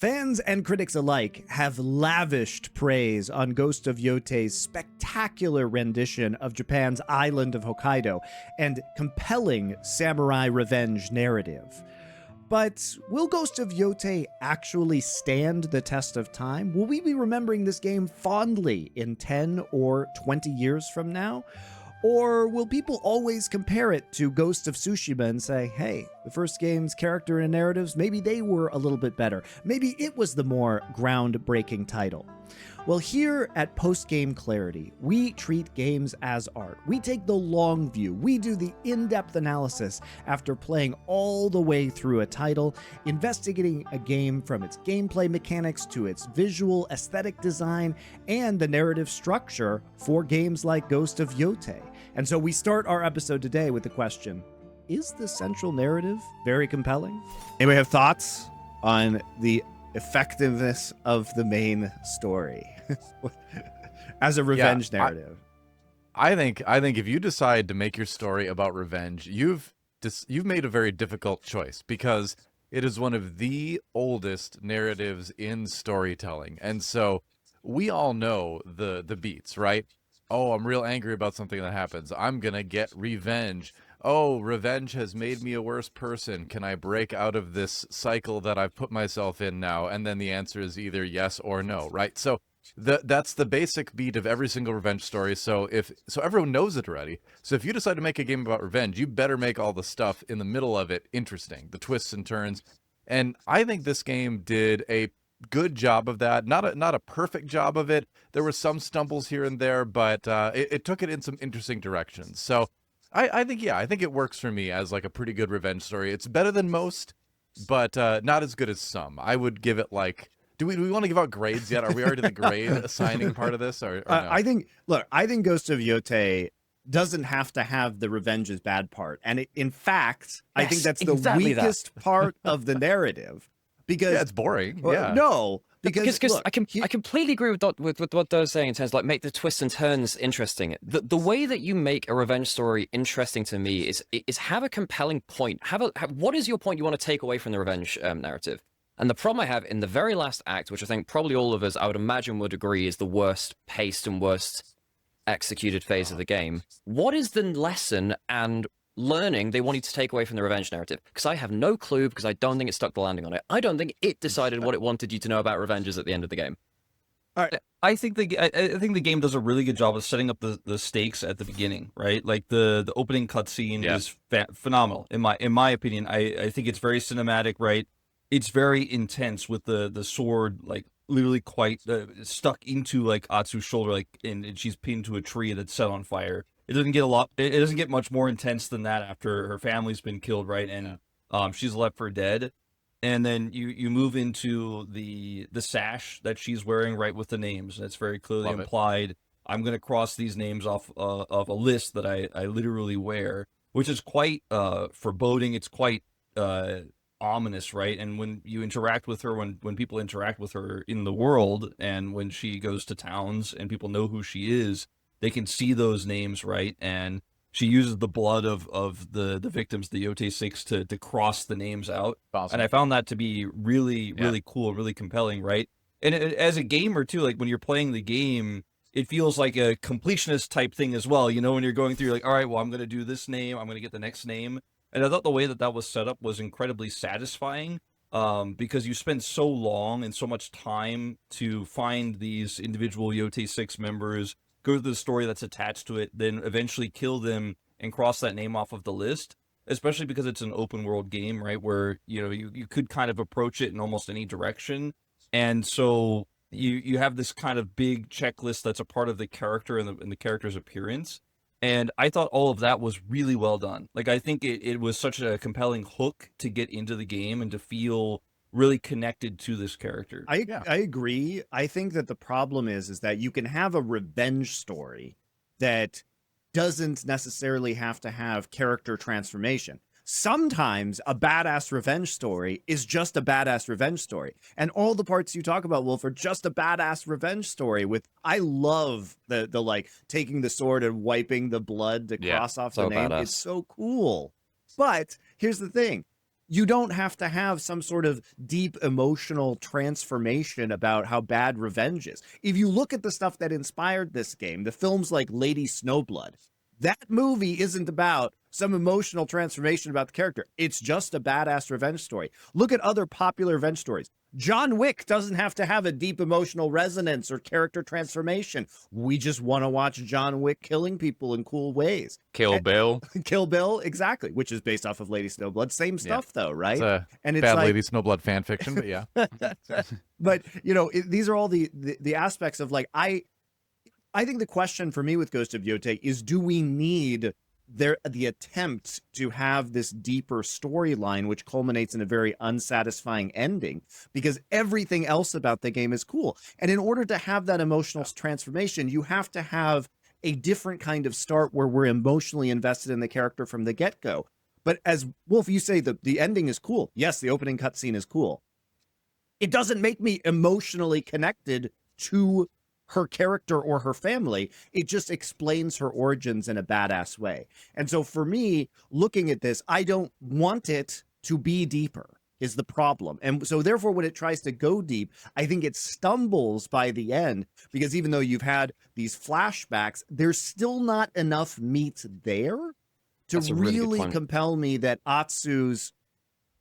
Fans and critics alike have lavished praise on Ghost of Yōtei's spectacular rendition of Japan's island of Hokkaido and compelling samurai revenge narrative. But will Ghost of Yōtei actually stand the test of time? Will we be remembering this game fondly in 10 or 20 years from now? Or will people always compare it to Ghost of Tsushima and say, hey, the first game's character and narratives, maybe they were a little bit better. Maybe it was the more groundbreaking title. Well, here at Post Game Clarity, we treat games as art. We take the long view. We do the in-depth analysis after playing all the way through a title, investigating a game from its gameplay mechanics to its visual aesthetic design and the narrative structure for games like Ghost of Yōtei. And so we start our episode today with the question, is the central narrative very compelling? Anybody have thoughts on the effectiveness of the main story as a revenge narrative? I think if you decide to make your story about revenge, you've made a very difficult choice, because it is one of the oldest narratives in storytelling. And so we all know the beats, right? Oh, I'm real angry about something that happens. I'm going to get revenge. Oh, revenge has made me a worse person. Can I break out of this cycle that I've put myself in now? And then the answer is either yes or no, right? So that's the basic beat of every single revenge story. So everyone knows it already. So if you decide to make a game about revenge, you better make all the stuff in the middle of it interesting, the twists and turns. And I think this game did a good job of that. Not a perfect job of it. There were some stumbles here and there, but it took it in some interesting directions. So I think it works for me as like a pretty good revenge story. It's better than most, but not as good as some. I would give it like, do we want to give out grades yet? Are we already the grade assigning part of this? Or no? I think Ghost of Yōtei doesn't have to have the revenge is bad part. And in fact, I think that's the weakest part of the narrative. Because it's boring. No, because look, I completely agree with what Do's saying in terms of like make the twists and turns interesting. The way that you make a revenge story interesting to me is have a compelling point. What is your point you want to take away from the revenge narrative? And the problem I have in the very last act, which I think probably all of us, I would imagine, would agree is the worst paced and worst executed phase of the game. What is the lesson and learning they want you to take away from the revenge narrative? Because I have no clue, because I don't think it stuck the landing on it. I don't think it decided what it wanted you to know about revenges at the end of the game. All right. I think the game does a really good job of setting up the stakes at the beginning, right? Like the opening cutscene is phenomenal in my opinion. I think it's very cinematic, right? It's very intense with the sword like literally quite stuck into like Atsu's shoulder, like and she's pinned to a tree that's set on fire. It doesn't get much more intense than that after her family's been killed, right? And she's left for dead. And then you move into the sash that she's wearing, right, with the names. That's very clearly implied. I'm going to cross these names off of a list that I literally wear, which is quite foreboding. It's quite ominous, right? And when you interact with her, when people interact with her in the world, and when she goes to towns and people know who she is, they can see those names, right? And she uses the blood of the victims, the Yotei 6, to cross the names out. Awesome. And I found that to be really cool, really compelling, right? And as a gamer, too, like when you're playing the game, it feels like a completionist type thing as well. You know, when you're going through, you're like, all right, well, I'm going to do this name. I'm going to get the next name. And I thought the way that was set up was incredibly satisfying, because you spend so long and so much time to find these individual Yotei 6 members, go through the story that's attached to it, then eventually kill them and cross that name off of the list, especially because it's an open world game, right, where, you know, you could kind of approach it in almost any direction. And so you have this kind of big checklist that's a part of the character and the character's appearance. And I thought all of that was really well done. Like, I think it was such a compelling hook to get into the game and to feel really connected to this character. I agree. I think that the problem is that you can have a revenge story that doesn't necessarily have to have character transformation. Sometimes a badass revenge story is just a badass revenge story. And all the parts you talk about, Wolf, are just a badass revenge story with, I love the like taking the sword and wiping the blood to cross off the name. Badass. It's so cool. But here's the thing. You don't have to have some sort of deep emotional transformation about how bad revenge is. If you look at the stuff that inspired this game, the films like Lady Snowblood, that movie isn't about some emotional transformation about the character. It's just a badass revenge story. Look at other popular revenge stories. John Wick doesn't have to have a deep emotional resonance or character transformation. We just want to watch John Wick killing people in cool ways. Kill Bill. Kill Bill, exactly, which is based off of Lady Snowblood. Same stuff, though, right? It's a and it's bad like, Lady Snowblood fan fiction, but yeah. but these are all the aspects of like I think the question for me with Ghost of Yōtei is, do we need the attempt to have this deeper storyline which culminates in a very unsatisfying ending, because everything else about the game is cool. And in order to have that emotional transformation, you have to have a different kind of start where we're emotionally invested in the character from the get-go. But as Wolf, you say the ending is cool. Yes, the opening cutscene is cool. It doesn't make me emotionally connected to her character or her family. It just explains her origins in a badass way. And so for me, looking at this, I don't want it to be deeper is the problem. And so therefore, when it tries to go deep, I think it stumbles by the end, because even though you've had these flashbacks, there's still not enough meat there to really compel me that Atsu's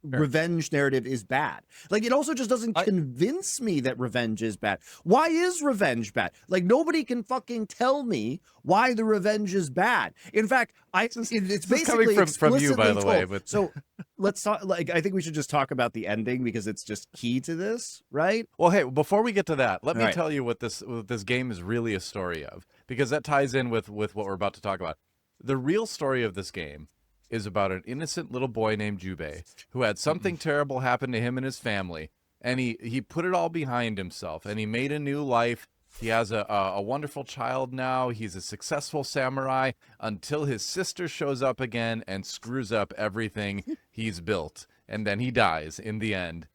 revenge narrative is bad. Like, it also just doesn't convince me that revenge is bad. Why is revenge bad? Like, nobody can fucking tell me why the revenge is bad. In fact, it's basically coming from you, by the way. But so let's talk. Like, I think we should just talk about the ending, because it's just key to this, right? Well, hey, before we get to that, let me tell you what this game is really a story of, because that ties in with what we're about to talk about. The real story of this game is about an innocent little boy named Jubei who had something terrible happen to him and his family, and he put it all behind himself, and he made a new life. He has a wonderful child now. He's a successful samurai until his sister shows up again and screws up everything he's built, and then he dies in the end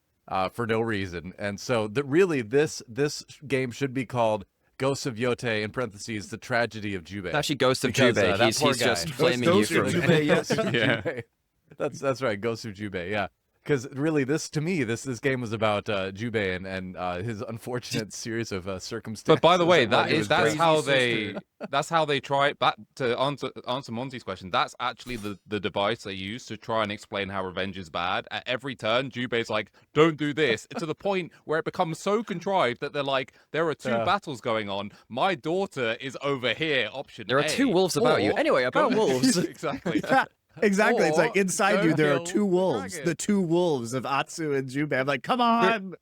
for no reason. And so really this game should be called Ghost of Yōtei, in parentheses, the tragedy of Jubei. Actually, Ghost of Jubei. He's just flaming you for Jubei, yes. Yeah. That's right, Ghost of Jubei, yeah. Because really, this game was about Jubei and his unfortunate series of circumstances. But by the way, that's how they try. Back to answer Monty's question, that's actually the device they use to try and explain how revenge is bad. At every turn, Jubei's like, "Don't do this," to the point where it becomes so contrived that they're like, "There are two battles going on. My daughter is over here. Option There are two wolves about you. Anyway, about wolves. Exactly. Exactly. It's like inside you, there are kill two wolves, the two wolves of Atsu and Jubei. I'm like, come on.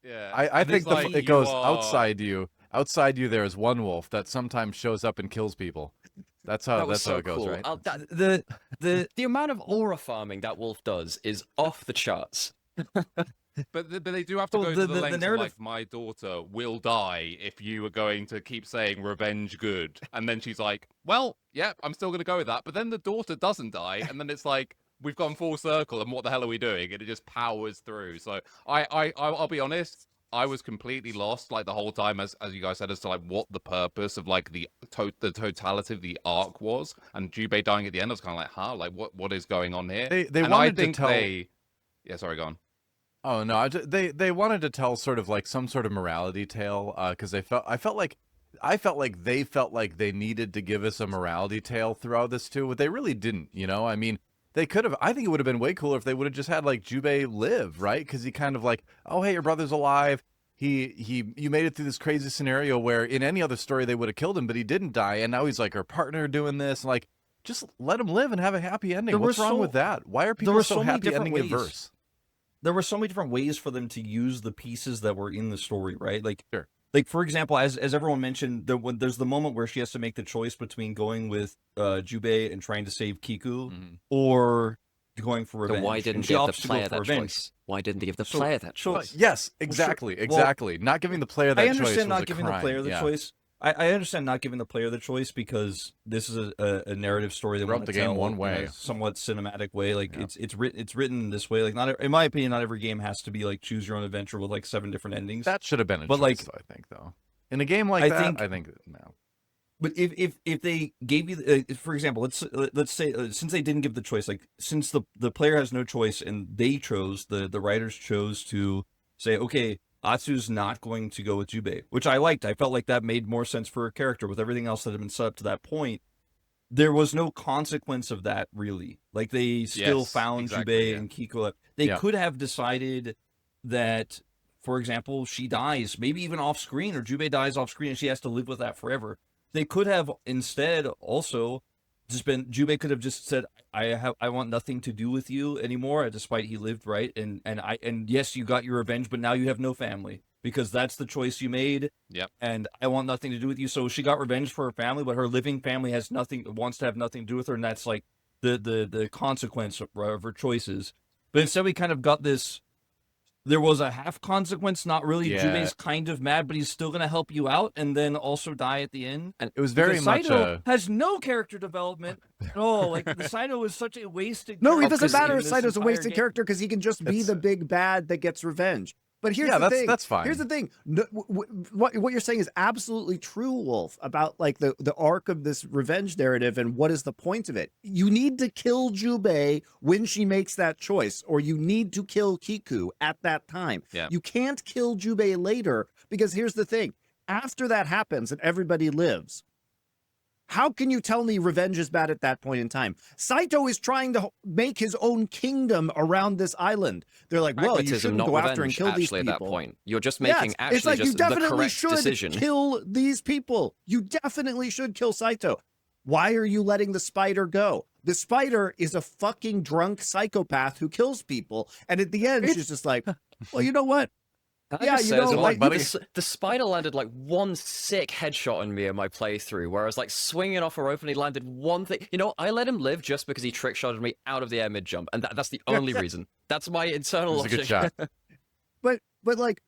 Yeah. I think like, it goes outside you. Outside you, there is one wolf that sometimes shows up and kills people. That's how it goes, cool. right? The amount of aura farming that wolf does is off the charts. But they do have to go to the length of, like, my daughter will die if you are going to keep saying revenge good. And then she's like, well, yeah, I'm still going to go with that. But then the daughter doesn't die. And then it's like, we've gone full circle. And what the hell are we doing? And it just powers through. So I'll be honest. I was completely lost, like, the whole time, as you guys said, as to, like, what the purpose of, like, the totality of the arc was. And Jubei dying at the end, I was kind of like, huh? Like, what is going on here? They wanted to tell... Yeah, sorry, go on. Oh no! They wanted to tell sort of like some sort of morality tale, because I felt like they felt like they needed to give us a morality tale throughout this too, but they really didn't. I mean, they could have. I think it would have been way cooler if they would have just had like Jubei live, right? Because he kind of like, oh hey, your brother's alive. You made it through this crazy scenario where in any other story they would have killed him, but he didn't die, and now he's like our partner doing this. Like, just let him live and have a happy ending. What's wrong with that? Why are people so happy ending adverse? There were so many different ways for them to use the pieces that were in the story, right? Like, sure. Like, for example, as everyone mentioned, there's the moment where she has to make the choice between going with Jubei and trying to save Kiku, or going for revenge. So why didn't they give the player that choice? Why didn't they give the player that choice? Yes, exactly. Not giving the player that choice. I understand not giving the player the choice. I understand not giving the player the choice, because this is a narrative story that wrote the game one way, in a somewhat cinematic way. Like, it's written this way. Like, not, in my opinion, not every game has to be like choose your own adventure with like 7 different endings. That should have been a choice, I think, though. In a game like I think no. But if they gave you, for example, let's say since they didn't give the choice, like since the player has no choice and they chose the writers chose to say, okay, Atsu's not going to go with Jubei, which I liked. I felt like that made more sense for a character with everything else that had been set up to that point. There was no consequence of that, really. Like, they still found Jubei and Kiko. They could have decided that, for example, she dies, maybe even off screen, or Jubei dies off screen and she has to live with that forever. They could have instead also just been, Jubei could have just said, I want nothing to do with you anymore, despite he lived, right? And yes, you got your revenge, but now you have no family. Because that's the choice you made. Yep. And I want nothing to do with you. So she got revenge for her family, but her living family wants to have nothing to do with her, and that's like the consequence of her choices. But instead we kind of got this, there was a half consequence, not really. Jubei's kind of mad, but he's still gonna help you out and then also die at the end. And it was very much Saito has no character development at all. Like, the Saito is such a wasted No, it character doesn't matter if in Saito's a this wasted entire game. character because he can just be the big bad that gets revenge. But here's the thing. That's fine. Here's the thing. What you're saying is absolutely true, Wolf, about like the arc of this revenge narrative and what is the point of it. You need to kill Jubei when she makes that choice, or you need to kill Kiku at that time. Yeah. You can't kill Jubei later because here's the thing. After that happens and everybody lives, how can you tell me revenge is bad at that point in time? Saito is trying to make his own kingdom around this island. They're like, well, you shouldn't go after and kill these people. At that point, you're just making it's like just you definitely the correct should decision. kill these people. You definitely should kill Saito. Why are you letting the spider go? The spider is a fucking drunk psychopath who kills people. And at the end, she's just like, well, you know what? The spider landed like one sick headshot on me in my playthrough, where I was like swinging off her open, he landed one thing. You know, I let him live just because he trick shotted me out of the air mid jump, and that's the only reason. That's my internal logic. A good shot. But like,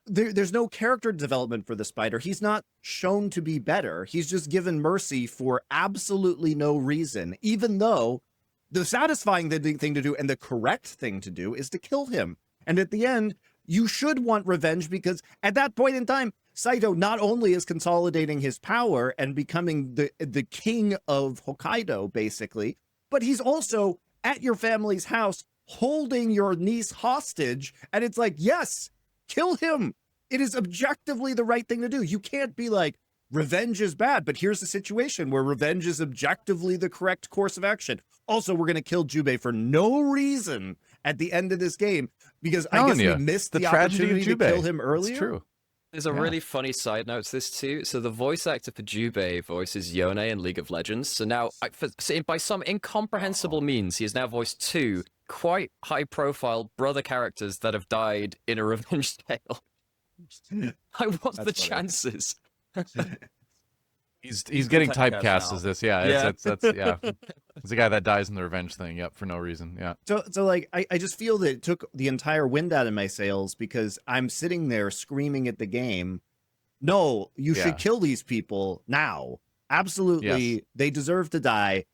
there's no character development for the spider. He's not shown to be better. He's just given mercy for absolutely no reason, even though the satisfying thing to do and the correct thing to do is to kill him. And at the end, you should want revenge because at that point in time, Saito not only is consolidating his power and becoming the king of Hokkaido, basically, but he's also at your family's house holding your niece hostage. And it's like, yes, kill him. It is objectively the right thing to do. You can't be like, revenge is bad, but here's the situation where revenge is objectively the correct course of action. Also, we're going to kill Jubei for no reason at the end of this game because I guess we missed the opportunity to kill him earlier. It's true. There's a really funny side note to this too. So the voice actor for Jubei voices Yone in League of Legends. So now, by some incomprehensible means, he has now voiced two quite high-profile brother characters that have died in a revenge tale. What's the chances? He's getting typecast as this. That's it's the guy that dies in the revenge thing. Yep, for no reason. Yeah. So like I just feel that it took the entire wind out of my sails because I'm sitting there screaming at the game. No, you should kill these people now. Absolutely, they deserve to die.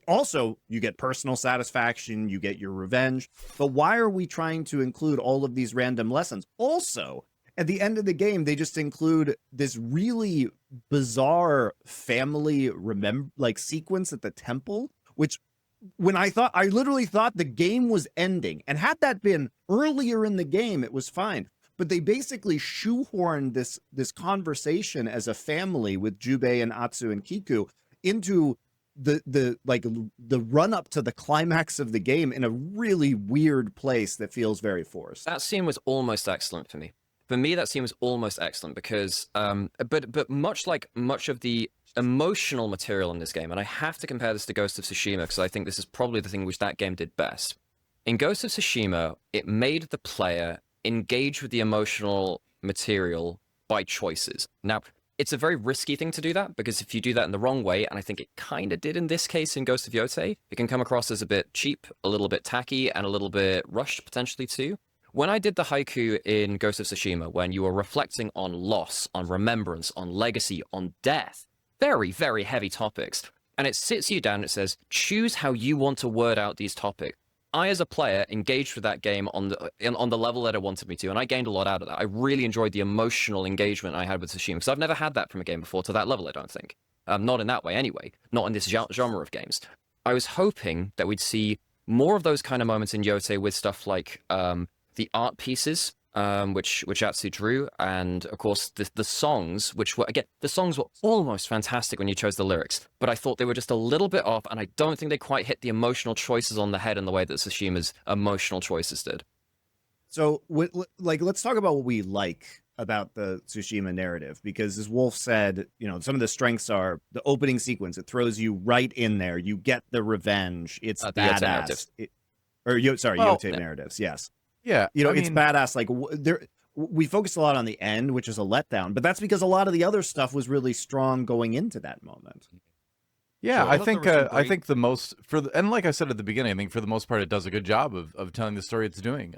Also, you get personal satisfaction, you get your revenge. But why are we trying to include all of these random lessons? Also, at the end of the game, they just include this really bizarre family sequence at the temple, which when I literally thought the game was ending. And had that been earlier in the game, it was fine. But they basically shoehorned this conversation as a family with Jubei and Atsu and Kiku into the run up to the climax of the game in a really weird place that feels very forced. That scene was almost excellent for me. For me, that scene was almost excellent because, but much like much of the emotional material in this game, and I have to compare this to Ghost of Tsushima because I think this is probably the thing which that game did best. In Ghost of Tsushima, it made the player engage with the emotional material by choices. Now, it's a very risky thing to do that because if you do that in the wrong way, and I think it kind of did in this case in Ghost of Yōtei, it can come across as a bit cheap, a little bit tacky, and a little bit rushed potentially too. When I did the haiku in Ghost of Tsushima, when you were reflecting on loss, on remembrance, on legacy, on death, very, very heavy topics, and it sits you down and it says, choose how you want to word out these topics. I as a player engaged with that game on the level that it wanted me to, and I gained a lot out of that. I really enjoyed the emotional engagement I had with Tsushima, because I've never had that from a game before to that level, I don't think. Not in that way anyway, not in this genre of games. I was hoping that we'd see more of those kind of moments in Yotei with stuff like the art pieces, which Atsu drew, and of course the songs, which were, again, the songs were almost fantastic when you chose the lyrics, but I thought they were just a little bit off, and I don't think they quite hit the emotional choices on the head in the way that Tsushima's emotional choices did. So, let's talk about what we like about the Tsushima narrative, because as Wolf said, some of the strengths are the opening sequence. It throws you right in there. You get the revenge. It's badass. Yotei narratives. Yes. Yeah, it's badass. Like we focused a lot on the end, which is a letdown, but that's because a lot of the other stuff was really strong going into that moment. Yeah, I think the most and like I said at the beginning, I think for the most part it does a good job of telling the story it's doing.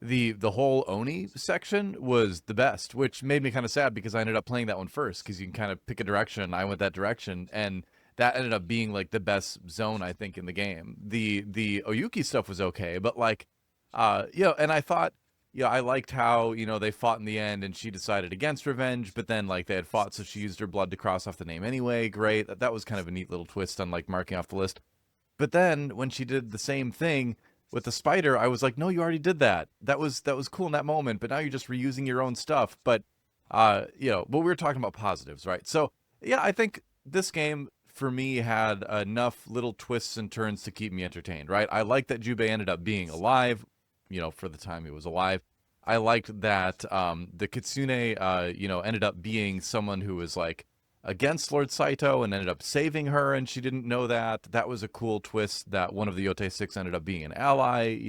The whole Oni section was the best, which made me kind of sad because I ended up playing that one first, because you can kind of pick a direction. I went that direction, and that ended up being like the best zone, I think, in the game. The Oyuki stuff was okay, but like. And I thought, I liked how, they fought in the end and she decided against revenge, but then like they had fought, so she used her blood to cross off the name anyway. Great. That was kind of a neat little twist on like marking off the list. But then when she did the same thing with the spider, I was like, no, you already did that. That was cool in that moment, but now you're just reusing your own stuff. But, but we were talking about positives, right? So yeah, I think this game for me had enough little twists and turns to keep me entertained, right? I liked that Jubei ended up being alive, for the time he was alive. I liked that the Kitsune, ended up being someone who was like against Lord Saito and ended up saving her, and she didn't know that. That was a cool twist that one of the Yotei 6 ended up being an ally,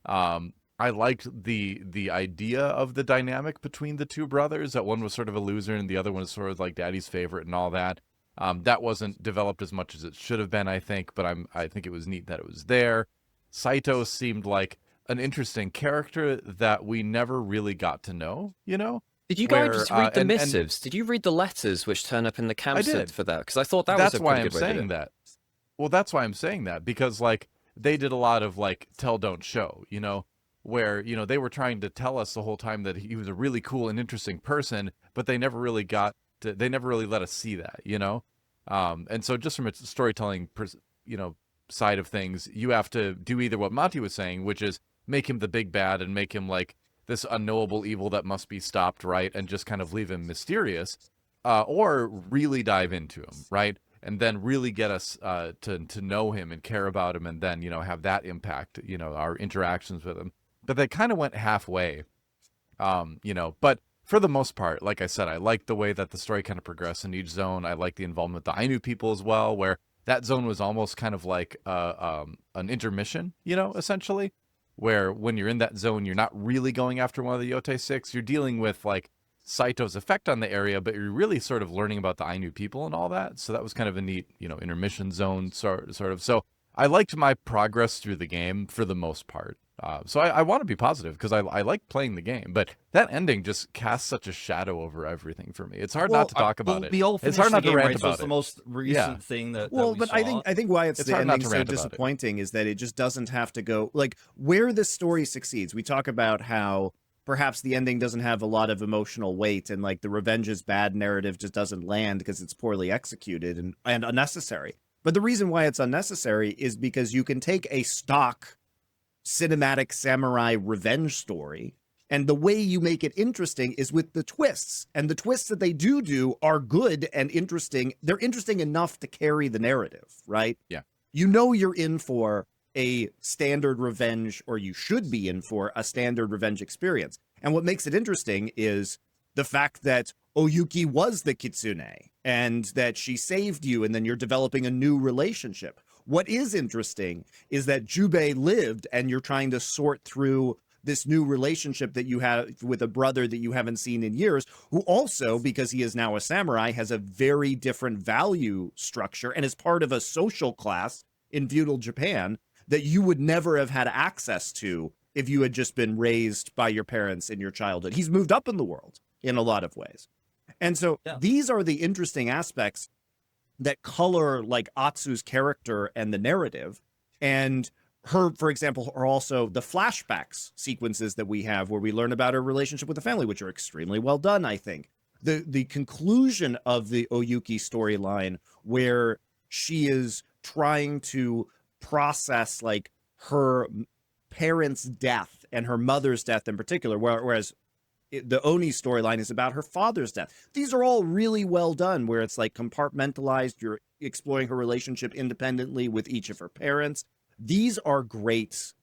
I liked the idea of the dynamic between the two brothers, that one was sort of a loser and the other one was sort of like daddy's favorite and all that. That wasn't developed as much as it should have been, I think, but I think it was neat that it was there. Saito seemed like an interesting character that we never really got to know, Did you guys read the missives? Did you read the letters which turn up in the campsite for that? Because I thought that's was a pretty good way to do it. That. Well, that's why I'm saying that, because like they did a lot of like tell don't show, where they were trying to tell us the whole time that he was a really cool and interesting person, but they never really let us see that, and so just from a storytelling side of things, you have to do either what Monty was saying, which is make him the big bad and make him like this unknowable evil that must be stopped, right? And just kind of leave him mysterious, or really dive into him, right? And then really get us to know him and care about him, and then have that impact our interactions with him. But they kind of went halfway, but for the most part, like I said, I liked the way that the story kind of progressed in each zone. I liked the involvement of the Ainu people as well, where that zone was almost kind of like an intermission, essentially, where when you're in that zone, you're not really going after one of the Yotei 6. You're dealing with like Saito's effect on the area, but you're really sort of learning about the Ainu people and all that. So that was kind of a neat, intermission zone sort of. So I liked my progress through the game for the most part. So I want to be positive because I like playing the game, but that ending just casts such a shadow over everything for me. It's hard not to talk about it. It's hard not to rant about it. It's the most recent thing that. Well, that but saw. I think why it's the ending so disappointing is that it just doesn't have to go like where this story succeeds. We talk about how perhaps the ending doesn't have a lot of emotional weight, and like the revenge is bad narrative just doesn't land because it's poorly executed and unnecessary. But the reason why it's unnecessary is because you can take a stock cinematic samurai revenge story, and the way you make it interesting is with the twists, and the twists that they do are good and interesting. They're interesting enough to carry the narrative, right? Yeah. You're in for a standard revenge, or you should be in for a standard revenge experience. And what makes it interesting is the fact that Oyuki was the kitsune and that she saved you, and then you're developing a new relationship. What is interesting is that Jubei lived, and you're trying to sort through this new relationship that you have with a brother that you haven't seen in years, who also, because he is now a samurai, has a very different value structure and is part of a social class in feudal Japan that you would never have had access to if you had just been raised by your parents in your childhood. He's moved up in the world in a lot of ways. And so these are the interesting aspects that color like Atsu's character and the narrative. And her, for example, are also the flashbacks sequences that we have where we learn about her relationship with the family, which are extremely well done, I think. The conclusion of the Oyuki storyline, where she is trying to process like her parents' death and her mother's death in particular, whereas the Oni storyline is about her father's death. These are all really well done, where it's like compartmentalized. You're exploring her relationship independently with each of her parents. These are great,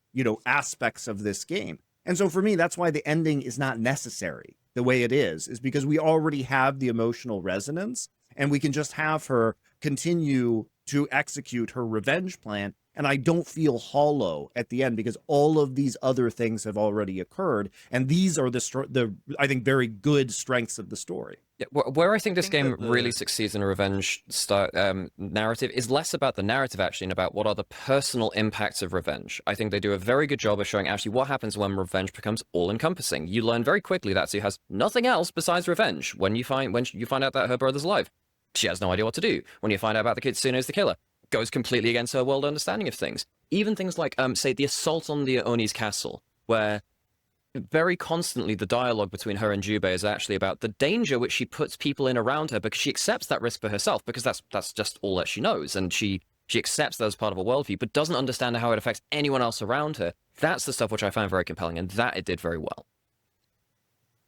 aspects of this game. And so for me, that's why the ending is not necessary the way it is because we already have the emotional resonance and we can just have her continue to execute her revenge plan. And I don't feel hollow at the end because all of these other things have already occurred. And these are the I think, very good strengths of the story. Yeah, where I think this game really succeeds in a revenge narrative is less about the narrative, actually, and about what are the personal impacts of revenge. I think they do a very good job of showing actually what happens when revenge becomes all-encompassing. You learn very quickly that Atsu has nothing else besides revenge. When you find out that her brother's alive, she has no idea what to do. When you find out about the kid Tsuno's the killer, goes completely against her world understanding of things. Even things like, say, the assault on the Oni's castle, where very constantly the dialogue between her and Jubei is actually about the danger which she puts people in around her because she accepts that risk for herself because that's just all that she knows, and she accepts that as part of a worldview but doesn't understand how it affects anyone else around her. That's the stuff which I find very compelling, and that it did very well.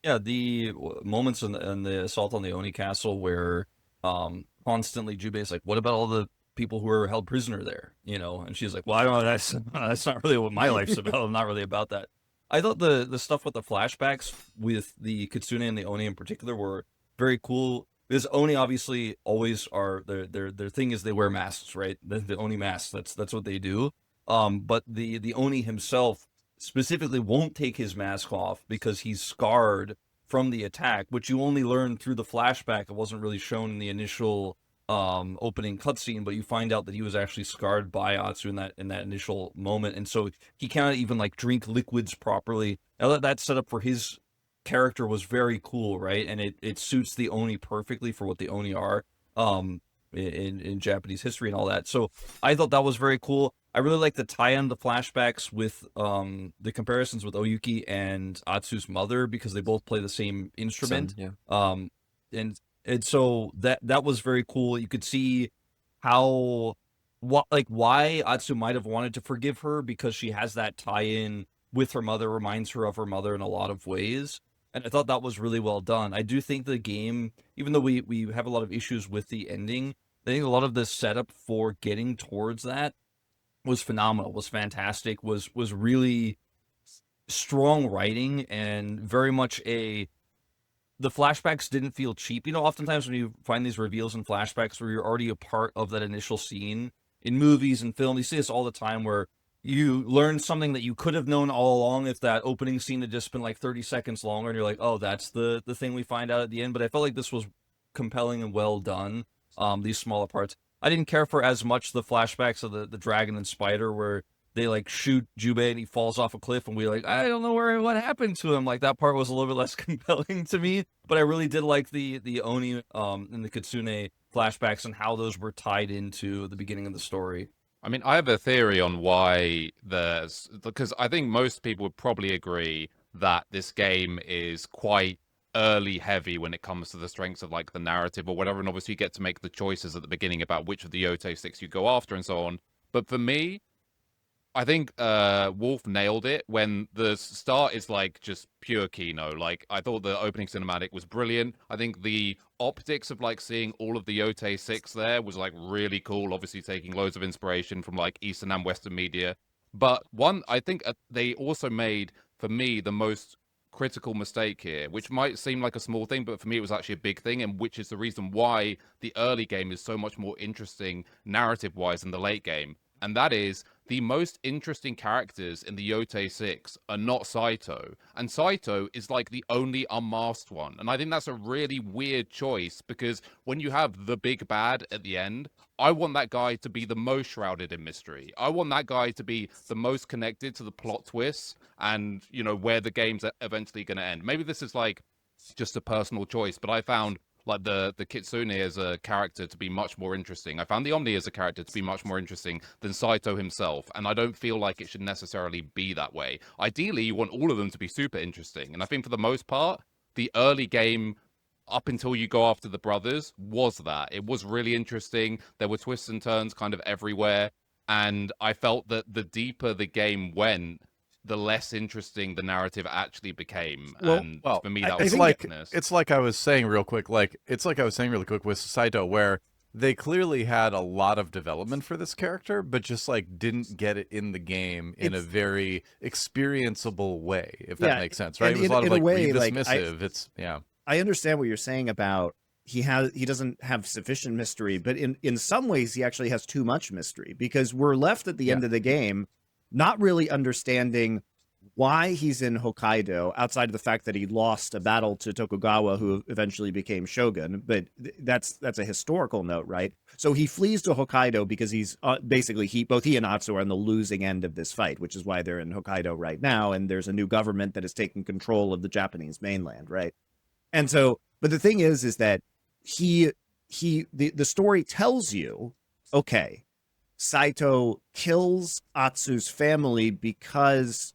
Yeah, the moments in the assault on the Oni castle where constantly Jubei is like, what about all the people who were held prisoner there? And she's like, well, I don't know, that's not really what my life's about. I'm not really about that. I thought the stuff with the flashbacks with the Kitsune and the Oni in particular were very cool. Because Oni obviously always are their thing is they wear masks, right? The Oni masks, that's what they do. But the Oni himself specifically won't take his mask off because he's scarred from the attack, which you only learn through the flashback. It wasn't really shown in the initial opening cutscene, but you find out that he was actually scarred by Atsu in that initial moment, and so he can't even like drink liquids properly. Now that setup for his character was very cool, right? And it suits the Oni perfectly for what the Oni are in Japanese history and all that. So I thought that was very cool. I really like the tie-in, the flashbacks with the comparisons with Oyuki and Atsu's mother because they both play the same instrument. And so that was very cool. You could see why Atsu might have wanted to forgive her because she has that tie-in with her mother, reminds her of her mother in a lot of ways. And I thought that was really well done. I do think the game, even though we have a lot of issues with the ending, I think a lot of the setup for getting towards that was phenomenal, was fantastic, was really strong writing and very much the flashbacks didn't feel cheap. Oftentimes when you find these reveals and flashbacks where you're already a part of that initial scene in movies and film, you see this all the time where you learn something that you could have known all along if that opening scene had just been like 30 seconds longer, and you're like, oh, that's the thing we find out at the end. But I felt like this was compelling and well done, these smaller parts. I didn't care for as much the flashbacks of the dragon and spider where they like shoot Jubei and he falls off a cliff and we like, I don't know what happened to him. Like that part was a little bit less compelling to me, but I really did like the Oni and the Kitsune flashbacks and how those were tied into the beginning of the story. I mean, I have a theory on why because I think most people would probably agree that this game is quite early heavy when it comes to the strengths of like the narrative or whatever, and obviously you get to make the choices at the beginning about which of the Yotei 6 you go after and so on. But for me, I think Wolf nailed it when the start is like just pure Kino. Like I thought the opening cinematic was brilliant. I think the optics of like seeing all of the Yotei 6 there was like really cool. Obviously taking loads of inspiration from like Eastern and Western media. But I think they also made, for me, the most critical mistake here, which might seem like a small thing, but for me it was actually a big thing, and which is the reason why the early game is so much more interesting narrative-wise than the late game. And that is, the most interesting characters in the Yotei 6 are not Saito. And Saito is like the only unmasked one. And I think that's a really weird choice, because when you have the big bad at the end, I want that guy to be the most shrouded in mystery. I want that guy to be the most connected to the plot twists and, where the game's eventually going to end. Maybe this is like just a personal choice, but I found like the Kitsune as a character to be much more interesting. I found the Omni as a character to be much more interesting than Saito himself, and I don't feel like it should necessarily be that way. Ideally, you want all of them to be super interesting, and I think for the most part, the early game up until you go after the brothers was that. It was really interesting. There were twists and turns kind of everywhere, and I felt that the deeper the game went, the less interesting the narrative actually became. And for me, that was it's like I was saying real quick, with Saito, where they clearly had a lot of development for this character, but just like didn't get it in the game in a very experienceable way, if that makes sense, right? It was a lot of like dismissive. I understand what you're saying about he doesn't have sufficient mystery, but in some ways he actually has too much mystery, because we're left at the end of the game not really understanding why he's in Hokkaido, outside of the fact that he lost a battle to Tokugawa, who eventually became shogun. But that's a historical note, right? So he flees to Hokkaido because he's basically both he and Atsu are on the losing end of this fight, which is why they're in Hokkaido right now. And there's a new government that is taking control of the Japanese mainland, right? And so, but the thing is that the story tells you, okay, Saito kills Atsu's family because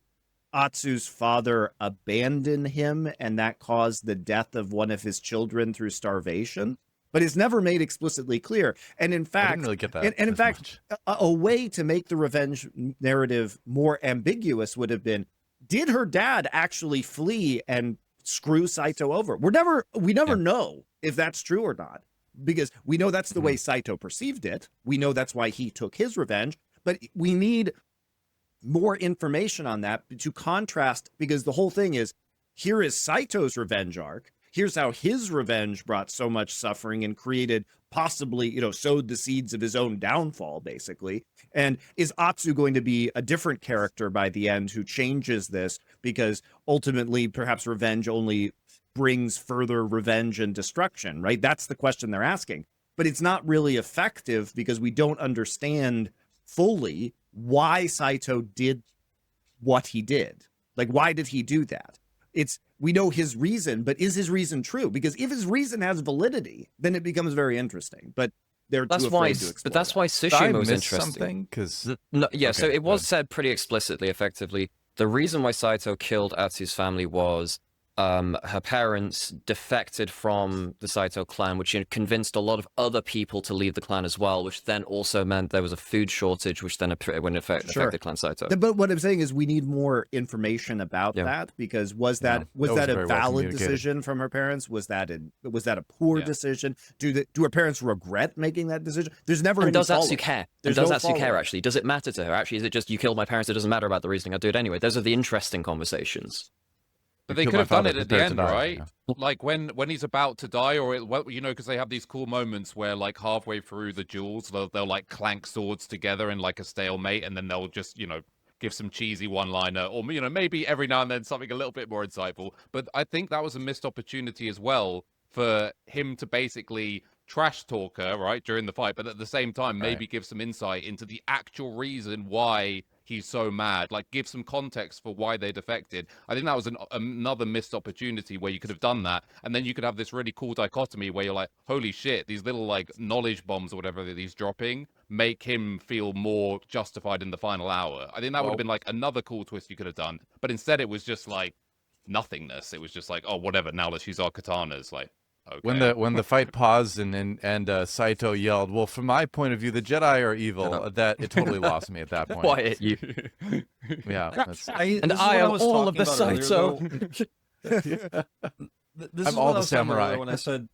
Atsu's father abandoned him, and that caused the death of one of his children through starvation. But it's never made explicitly clear. And in fact, I didn't really get that. And in fact, a way to make the revenge narrative more ambiguous would have been, did her dad actually flee and screw Saito over? We never know if that's true or not, because we know that's the way Saito perceived it. We know that's why he took his revenge, but we need more information on that to contrast, because the whole thing is, here is Saito's revenge arc. Here's how his revenge brought so much suffering and created, possibly, sowed the seeds of his own downfall, basically. And is Atsu going to be a different character by the end who changes this, because ultimately perhaps revenge only brings further revenge and destruction, right? That's the question they're asking. But it's not really effective because we don't understand fully why Saito did what he did. Like, why did he do that? We know his reason, but is his reason true? Because if his reason has validity, then it becomes very interesting. But they're too afraid to explore. But that's why Tsushima was interesting. So it was said pretty explicitly, effectively. The reason why Saito killed Atsu's family was her parents defected from the Saito clan, which convinced a lot of other people to leave the clan as well, which then also meant there was a food shortage, which then affected Clan Saito. But what I'm saying is we need more information about that, because was that a valid decision from her parents? Was that a poor decision? Do her parents regret making that decision? There's never any does follow-up. Atsu care? Does Atsu care, actually? Does it matter to her? Actually, is it just, you killed my parents, it doesn't matter about the reasoning, I do it anyway? Those are the interesting conversations. But they could have done it at the end, right? Yeah. Like when he's about to die, or because they have these cool moments where, like, halfway through the duels, they'll like clank swords together in like a stalemate, and then they'll just give some cheesy one-liner, or maybe every now and then something a little bit more insightful. But I think that was a missed opportunity as well for him to basically trash talk her, right, during the fight, but at the same time maybe give some insight into the actual reason why he's so mad, like give some context for why they defected. I think that was another missed opportunity where you could have done that, and then you could have this really cool dichotomy where you're like, holy shit, these little like knowledge bombs or whatever that he's dropping make him feel more justified in the final hour. I think that would have been like another cool twist you could have done, but instead it was just like nothingness. It was just like, oh, whatever, now let's use our katanas. Like, okay. When the fight paused and Saito yelled, "Well, from my point of view, the Jedi are evil," that it totally lost me at that point. Quiet, you. Yeah, I am all of the Saito. I'm all the samurai. When I said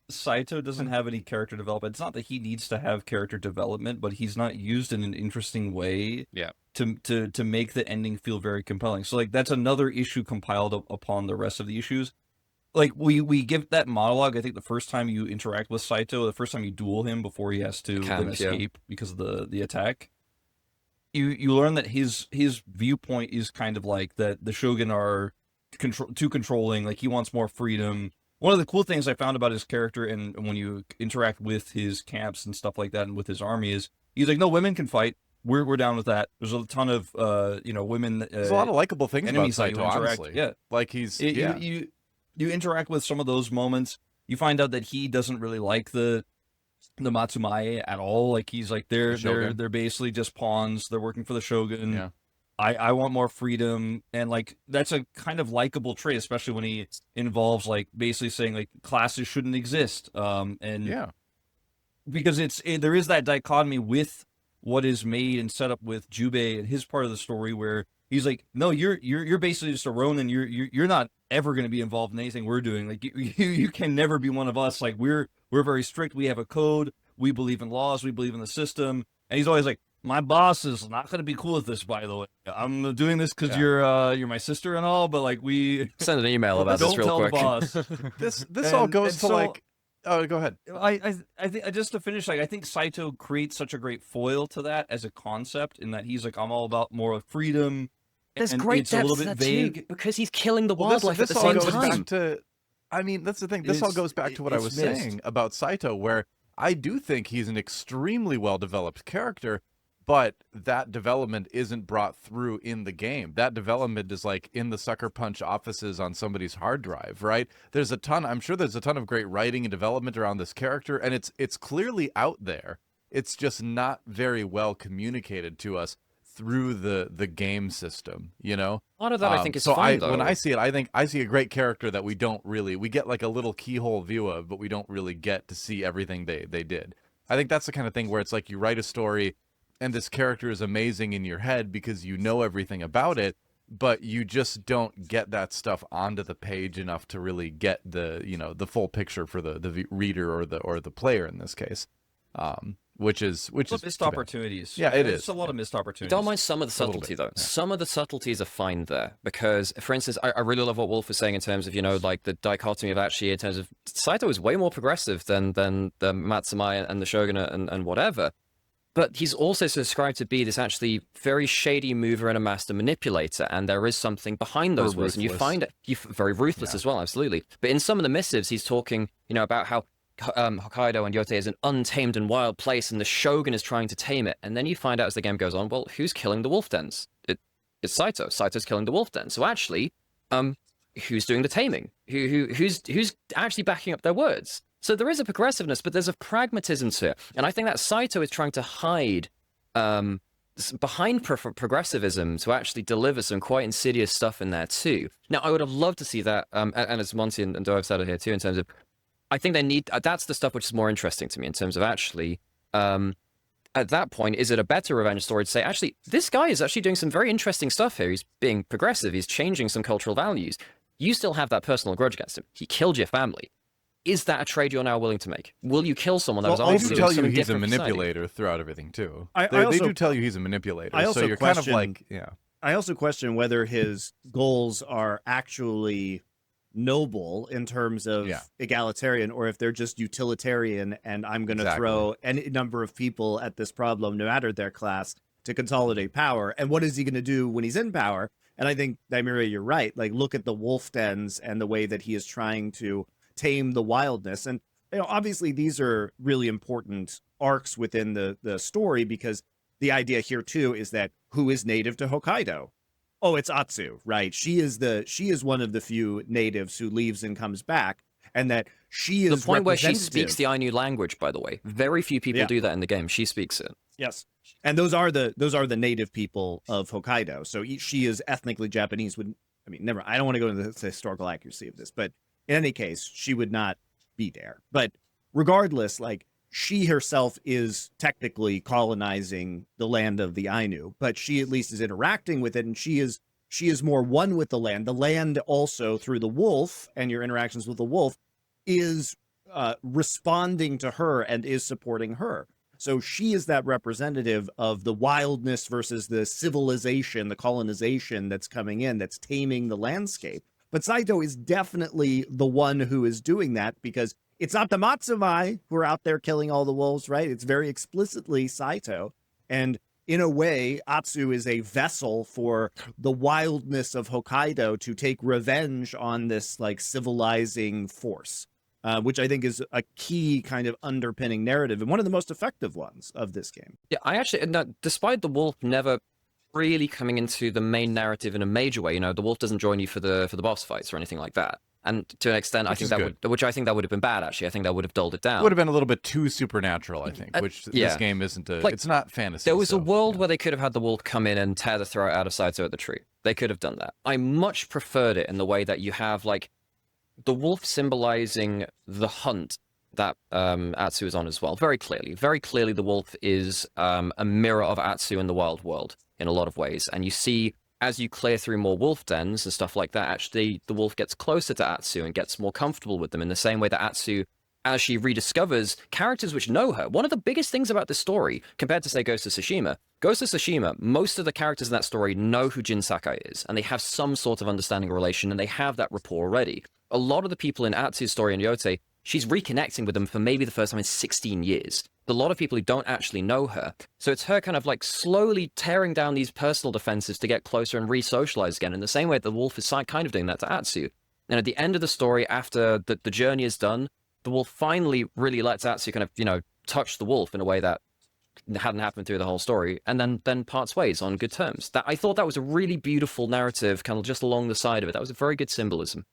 Saito doesn't have any character development, it's not that he needs to have character development, but he's not used in an interesting way. Yeah. To make the ending feel very compelling. So like that's another issue compiled upon the rest of the issues. Like, we give that monologue, I think, the first time you interact with Saito, the first time you duel him before he has to then escape because of the attack, you learn that his viewpoint is kind of like that the Shogun are too controlling, like he wants more freedom. One of the cool things I found about his character, and when you interact with his camps and stuff like that and with his army, is he's like, no, women can fight. We're down with that. There's a ton of, women. There's a lot of likable things about Saito, honestly. Yeah. Like he's, You interact with some of those moments, You find out that he doesn't really like the Matsumae at all. Like he's like they're basically just pawns. They're working for the shogun. Yeah. I want more freedom, and like that's a kind of likable trait, especially when he involves like basically saying like classes shouldn't exist. And Yeah. Because there is that dichotomy with what is made and set up with Jubei and his part of the story where he's like, no, you're basically just a Ronin. You're not ever going to be involved in anything we're doing. Like you can never be one of us. Like we're very strict. We have a code. We believe in laws. We believe in the system. And he's always like, my boss is not going to be cool with this, by the way. I'm doing this because you're my sister and all, but like we send an email about this real quick. Don't tell the boss. This all goes to like. Oh, go ahead. I think just to finish, like I think Saito creates such a great foil to that as a concept, in that he's like, I'm all about more freedom. There's and great it's a depth little to bit that vague too, because he's killing the Well, wildlife this at the all same goes time. back to. I mean, that's the thing. This all goes back to what I was saying about Saito, where I do think he's an extremely well-developed character, but that development isn't brought through in the game. That development is like in the Sucker Punch offices on somebody's hard drive, right? I'm sure there's a ton of great writing and development around this character, and it's clearly out there. It's just not very well communicated to us through the game system, you know? Part of that I think is fun, though. When I see it, I think I see a great character that we get like a little keyhole view of, but we don't really get to see everything they did. I think that's the kind of thing where it's like you write a story and this character is amazing in your head because you know everything about it, but you just don't get that stuff onto the page enough to really get the full picture for the reader or the player in this case. Which is missed opportunities. Yeah, it is. It's a lot of missed opportunities. Don't mind some of the subtlety, though. Yeah. Some of the subtleties are fine there, because, for instance, I really love what Wolf was saying in terms of, like the dichotomy of actually, in terms of Saito is way more progressive than the Matsumae and the Shogunate and whatever. But he's also described to be this actually very shady mover and a master manipulator, and there is something behind those words, and you find it very ruthless as well, absolutely. But in some of the missives, he's talking, about how Hokkaido and Yotei is an untamed and wild place, and the Shogun is trying to tame it. And then you find out as the game goes on, well, who's killing the wolf dens? It's Saito. Saito's killing the wolf den. So actually, who's doing the taming? Who's actually backing up their words? So there is a progressiveness, but there's a pragmatism to it. And I think that Saito is trying to hide behind progressivism to actually deliver some quite insidious stuff in there too. Now, I would have loved to see that, and as Monty and Do have said it here too, in terms of, I think they need, that's the stuff which is more interesting to me in terms of actually, at that point, is it a better revenge story to say, actually, this guy is actually doing some very interesting stuff here. He's being progressive. He's changing some cultural values. You still have that personal grudge against him. He killed your family. Is that a trade you're now willing to make? Will you kill someone that was obviously doing something different? They do tell you he's a manipulator throughout everything too. They do tell you he's a manipulator. So you're kind of like, yeah. I also question whether his goals are actually noble in terms of egalitarian, or if they're just utilitarian, and I'm going to throw any number of people at this problem, no matter their class, to consolidate power. And what is he going to do when he's in power? And I think, Nymaera, you're right. Like, look at the wolf dens and the way that he is trying to tame the wildness. And obviously these are really important arcs within the story, because the idea here too is that who is native to Hokkaido? Oh, it's Atsu, right? She is one of the few natives who leaves and comes back, and that she is the point where she speaks the Ainu language, by the way. Very few people do that in the game. She speaks it. Yes. And those are the native people of Hokkaido. So she is ethnically Japanese. I don't want to go into the historical accuracy of this, but in any case, she would not be there. But regardless, like, she herself is technically colonizing the land of the Ainu, but she at least is interacting with it, and she is more one with the land. The land also, through the wolf and your interactions with the wolf, is responding to her and is supporting her. So she is that representative of the wildness versus the civilization, the colonization that's coming in, that's taming the landscape. But Saito is definitely the one who is doing that, because it's not the Matsumae who are out there killing all the wolves, right? It's very explicitly Saito. And in a way, Atsu is a vessel for the wildness of Hokkaido to take revenge on this, like, civilizing force, which I think is a key kind of underpinning narrative, and one of the most effective ones of this game. Yeah, I actually, despite the wolf never really coming into the main narrative in a major way, the wolf doesn't join you for the boss fights or anything like that. And to an extent, Which I think that would have been bad. Actually, I think that would have dulled it down. It would have been a little bit too supernatural, I think. Which this game isn't. It's not fantasy. There was a world where they could have had the wolf come in and tear the throat out of Saito at the tree. They could have done that. I much preferred it in the way that you have like the wolf symbolizing the hunt that Atsu is on as well. Very clearly, the wolf is a mirror of Atsu in the wild world in a lot of ways. And you see, as you clear through more wolf dens and stuff like that, actually the wolf gets closer to Atsu and gets more comfortable with them in the same way that Atsu, as she rediscovers characters which know her. One of the biggest things about this story, compared to, say, Ghost of Tsushima, most of the characters in that story know who Jin Sakai is, and they have some sort of understanding relation, and they have that rapport already. A lot of the people in Atsu's story in Yotei, she's reconnecting with them for maybe the first time in 16 years. A lot of people who don't actually know her. So it's her kind of like slowly tearing down these personal defenses to get closer and re-socialize again, in the same way that the wolf is kind of doing that to Atsu. And at the end of the story, after the journey is done, the wolf finally really lets Atsu kind of, touch the wolf in a way that hadn't happened through the whole story, and then parts ways on good terms. I thought that was a really beautiful narrative, kind of just along the side of it. That was a very good symbolism.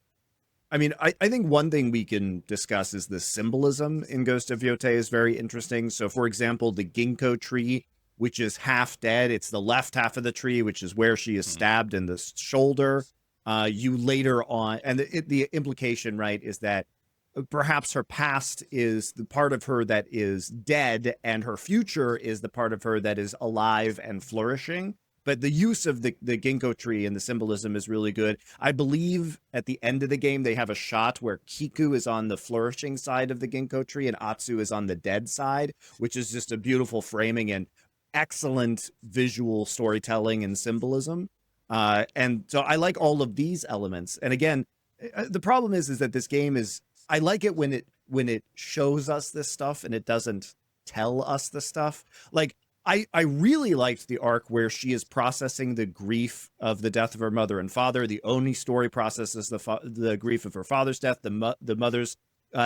I mean, I think one thing we can discuss is the symbolism in Ghost of Yōtei is very interesting. So, for example, the Ginko tree, which is half dead, it's the left half of the tree, which is where she is stabbed in the shoulder. You later on, and the implication, right, is that perhaps her past is the part of her that is dead, and her future is the part of her that is alive and flourishing. But the use of the Ginko tree and the symbolism is really good. I believe at the end of the game, they have a shot where Kiku is on the flourishing side of the Ginko tree and Atsu is on the dead side, which is just a beautiful framing and excellent visual storytelling and symbolism. And so I like all of these elements. And again, the problem is that this game is, I like it when it shows us this stuff and it doesn't tell us the stuff. Like, I really liked the arc where she is processing the grief of the death of her mother and father. The Oni story processes the grief of her father's death. The mother's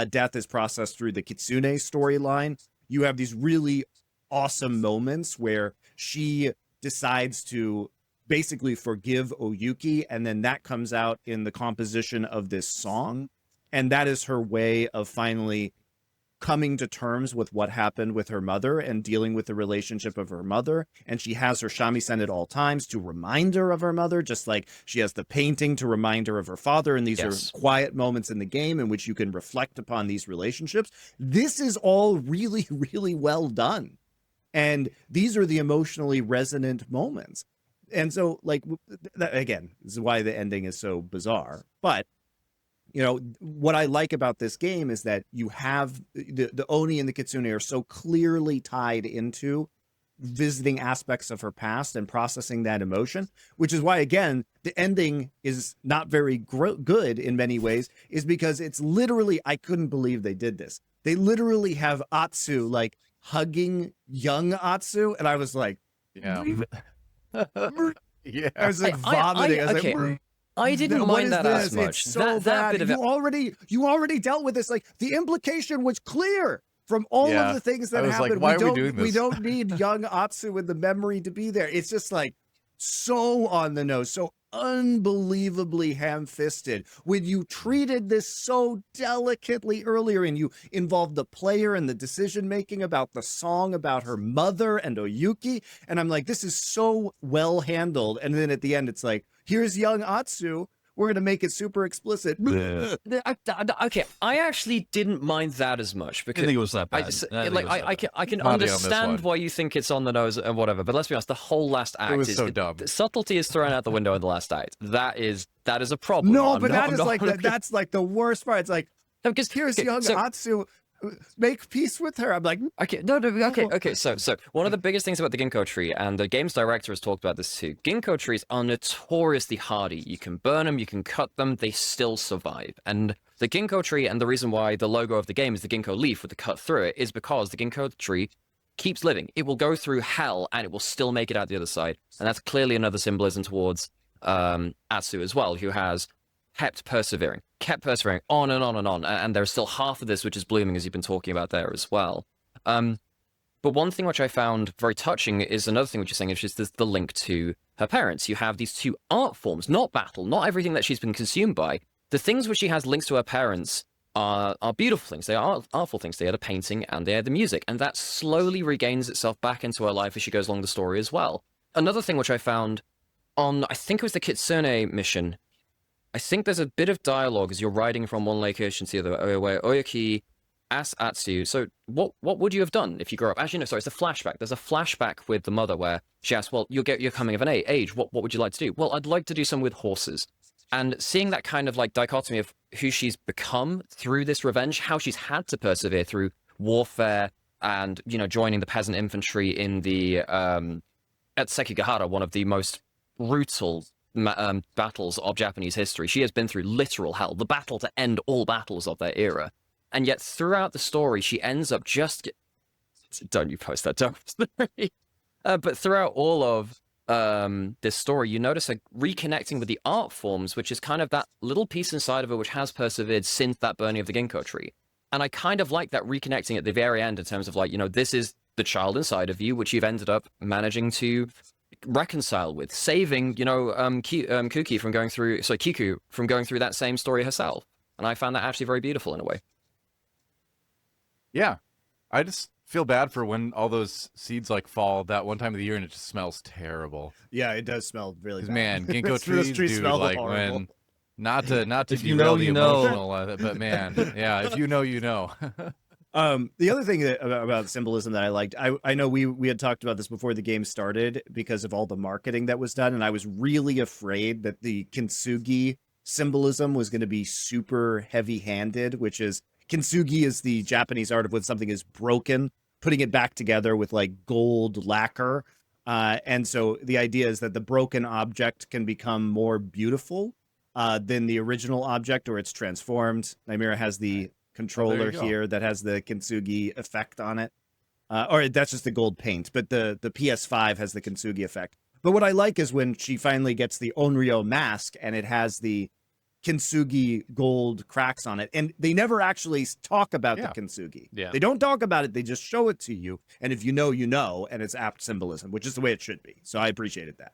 death is processed through the Kitsune storyline. You have these really awesome moments where she decides to basically forgive Oyuki, and then that comes out in the composition of this song. And that is her way of finally coming to terms with what happened with her mother and dealing with the relationship of her mother. And she has her shamisen at all times to remind her of her mother, just like she has the painting to remind her of her father. And these are quiet moments in the game in which you can reflect upon these relationships. This is all really, really well done. And these are the emotionally resonant moments. And so, like, again, this is why the ending is so bizarre. But what I like about this game is that you have the Oni and the Kitsune are so clearly tied into visiting aspects of her past and processing that emotion, which is why, again, the ending is not very good in many ways, is because it's literally, I couldn't believe they did this. They literally have Atsu like hugging young Atsu. And I was like, yeah. I was like vomiting. I was like, I didn't mind that as much. It's so that bit of you already dealt with this. Like, the implication was clear from all of the things that happened. Like, why are we doing this? We don't need young Atsu with the memory to be there. It's just like so on the nose, so unbelievably ham-fisted. When you treated this so delicately earlier and you involved the player and the decision-making about the song about her mother and Oyuki, and I'm like, this is so well handled. And then at the end, it's like, here's young Atsu. We're going to make it super explicit. Okay, I actually didn't mind that as much because I think it was that bad. I can understand why you think it's on the nose and whatever, but let's be honest, the whole last act is so dumb. Subtlety is thrown out the window in the last act. That is a problem. No, but that's like the worst part. It's like, because here's young Atsu. Make peace with her. I'm like, okay. So one of the biggest things about the Ginko tree, and the game's director has talked about this too, Ginko trees are notoriously hardy. You can burn them, you can cut them, they still survive. And the Ginko tree, and the reason why the logo of the game is the Ginko leaf with the cut through it, is because the Ginko tree keeps living. It will go through hell and it will still make it out the other side. And that's clearly another symbolism towards Atsu as well, who has kept persevering on and on and on. And there's still half of this which is blooming, as you've been talking about there as well. But one thing which I found very touching is another thing which you're saying, which is the link to her parents. You have these two art forms, not battle, not everything that she's been consumed by, the things which she has links to her parents are beautiful things. They are artful things. They are the painting and they are the music. And that slowly regains itself back into her life as she goes along the story as well. Another thing which I found on, I think it was the Kitsune mission, I think there's a bit of dialogue as you're riding from one location to the other, where Oyaki asks Atsu, so what would you have done if you grew up? Actually, no, sorry, it's a flashback. There's a flashback with the mother where she asks, well, you're coming of an age. What would you like to do? Well, I'd like to do some with horses. And seeing that kind of like dichotomy of who she's become through this revenge, how she's had to persevere through warfare and, joining the peasant infantry in the, at Sekigahara, one of the most brutal battles of Japanese history. She has been through literal hell, the battle to end all battles of their era. And yet throughout the story, she ends up don't you post that, don't. But throughout all of this story, you notice her reconnecting with the art forms, which is kind of that little piece inside of her which has persevered since that burning of the Ginko tree. And I kind of like that reconnecting at the very end in terms of like, this is the child inside of you, which you've ended up managing to reconcile with, saving, Kiku from going through that same story herself. And I found that actually very beautiful in a way. Yeah. I just feel bad for when all those seeds like fall that one time of the year and it just smells terrible. Yeah, it does smell really bad. Man, Ginko trees, dude, smell like horrible. when not to If derail you the know. emotional, but man, yeah, if you know, you know. The other thing about symbolism that I liked, I know we had talked about this before the game started because of all the marketing that was done, and I was really afraid that the kintsugi symbolism was going to be super heavy-handed, which is kintsugi is the Japanese art of when something is broken, putting it back together with like gold lacquer. And so the idea is that the broken object can become more beautiful than the original object, or it's transformed. Nymaera has the controller here that has the kintsugi effect on it. Or that's just the gold paint, but the PS5 has the kintsugi effect. But what I like is when she finally gets the Onryo mask and it has the kintsugi gold cracks on it, and they never actually talk about the kintsugi. Yeah. They don't talk about it, they just show it to you, and if you know, you know, and it's apt symbolism, which is the way it should be. So I appreciated that.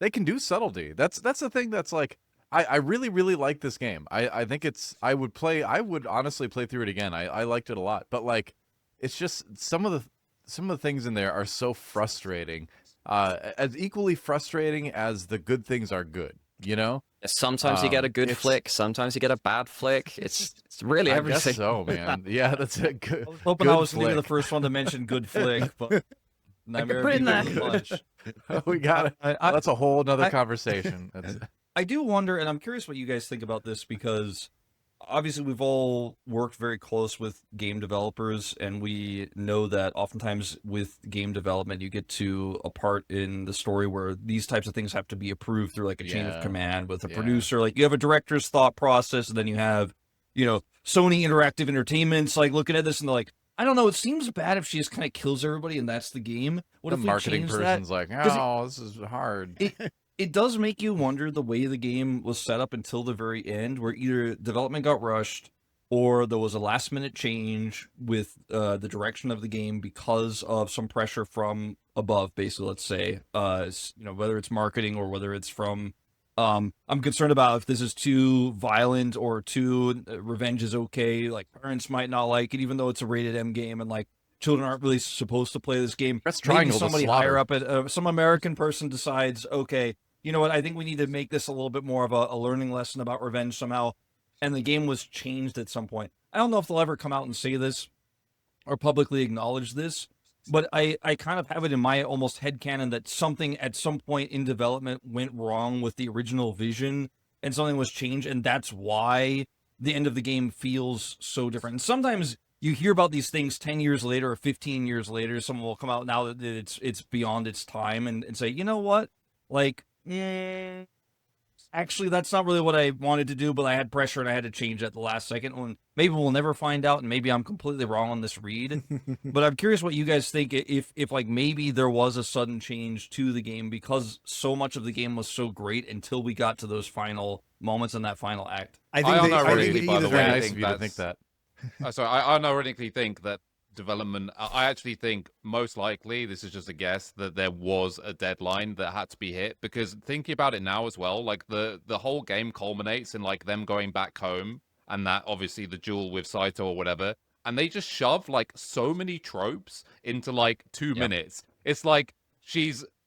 They can do subtlety. That's the thing that's like, I really, really like this game. I think I would honestly play through it again. I liked it a lot, but like, it's just some of the things in there are so frustrating, as equally frustrating as the good things are good, Sometimes you get a good flick, sometimes you get a bad flick. It's really everything. I guess so, man. Yeah, that's a good. I was hoping I was going to be the first one to mention good flick, but Nymaera put in beat that. me to the punch. We got it. That's a whole nother conversation. I do wonder, and I'm curious what you guys think about this, because obviously we've all worked very close with game developers, and we know that oftentimes with game development you get to a part in the story where these types of things have to be approved through like a chain of command with a producer. Like you have a director's thought process, and then you have, Sony Interactive Entertainment's like looking at this and they're like, I don't know, it seems bad if she just kind of kills everybody and that's the game. What the if we marketing change person's that? like, oh, this is hard. It does make you wonder the way the game was set up until the very end, where either development got rushed or there was a last-minute change with the direction of the game because of some pressure from above, basically, let's say, whether it's marketing or whether it's from... I'm concerned about if this is too violent or too revenge is okay. Like, parents might not like it, even though it's a rated M game, and, like, children aren't really supposed to play this game. Press triangle. Maybe somebody higher up at some American person decides, okay, you know what? I think we need to make this a little bit more of a learning lesson about revenge somehow. And the game was changed at some point. I don't know if they'll ever come out and say this or publicly acknowledge this, but I kind of have it in my almost headcanon that something at some point in development went wrong with the original vision and something was changed. And that's why the end of the game feels so different. And sometimes you hear about these things 10 years later or 15 years later. Someone will come out now that it's beyond its time and say, you know what? Like, actually, that's not really what I wanted to do, but I had pressure and I had to change at the last second. And maybe we'll never find out, and maybe I'm completely wrong on this read. But I'm curious what you guys think if like maybe there was a sudden change to the game because so much of the game was so great until we got to those final moments in that final act. I unironically, by the way, nice of you to think that. Sorry, I unironically think that development. I actually think most likely, this is just a guess, that there was a deadline that had to be hit, because thinking about it now as well, like the whole game culminates in like them going back home, and that obviously the duel with Saito or whatever, and they just shove like so many tropes into like 2 minutes. It's like,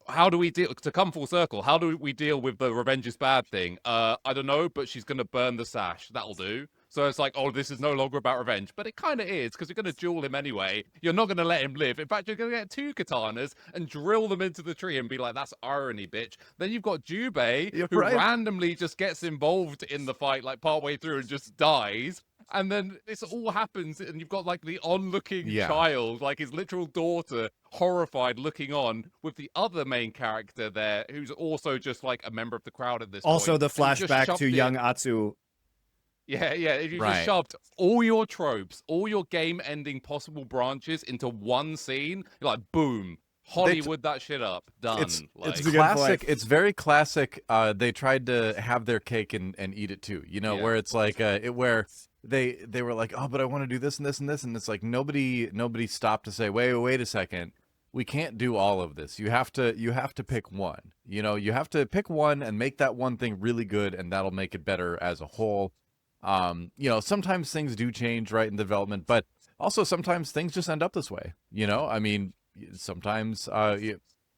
how do we deal, to come full circle, how do we deal with the revenge is bad thing? I don't know, but she's gonna burn the sash. That'll do. So it's like, oh, this is no longer about revenge. But it kind of is, because you're going to duel him anyway. You're not going to let him live. In fact, you're going to get 2 katanas and drill them into the tree and be like, that's irony, bitch. Then you've got Jubei, who randomly just gets involved in the fight, like, partway through and just dies. And then this all happens, and you've got, like, the onlooking child, like his literal daughter, horrified, looking on, with the other main character there, who's also just, like, a member of the crowd at this point. Also the flashback to young Atsu. Yeah, if you just shoved all your tropes, all your game-ending possible branches into one scene, you're like, boom, Hollywood that shit up, done. It's classic. It's very classic. They tried to have their cake and eat it too. You know, where it's like where they were like, oh, but I want to do this and this and this, and it's like nobody stopped to say, wait a second. We can't do all of this. You have to pick one. You know, you have to pick one and make that one thing really good, and that'll make it better as a whole. You know, sometimes things do change right in development, but also sometimes things just end up this way. You know, I mean, sometimes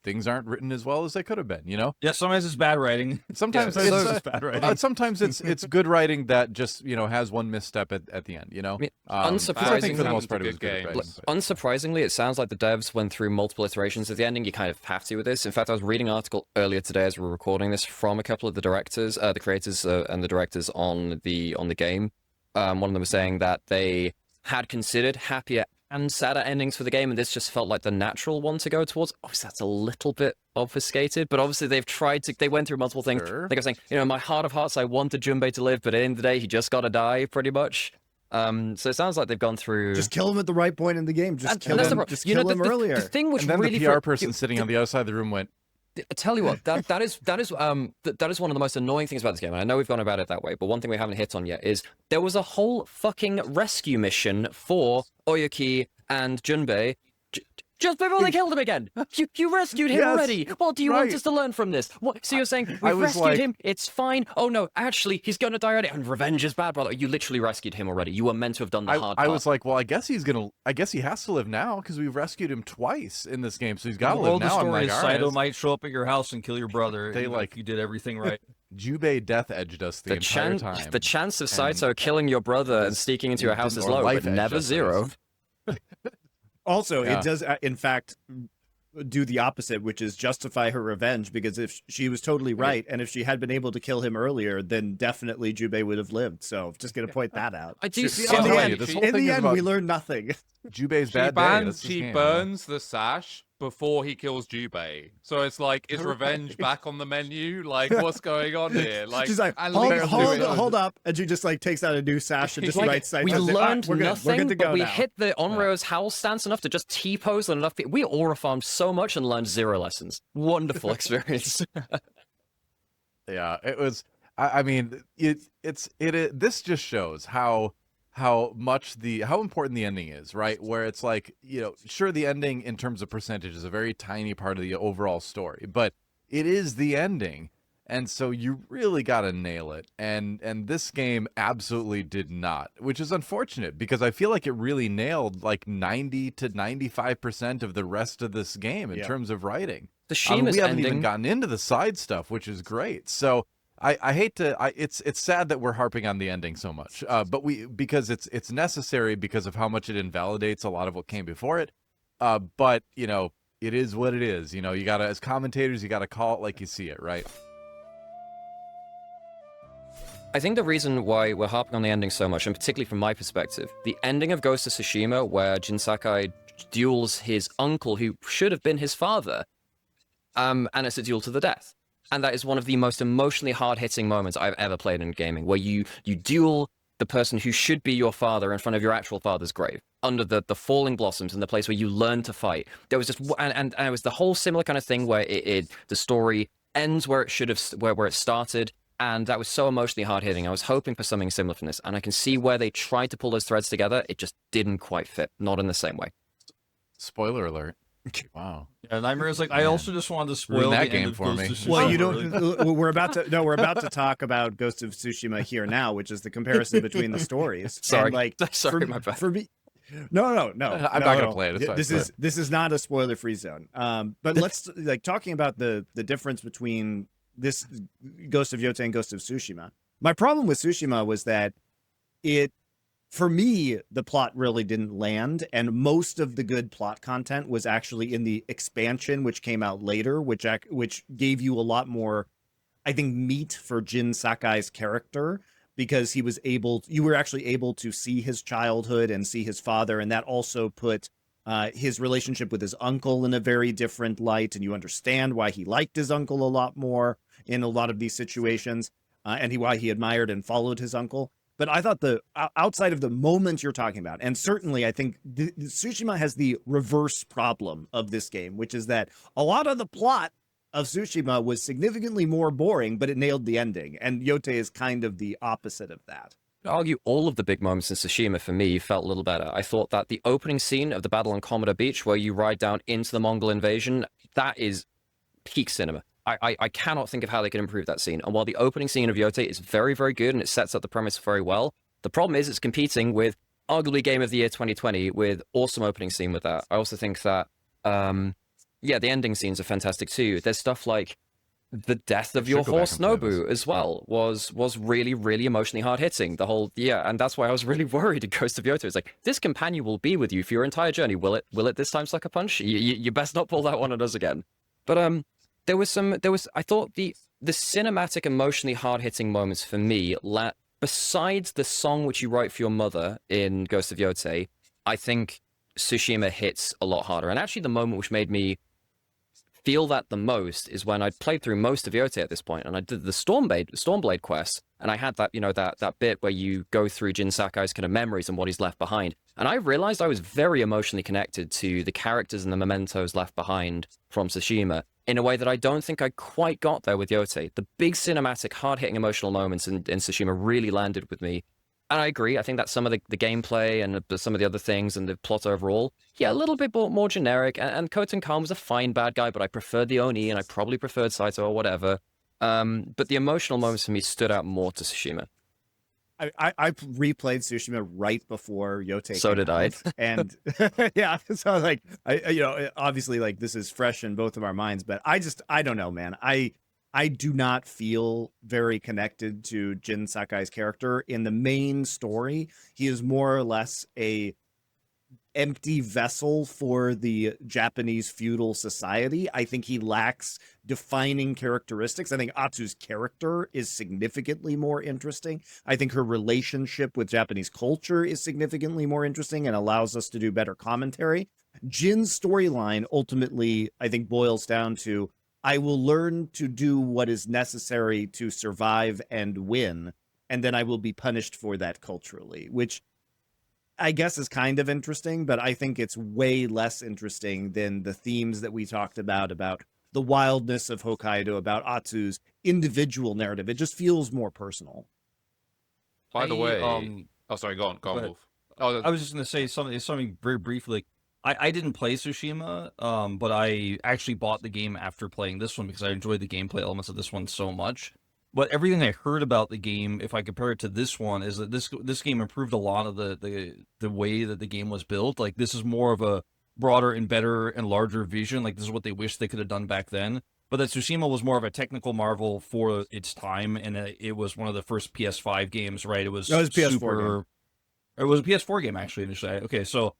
things aren't written as well as they could have been. You know, sometimes it's bad writing. Sometimes it's bad writing. Sometimes it's good writing that just has one misstep at the end. You know, unsurprisingly, I think for the most part it was good writing. Unsurprisingly, it sounds like the devs went through multiple iterations of the ending. You kind of have to with this. In fact, I was reading an article earlier today as we were recording this from a couple of the directors, the creators and the directors on the game. One of them was saying that they had considered happier and sadder endings for the game, and this just felt like the natural one to go towards. Obviously, that's a little bit obfuscated, but obviously they went through multiple things. Sure. They were saying, in my heart of hearts, I wanted Jubei to live, but at the end of the day, he just got to die, pretty much. So it sounds like they've gone through. Just kill him at the right point in the game. Just kill him earlier. The thing which and then really the PR person sitting on the other side of the room went, I tell you what, that is one of the most annoying things about this game, and I know we've gone about it that way, but one thing we haven't hit on yet is there was a whole fucking rescue mission for Oyuki and Jubei just before they killed him again. You rescued him already. What do you want us to learn from this? What? So you're saying we rescued him? It's fine. Oh no, actually he's gonna die already. And revenge is bad, brother. You literally rescued him already. You were meant to have done the hard part. I was like, well, I guess he has to live now because we've rescued him twice in this game, so he's got to live now. I'm like, Saito might show up at your house and kill your brother. You did everything right. Jubei death edged us the entire time. The chance of Saito killing your brother and sneaking into your house is low, but never zero. Also, it does, in fact, do the opposite, which is justify her revenge, because if she was totally right, and if she had been able to kill him earlier, then definitely Jubei would have lived. So just going to point that out. I do see in the end, we learned nothing. Jubei's bad day. She burns the sash before he kills Jubei. So it's like, is revenge back on the menu? Like, what's going on here? Like, she's like, hold up. And she just like takes out a new sash and just writes Saito. We learned nothing, but we now. hit the Onryo's howl stance enough to just T-pose on enough people. We aura farmed so much and learned 0 lessons. Wonderful experience. Yeah, it was, I mean, this just shows how important the ending is, right? Where it's like, sure, the ending in terms of percentage is a very tiny part of the overall story, but it is the ending. And so you really got to nail it. And this game absolutely did not, which is unfortunate because I feel like it really nailed like 90 to 95% of the rest of this game in terms of writing. Tsushima's we haven't even gotten into the side stuff, which is great. So I hate to. It's sad that we're harping on the ending so much, but because it's necessary because of how much it invalidates a lot of what came before it. But it is what it is. You gotta, as commentators, you gotta call it like you see it, right? I think the reason why we're harping on the ending so much, and particularly from my perspective, the ending of Ghost of Tsushima, where Jin Sakai duels his uncle, who should have been his father, and it's a duel to the death. And that is one of the most emotionally hard-hitting moments I've ever played in gaming, where you duel the person who should be your father in front of your actual father's grave, under the falling blossoms in the place where you learn to fight. There was just, and it was the whole similar kind of thing where the story ends where it should have, where it started, and that was so emotionally hard-hitting. I was hoping for something similar from this, and I can see where they tried to pull those threads together. It just didn't quite fit, not in the same way. Spoiler alert. Wow. Yeah, Nymaera's like, I also just wanted to spoil that the game end of for Ghost me. of Tsushima. Well, you don't. We're about to talk about Ghost of Tsushima here now, which is the comparison between the stories. Sorry, and like sorry, for, my bad. for me. No. I'm not gonna play it. It's fine. This is not a spoiler-free zone. But let's like talking about the difference between this Ghost of Yōtei and Ghost of Tsushima. My problem with Tsushima was that for me, the plot really didn't land, and most of the good plot content was actually in the expansion, which came out later, which gave you a lot more, I think, meat for Jin Sakai's character, because you were actually able to see his childhood and see his father, and that also put his relationship with his uncle in a very different light, and you understand why he liked his uncle a lot more in a lot of these situations, and why he admired and followed his uncle. But I thought outside of the moments you're talking about, and certainly I think Tsushima has the reverse problem of this game, which is that a lot of the plot of Tsushima was significantly more boring, but it nailed the ending. And Yotei is kind of the opposite of that. I'd argue all of the big moments in Tsushima for me felt a little better. I thought that the opening scene of the battle on Komoda Beach, where you ride down into the Mongol invasion, that is peak cinema. I cannot think of how they could improve that scene. And while the opening scene of Yotei is very, very good and it sets up the premise very well, the problem is it's competing with arguably Game of the Year 2020 with awesome opening scene with that. I also think that, the ending scenes are fantastic too. There's stuff like the death of your horse Nobu as well was really, really emotionally hard hitting. The whole, and that's why I was really worried in Ghost of Yōtei. It's like, this companion will be with you for your entire journey. Will it this time suck a punch? You best not pull that one on us again. But I thought the cinematic, emotionally hard-hitting moments for me, besides the song which you write for your mother in Ghost of Yōtei, I think Tsushima hits a lot harder. And actually the moment which made me feel that the most is when I'd played through most of Yotei at this point, and I did the Stormblade quest, and I had that, that bit where you go through Jin Sakai's kind of memories and what he's left behind. And I realized I was very emotionally connected to the characters and the mementos left behind from Tsushima in a way that I don't think I quite got there with Yotei. The big cinematic, hard-hitting emotional moments in Tsushima really landed with me. And I agree, I think that some of the gameplay and some of the other things and the plot overall, a little bit more generic. And Khoten Khan was a fine bad guy, but I preferred the Oni and I probably preferred Saito or whatever. But the emotional moments for me stood out more to Tsushima. I replayed Tsushima right before Yotei. So did I. And so like, obviously like this is fresh in both of our minds, but I don't know, man. I do not feel very connected to Jin Sakai's character. In the main story, he is more or less a empty vessel for the Japanese feudal society. I think he lacks defining characteristics. I think Atsu's character is significantly more interesting. I think her relationship with Japanese culture is significantly more interesting and allows us to do better commentary. Jin's storyline ultimately, I think, boils down to, I will learn to do what is necessary to survive and win, and then I will be punished for that culturally, which I guess is kind of interesting, but I think it's way less interesting than the themes that we talked about the wildness of Hokkaido, about Atsu's individual narrative. It just feels more personal. By the way, sorry, go on, Wolf. I was just going to say something very briefly. I didn't play Tsushima, but I actually bought the game after playing this one because I enjoyed the gameplay elements of this one so much. But everything I heard about the game, if I compare it to this one, is that this game improved a lot of the way that the game was built. Like, this is more of a broader and better and larger vision. Like, this is what they wish they could have done back then. But that Tsushima was more of a technical marvel for its time, and it was one of the first PS5 games, right? It was PS4 game. It was a PS4 game, actually, initially. Okay, so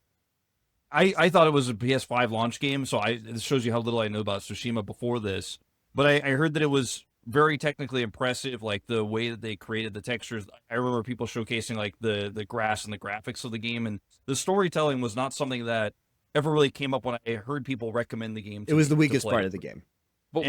I thought it was a PS5 launch game, so it shows you how little I know about Tsushima before this. But I heard that it was very technically impressive, like the way that they created the textures. I remember people showcasing like the grass and the graphics of the game, and the storytelling was not something that ever really came up when I heard people recommend the game. It was the weakest part of the game. But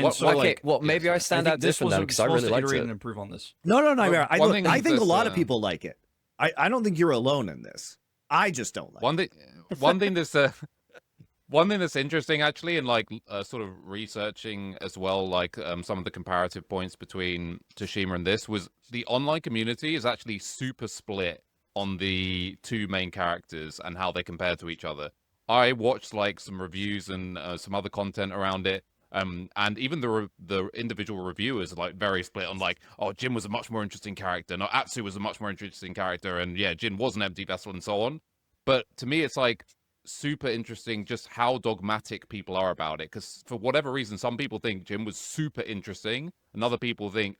maybe I stand out different then, because I really liked it. And improve on this. No. I think a lot of people like it. I don't think you're alone in this. I just don't like it. One thing that's interesting, actually, and like sort of researching as well, like some of the comparative points between Tsushima and this, was the online community is actually super split on the two main characters and how they compare to each other. I watched like some reviews and some other content around it. And even the individual reviewers are like very split on like, oh, Jin was a much more interesting character, no, Atsu was a much more interesting character, and yeah, Jin was an empty vessel and so on. But to me, it's like super interesting just how dogmatic people are about it, because for whatever reason, some people think Jin was super interesting, and other people think,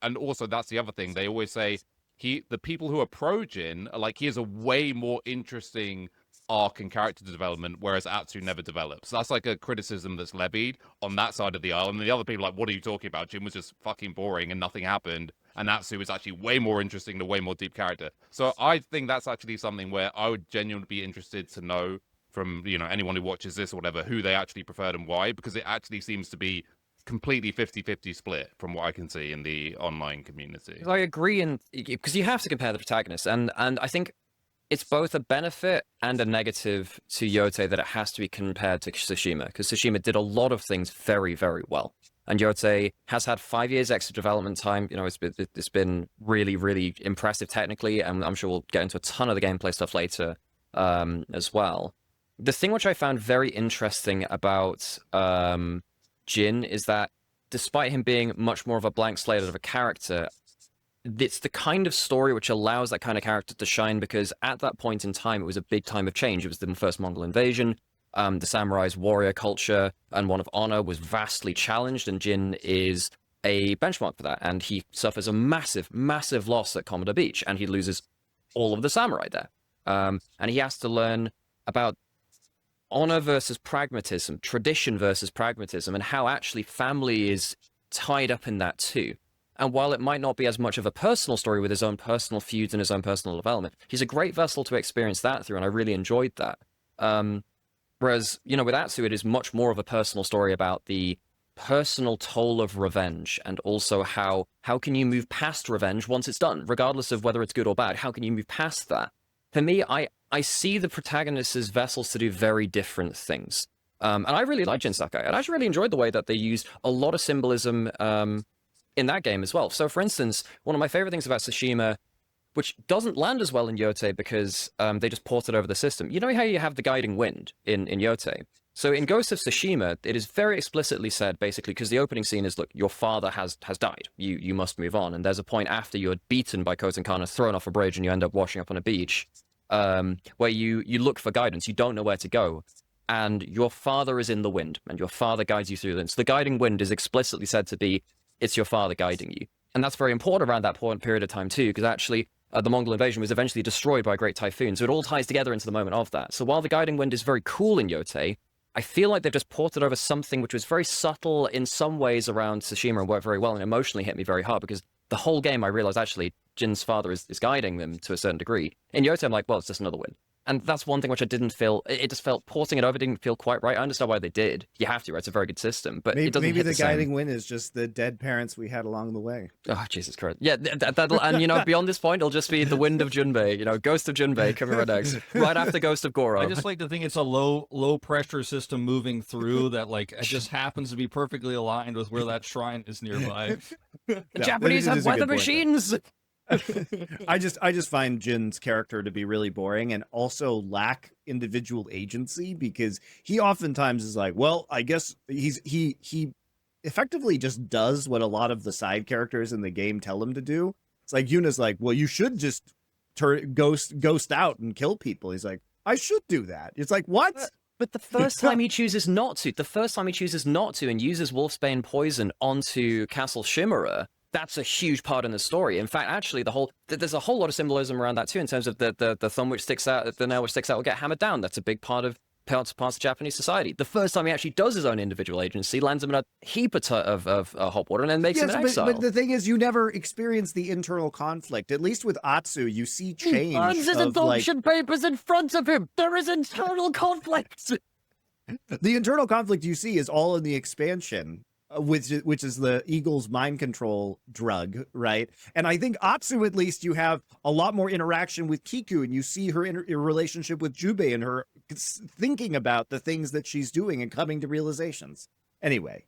and also that's the other thing, they always say the people who are pro Jin are like, he is a way more interesting arc and character development, whereas Atsu never develops. That's like a criticism that's levied on that side of the aisle, and the other people are like, what are you talking about? Jin was just fucking boring and nothing happened, and Atsu is actually way more interesting, a way more deep character. So I think that's actually something where I would genuinely be interested to know from, you know, anyone who watches this or whatever, who they actually preferred and why, because it actually seems to be completely 50-50 split from what I can see in the online community. I agree, because you have to compare the protagonists, and I think it's both a benefit and a negative to Yotei that it has to be compared to Tsushima, because Tsushima did a lot of things very, very well. And Yotei has had 5 years extra development time. You know, it's been really, really impressive technically, and I'm sure we'll get into a ton of the gameplay stuff later as well. The thing which I found very interesting about Jin is that despite him being much more of a blank slate of a character, it's the kind of story which allows that kind of character to shine, because at that point in time, it was a big time of change. It was the first Mongol invasion. The samurai's warrior culture and one of honor was vastly challenged, and Jin is a benchmark for that. And he suffers a massive, massive loss at Komoda Beach, and he loses all of the samurai there. And he has to learn about honor versus pragmatism, tradition versus pragmatism, and how actually family is tied up in that too. And while it might not be as much of a personal story with his own personal feuds and his own personal development, he's a great vessel to experience that through, and I really enjoyed that. Whereas, you know, with Atsu, it is much more of a personal story about the personal toll of revenge, and also how can you move past revenge once it's done, regardless of whether it's good or bad. How can you move past that? For me, I see the protagonists as vessels to do very different things. And I really like Jin Sakai. And I actually really enjoyed the way that they used a lot of symbolism in that game as well. So, for instance, one of my favorite things about Tsushima, which doesn't land as well in Yotei because they just ported over the system. You know how you have the guiding wind in Yotei? So in Ghost of Tsushima, it is very explicitly said, basically, because the opening scene is, look, your father has died. You must move on. And there's a point after you're beaten by Khoten Khan and thrown off a bridge and you end up washing up on a beach, where you look for guidance. You don't know where to go. And your father is in the wind, and your father guides you through this. So the guiding wind is explicitly said to be, it's your father guiding you. And that's very important around that period of time too, because actually the Mongol invasion was eventually destroyed by a great typhoon. So it all ties together into the moment of that. So while the guiding wind is very cool in Yotei, I feel like they've just ported over something which was very subtle in some ways around Tsushima and worked very well and emotionally hit me very hard, because the whole game I realized actually Jin's father is guiding them to a certain degree. In Yotei, I'm like, well, it's just another wind. And that's one thing which I didn't feel, it just felt porting it over didn't feel quite right. I understand why they did. You have to, right? It's a very good system, but it doesn't maybe hit the same. guiding wind is just the dead parents we had along the way. Oh, Jesus Christ. Yeah, that'll, and you know, beyond this point, it'll just be the wind of Jubei, you know, Ghost of Jubei coming right next, right after Ghost of Goro. I just like to think it's a low pressure system moving through that, like, it just happens to be perfectly aligned with where that shrine is nearby. The Japanese have weather machines! I just find Jin's character to be really boring and also lack individual agency, because he oftentimes is like, well, I guess he effectively just does what a lot of the side characters in the game tell him to do. It's like Yuna's like, well, you should just ghost out and kill people. He's like, I should do that. It's like, what? But the first time he chooses not to, and uses Wolfsbane poison onto Castle Chimera, that's a huge part in the story. In fact, actually, there's a whole lot of symbolism around that too, in terms of the thumb which sticks out, the nail which sticks out will get hammered down. That's a big part of parts of Japanese society. The first time he actually does his own individual agency, lands him in a heap of hot water and then makes him an exile. But the thing is, you never experience the internal conflict. At least with Atsu, you see change. He burns his adoption papers in front of him. There is internal conflict. The internal conflict you see is all in the expansion, which is the Eagle's mind control drug, right? And I think Atsu, at least, you have a lot more interaction with Kiku, and you see her relationship with Jubei and her thinking about the things that she's doing and coming to realizations. Anyway,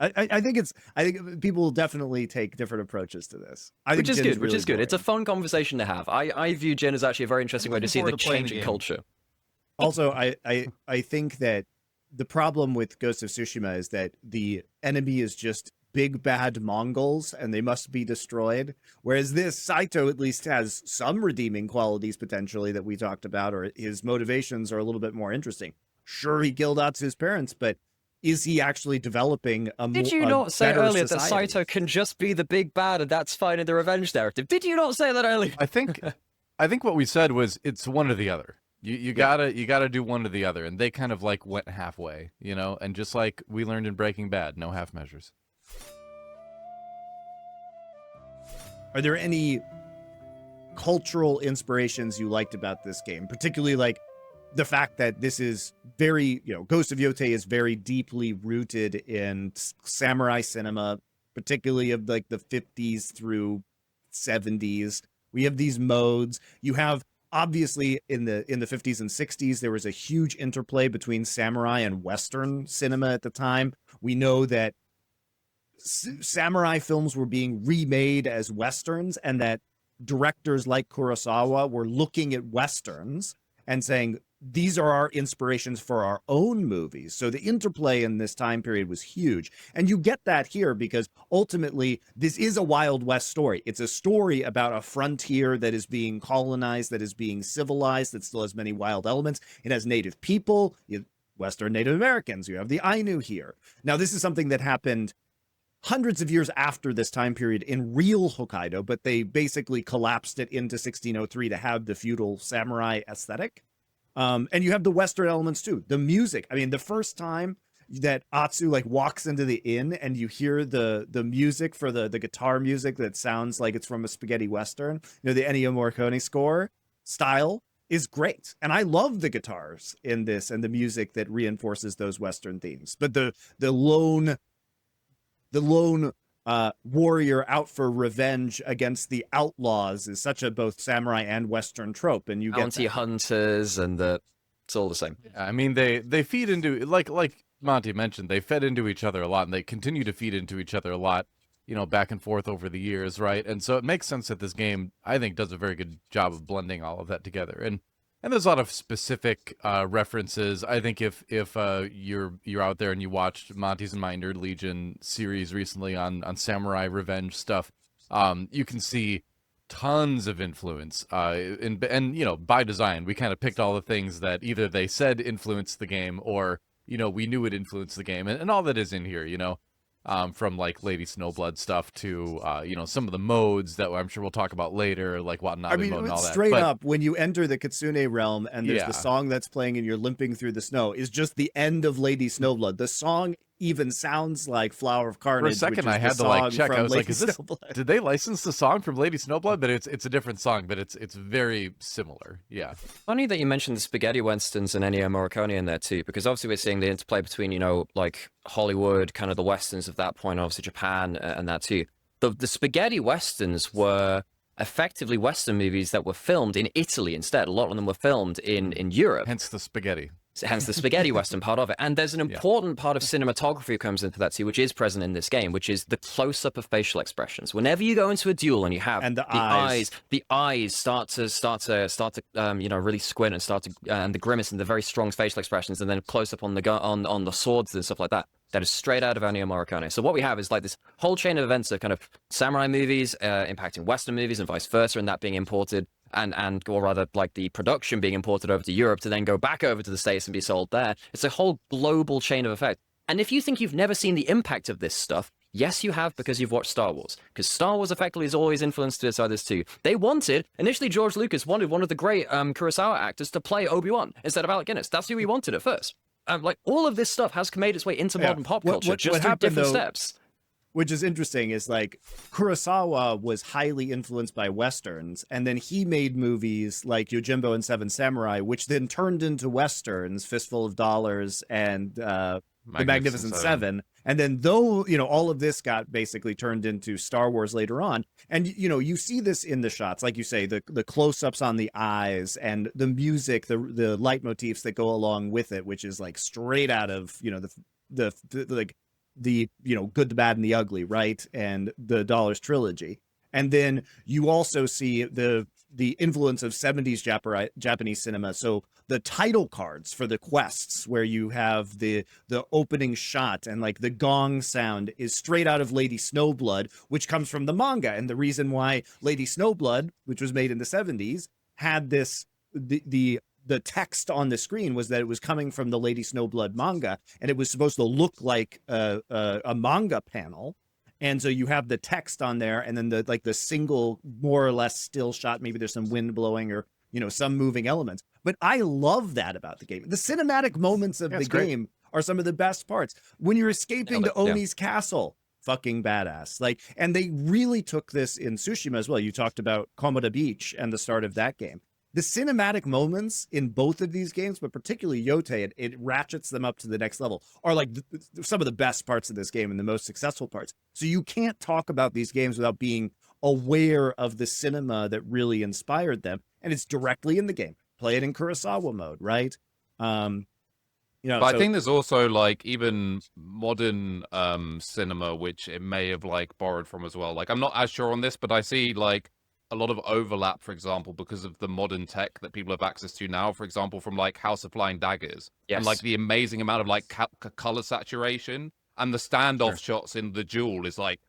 I think people will definitely take different approaches to this. Which is good. It's a fun conversation to have. I view Jin as actually a very interesting way to see the change in culture. Also, I think that the problem with Ghost of Tsushima is that the enemy is just big bad Mongols and they must be destroyed. Whereas this, Saito at least has some redeeming qualities potentially that we talked about, or his motivations are a little bit more interesting. Sure, he killed Atsu's parents, but is he actually developing a Did you not say earlier society? that Saito can just be the big bad and that's fine in the revenge narrative? Did you not say that earlier? I think what we said was it's one or the other. You gotta do one or the other, and they kind of like went halfway, and just like we learned in Breaking Bad, no half measures. Are there any cultural inspirations you liked about this game, particularly like the fact that this is very, Ghost of Yōtei is very deeply rooted in samurai cinema, particularly of like the 50s through 70s. We have these modes. You have obviously in the 50s and 60s, there was a huge interplay between samurai and Western cinema at the time. We know that samurai films were being remade as Westerns, and that directors like Kurosawa were looking at Westerns and saying, these are our inspirations for our own movies. So the interplay in this time period was huge. And you get that here because ultimately this is a Wild West story. It's a story about a frontier that is being colonized, that is being civilized, that still has many wild elements. It has native people, Western Native Americans. You have the Ainu here. Now, this is something that happened hundreds of years after this time period in real Hokkaido, but they basically collapsed it into 1603 to have the feudal samurai aesthetic. And you have the Western elements too. The music. I mean, the first time that Atsu like walks into the inn and you hear the music for the guitar music that sounds like it's from a spaghetti Western, the Ennio Morricone score style is great. And I love the guitars in this and the music that reinforces those Western themes. But the lone warrior out for revenge against the outlaws is such a both samurai and Western trope, and you get bounty hunters, and it's all the same. I mean, they feed into like Monty mentioned, they fed into each other a lot, and they continue to feed into each other a lot, back and forth over the years, right? And so it makes sense that this game, I think, does a very good job of blending all of that together. And there's a lot of specific references. I think if you're out there and you watched Monty's and My Nerd Legion series recently on samurai revenge stuff, you can see tons of influence. And by design, we kind of picked all the things that either they said influenced the game or we knew it influenced the game, and all that is in here. From like Lady Snowblood stuff to some of the modes that I'm sure we'll talk about later, like Watanabe mode and all that. Straight up, when you enter the Kitsune realm and there's the song that's playing and you're limping through the snow, is just the end of Lady Snowblood. The song even sounds like Flower of Carnage. For a second, I had to like check. I was like, did they license the song from Lady Snowblood? But it's a different song, but it's very similar. Yeah. Funny that you mentioned the spaghetti westerns and Ennio Morricone in there too, because obviously we're seeing the interplay between like Hollywood, kind of the westerns of that point, obviously Japan, and that too. The spaghetti westerns were effectively Western movies that were filmed in Italy instead. A lot of them were filmed in Europe. Hence the spaghetti. Hence the spaghetti Western part of it. And there's an important part of cinematography that comes into that too, which is present in this game, which is the close-up of facial expressions. Whenever you go into a duel and you have and the eyes start to really squint and and the grimace and the very strong facial expressions, and then close up on the swords and stuff like that. That is straight out of Ennio Morricone. So what we have is like this whole chain of events of kind of samurai movies impacting Western movies and vice versa, and that being imported. Or rather, like the production being imported over to Europe to then go back over to the States and be sold there. It's a whole global chain of effect. And if you think you've never seen the impact of this stuff, yes, you have, because you've watched Star Wars. Because Star Wars effectively is always influenced us by this too. Initially George Lucas wanted one of the great Kurosawa actors to play Obi-Wan instead of Alec Guinness. That's who he wanted at first. Like all of this stuff has made its way into modern pop culture just through different steps. Which is interesting is like Kurosawa was highly influenced by Westerns, and then he made movies like Yojimbo and Seven Samurai, which then turned into Westerns, Fistful of Dollars and The Magnificent Seven. And then all of this got basically turned into Star Wars later on. And, you see this in the shots, like you say, the close-ups on the eyes and the music, the leitmotifs that go along with it, which is like straight out of, the Good, the Bad, and the Ugly, right? And the Dollars trilogy. And then you also see the the influence of 70s Japanese cinema. So the title cards for the quests, where you have the opening shot and like the gong sound, is straight out of Lady Snowblood, which comes from the manga. And the reason why Lady Snowblood, which was made in the 70s, had this the text on the screen was that it was coming from the Lady Snowblood manga, and it was supposed to look like a manga panel. And so you have the text on there, and then the single, more or less still shot. Maybe there's some wind blowing or, you know, some moving elements. But I love that about the game. The cinematic moments of the game are some of the best parts. When you're escaping to Oni's castle, fucking badass. Like, and they really took this in Tsushima as well. You talked about Komoda Beach and the start of that game. The cinematic moments in both of these games, but particularly Yotei, it ratchets them up to the next level, are like some of the best parts of this game and the most successful parts. So you can't talk about these games without being aware of the cinema that really inspired them. And it's directly in the game. Play it in Kurosawa mode, right? You know, but I think there's also like even modern cinema, which it may have like borrowed from as well. Like, I'm not as sure on this, but I see like a lot of overlap, for example, because of the modern tech that people have access to now, for example, from like House of Flying Daggers. Yes. And like the amazing amount of like color saturation, and the standoff shots in the duel is like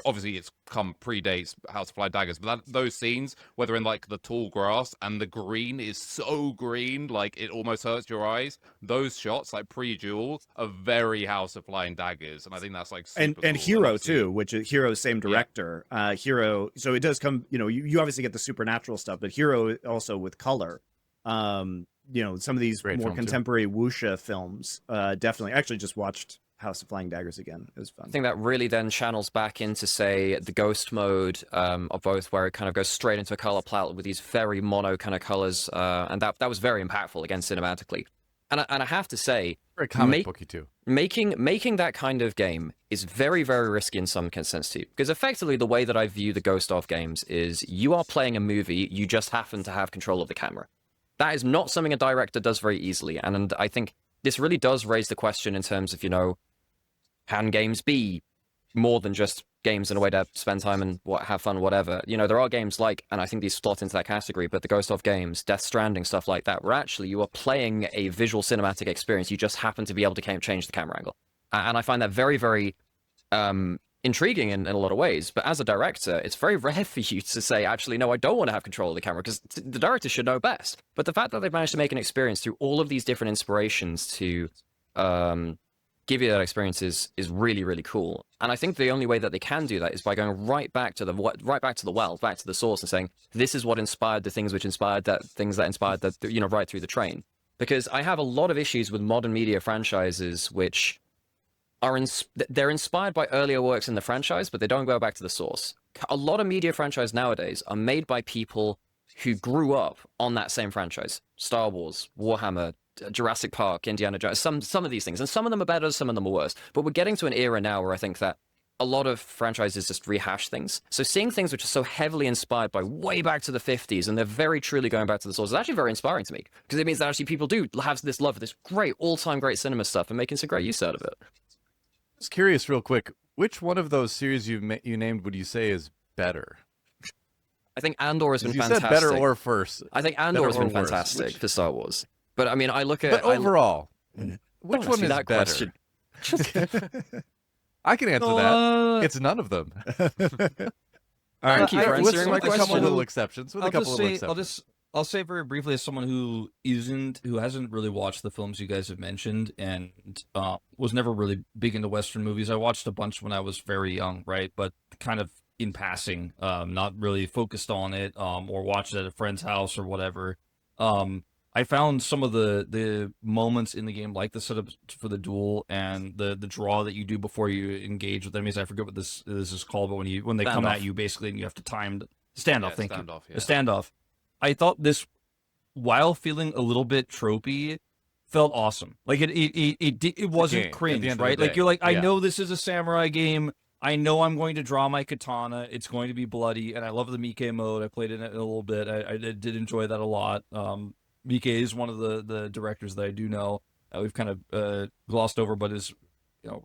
obviously it's predates House of Flying Daggers, but those scenes, whether in like the tall grass and the green is so green, like it almost hurts your eyes. Those shots, like pre-duel, are very House of Flying Daggers, and I think that's like super and cool. Hero too, which is Hero's same director. Hero, so it does come. You know, you obviously get the supernatural stuff, but Hero also with color. You know, some of these more contemporary wuxia films. Definitely, I actually just watched House of Flying Daggers again. It was fun. I think that really then channels back into, say, the ghost mode of both, where it kind of goes straight into a color palette with these very mono kind of colors, and that was very impactful, again, cinematically. And I have to say, very comic booky too. Making that kind of game is very, very risky in some sense too, because effectively the way that I view the Ghost of games is you are playing a movie, you just happen to have control of the camera. That is not something a director does very easily, and I think this really does raise the question in terms of, you know, can games be more than just games in a way to spend time and have fun, whatever? You know, there are games like, and I think these slot into that category, but the Ghost of games, Death Stranding, stuff like that, where actually you are playing a visual cinematic experience. You just happen to be able to change the camera angle. And I find that very, very intriguing in a lot of ways. But as a director, it's very rare for you to say, actually, no, I don't want to have control of the camera, because the director should know best. But the fact that they've managed to make an experience through all of these different inspirations to give you that experience is really, really cool. And I think the only way that they can do that is by going right back to the well, back to the source, and saying, this is what inspired the things which inspired that, things that inspired that, you know, right through the train. Because I have a lot of issues with modern media franchises which are they're inspired by earlier works in the franchise, but they don't go back to the source. A lot of media franchises nowadays are made by people who grew up on that same franchise. Star Wars, Warhammer, Jurassic Park, Indiana Jones, some of these things, and some of them are better, some of them are worse. But we're getting to an era now where I think that a lot of franchises just rehash things. So seeing things which are so heavily inspired by way back to the 50s, and they're very truly going back to the source, is actually very inspiring to me, because it means that actually people do have this love for this great, all-time great cinema stuff and making some great use out of it. Just curious, real quick, which one of those series you named would you say is better? I think Andor has been fantastic. You said better or first. I think Andor has been fantastic for Star Wars. But I mean, I look at... But overall, which one is that better? Question. I can answer that. It's none of them. All right, thank you for answering my question. With a couple little exceptions. I'll say very briefly, as someone who hasn't really watched the films you guys have mentioned, and was never really big into Western movies. I watched a bunch when I was very young, right? But kind of in passing, not really focused on it, or watched it at a friend's house or whatever. I found some of the moments in the game, like the setup for the duel and the draw that you do before you engage with enemies. I forget what this is called, but when they come at you, basically, and you have to time standoff. Thank you. The standoff. I thought this, while feeling a little bit tropey, felt awesome. Like it wasn't cringe, right? Like you're like, I know this is a samurai game. I know I'm going to draw my katana. It's going to be bloody, and I love the Mike mode. I played in it a little bit. I did enjoy that a lot. Mike is one of the directors that I do know. We've kind of glossed over, but is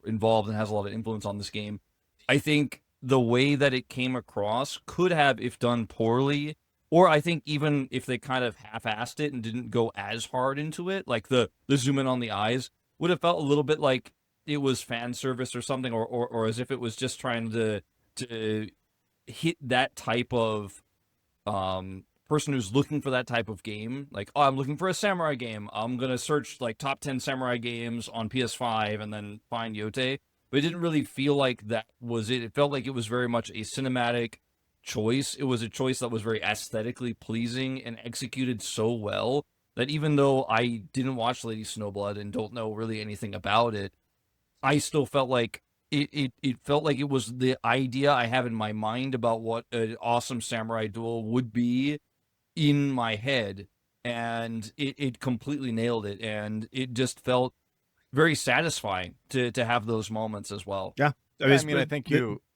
involved and has a lot of influence on this game. I think the way that it came across could have, if done poorly, Or I think even if they kind of half-assed it and didn't go as hard into it, like the zoom in on the eyes would have felt a little bit like it was fan service or something, or as if it was just trying to hit that type of person who's looking for that type of game. Like, oh, I'm looking for a samurai game. I'm gonna search like top 10 samurai games on PS5 and then find Yotei. But it didn't really feel like that was it. It felt like it was very much a cinematic choice. It was a choice that was very aesthetically pleasing and executed so well that even though I didn't watch Lady Snowblood and don't know really anything about it, I still felt like it felt like it was the idea I have in my mind about what an awesome samurai duel would be in my head, and it completely nailed it, and it just felt very satisfying to have those moments as well. Yeah, I mean, I think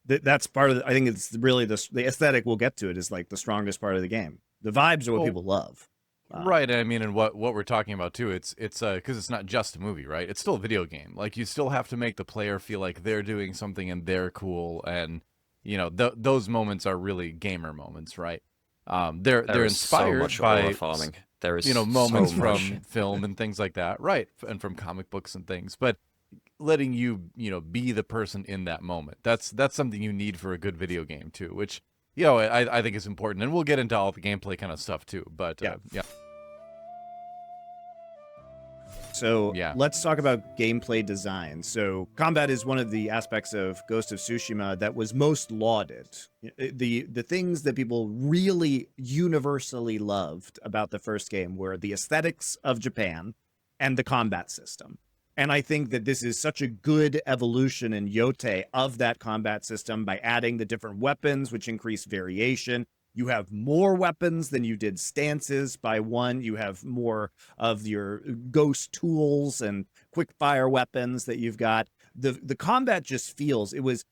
that's part of I think it's really the aesthetic. We'll get to it is like the strongest part of the game. The vibes are what people love. Right. I mean, and what we're talking about too, it's because it's not just a movie, right? It's still a video game. Like, you still have to make the player feel like they're doing something and they're cool, and those moments are really gamer moments, right? They're inspired so much by farming. There is moments so from much. film and things like that, right? And from comic books and things, but letting you be the person in that moment, that's something you need for a good video game too, which I think is important, and we'll get into all the gameplay kind of stuff too. But yeah. So let's talk about gameplay design. So combat is one of the aspects of Ghost of Tsushima that was most lauded. The things that people really universally loved about the first game were the aesthetics of Japan and the combat system. And I think that this is such a good evolution in Yotei of that combat system by adding the different weapons, which increase variation. You have more weapons than you did stances by one. You have more of your ghost tools and quick fire weapons that you've got. The combat just feels, it was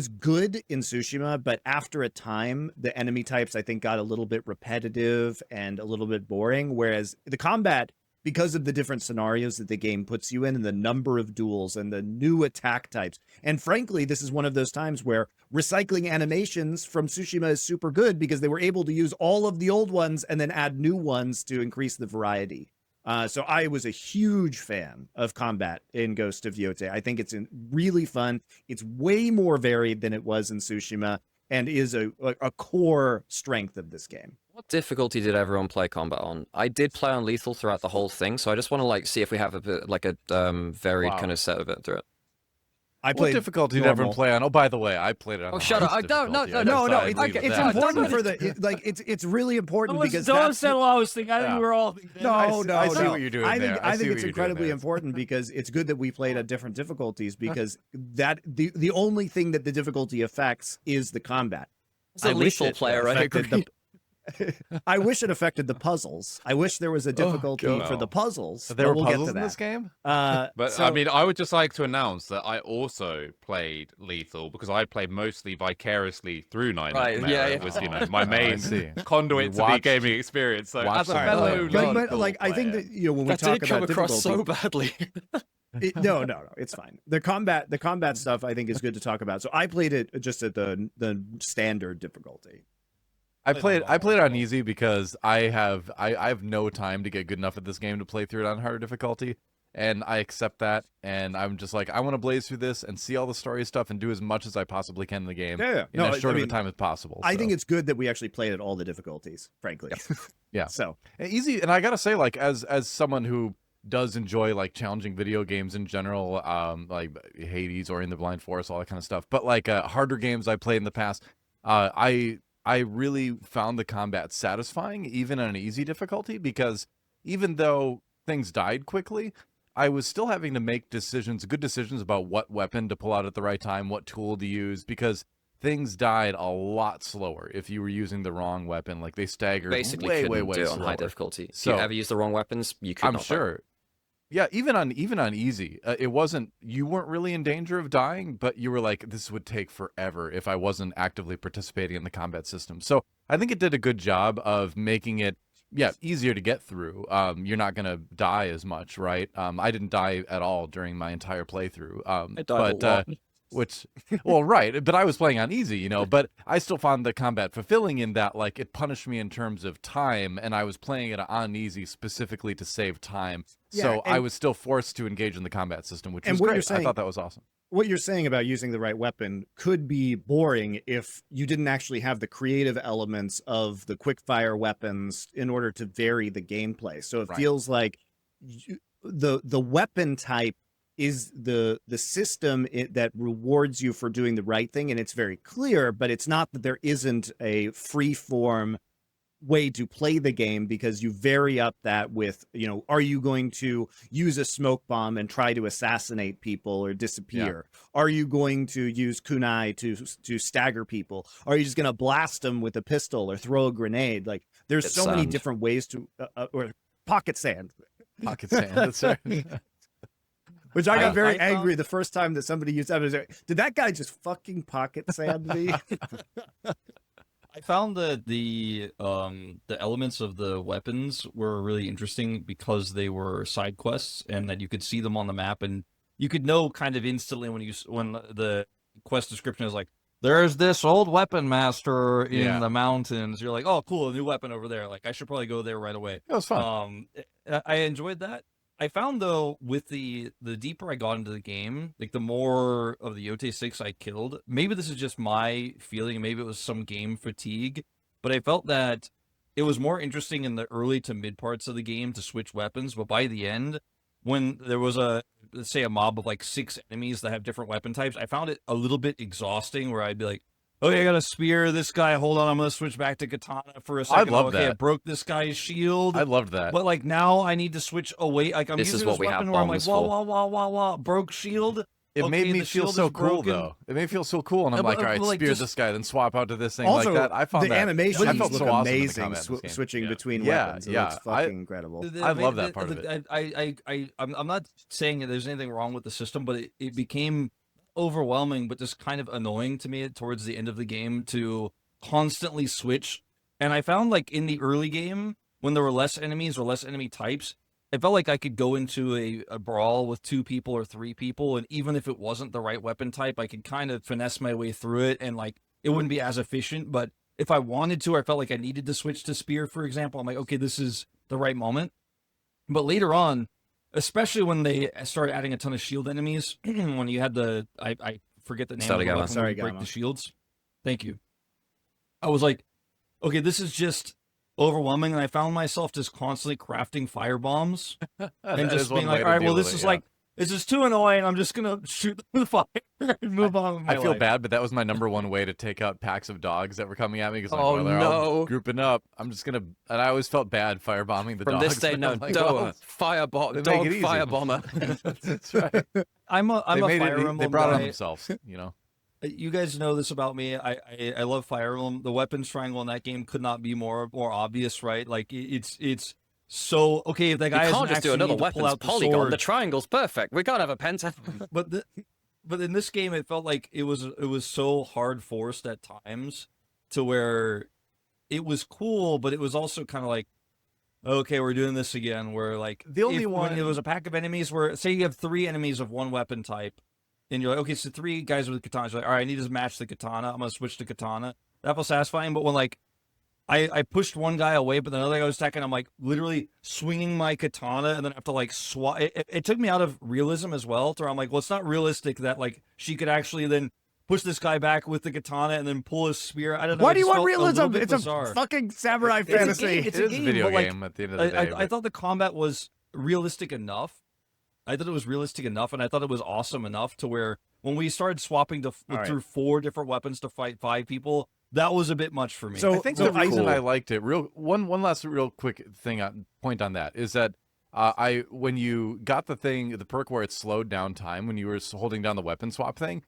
good in Tsushima, but after a time, the enemy types, I think, got a little bit repetitive and a little bit boring. Whereas the combat, because of the different scenarios that the game puts you in and the number of duels and the new attack types. And frankly, this is one of those times where recycling animations from Tsushima is super good because they were able to use all of the old ones and then add new ones to increase the variety. So I was a huge fan of combat in Ghost of Yōtei. I think it's really fun. It's way more varied than it was in Tsushima and is a core strength of this game. What difficulty did everyone play combat on? I did play on lethal throughout the whole thing, so I just want to see if we have a bit varied kind of set of it through it. I played. What difficulty did everyone play on? Oh, by the way, I played it on. Oh, shut up! No. It's important for it's really important because don't settle. I was thinking. I think we're all. No. I see what you're doing there. I think it's incredibly important because it's good that we played at different difficulties because the only thing that the difficulty affects is the combat. It's a lethal player, right? I wish it affected the puzzles. I wish there was a difficulty for the puzzles. There were puzzles in this game? I mean, I would just like to announce that I also played Lethal because I played mostly vicariously through Nymaera. Right, It was, my main conduit to the gaming experience. So as a fellow I think that when we talk about across so badly. No, it's fine. The combat stuff I think is good to talk about. So I played it just at the standard difficulty. I played it on easy because I have no time to get good enough at this game to play through it on harder difficulty, and I accept that. And I'm just like, I want to blaze through this and see all the story stuff and do as much as I possibly can in the game in as short of a time as possible. I think it's good that we actually played at all the difficulties, frankly. Yeah. So easy, and I gotta say, like as someone who does enjoy like challenging video games in general, like Hades or In the Blind Forest, all that kind of stuff. But like harder games I played in the past, I really found the combat satisfying, even on an easy difficulty, because even though things died quickly, I was still having to make good decisions about what weapon to pull out at the right time, what tool to use, because things died a lot slower if you were using the wrong weapon. Like they staggered way do it on slower. high difficulty. So if you ever use the wrong weapons, you could. I'm sure. Yeah, even on easy, you weren't really in danger of dying, but you were like, this would take forever if I wasn't actively participating in the combat system. So I think it did a good job of making it, easier to get through. You're not gonna die as much, right? I didn't die at all during my entire playthrough. I died a lot. which, well, right, but I was playing on easy, but I still found the combat fulfilling in that, like, it punished me in terms of time, and I was playing it on easy specifically to save time. Yeah, so I was still forced to engage in the combat system, which was what great. you're saying, I thought that was awesome. What you're saying about using the right weapon could be boring if you didn't actually have the creative elements of the quick-fire weapons in order to vary the gameplay. So it feels like the weapon type is the system that rewards you for doing the right thing, and it's very clear, but it's not that there isn't a free form way to play the game, because you vary up that with, are you going to use a smoke bomb and try to assassinate people or disappear? Are you going to use kunai to stagger people? Are you just going to blast them with a pistol or throw a grenade? Like, there's so many different ways to or pocket sand. Pocket sand, that's right. Which I got very angry the first time that somebody used that. I was like, did that guy just fucking pocket sand me? I found that the elements of the weapons were really interesting because they were side quests, and that you could see them on the map, and you could know kind of instantly when the quest description is like, there's this old weapon master in the mountains. You're like, oh, cool, a new weapon over there. Like, I should probably go there right away. It was fun. I enjoyed that. I found, though, with the deeper I got into the game, like, the more of the Yotei 6 I killed, maybe this is just my feeling, maybe it was some game fatigue, but I felt that it was more interesting in the early to mid parts of the game to switch weapons, but by the end, when there was let's say a mob of, like, 6 enemies that have different weapon types, I found it a little bit exhausting, where I'd be like, okay, I got to spear this guy. Hold on, I'm going to switch back to katana for a second. I love that. I broke this guy's shield. I loved that. But, like, now I need to switch away. Like, I'm This using is what this we weapon have where I'm like, bombs wah, broke shield. It made me the feel shield so is cool, broken. though. It made me feel so cool, and I'm like, all right, like, spear this guy, then swap out to this thing Also, like that. I found the that animations I felt look so awesome in the amazing combat in this game. switching between Yeah, weapons. It yeah. looks fucking incredible. I love that part of it. I'm not saying that there's anything wrong with the system, but it became overwhelming, but just kind of annoying to me towards the end of the game to constantly switch. And I found, like, in the early game, when there were less enemies or less enemy types, I felt like I could go into a brawl with 2 people or 3 people, and even if it wasn't the right weapon type, I could kind of finesse my way through it, and, like, it wouldn't be as efficient. But if I wanted to, I felt like I needed to switch to spear, for example. I'm like, okay, this is the right moment. But later on, especially when they started adding a ton of shield enemies, when you had I forget the name of the weapon where you break the shields. Thank you. I was like, okay, this is just overwhelming, and I found myself just constantly crafting fire bombs and just being like, all right, well, this is like, this is too annoying. I'm just gonna shoot the fire and move on with my I feel life. bad, but that was my #1 way to take out packs of dogs that were coming at me, because Oh, they're all no. grouping up. I'm just gonna, and I always felt bad firebombing the From dogs. this day, no, I'm like, don't well, firebomb, they dog make it easy. firebomber. That's right. I'm a Fire Emblem They brought it on guy. themselves, you know. You guys know this about me. I love Fire Emblem. The weapons triangle in that game could not be more obvious, right? Like, it's so okay. If that You guy can't just do another pull weapons out the polygon. sword, The triangle's perfect. We can't have a pentagon. but in this game, it felt like it was so hard forced at times to where it was cool, but it was also kind of like, okay, we're doing this again. Where, like, The only one, when it was a pack of enemies, where say you have 3 enemies of one weapon type, and you're like, okay, so 3 guys with katanas. You're like, all right, I need to match the katana. I'm gonna switch to katana. That felt satisfying. But when, like, I pushed one guy away, but another guy was attacking, I'm like literally swinging my katana, and then I have to, like, swat. It took me out of realism as well, to where I'm like, well, it's not realistic that, like, she could actually then push this guy back with the katana and then pull his spear. I don't know. Why do you want A realism? It's bizarre. a fucking samurai fantasy. It's a game, video but, like, game at the end of the day. I thought the combat was realistic enough. I thought it was realistic enough, and I thought it was awesome enough to where when we started swapping through 4 different weapons to fight 5 people, that was a bit much for me. So I think the reason I liked it, one last real quick point on that is that when you got the perk where it slowed down time when you were holding down the weapon swap thing,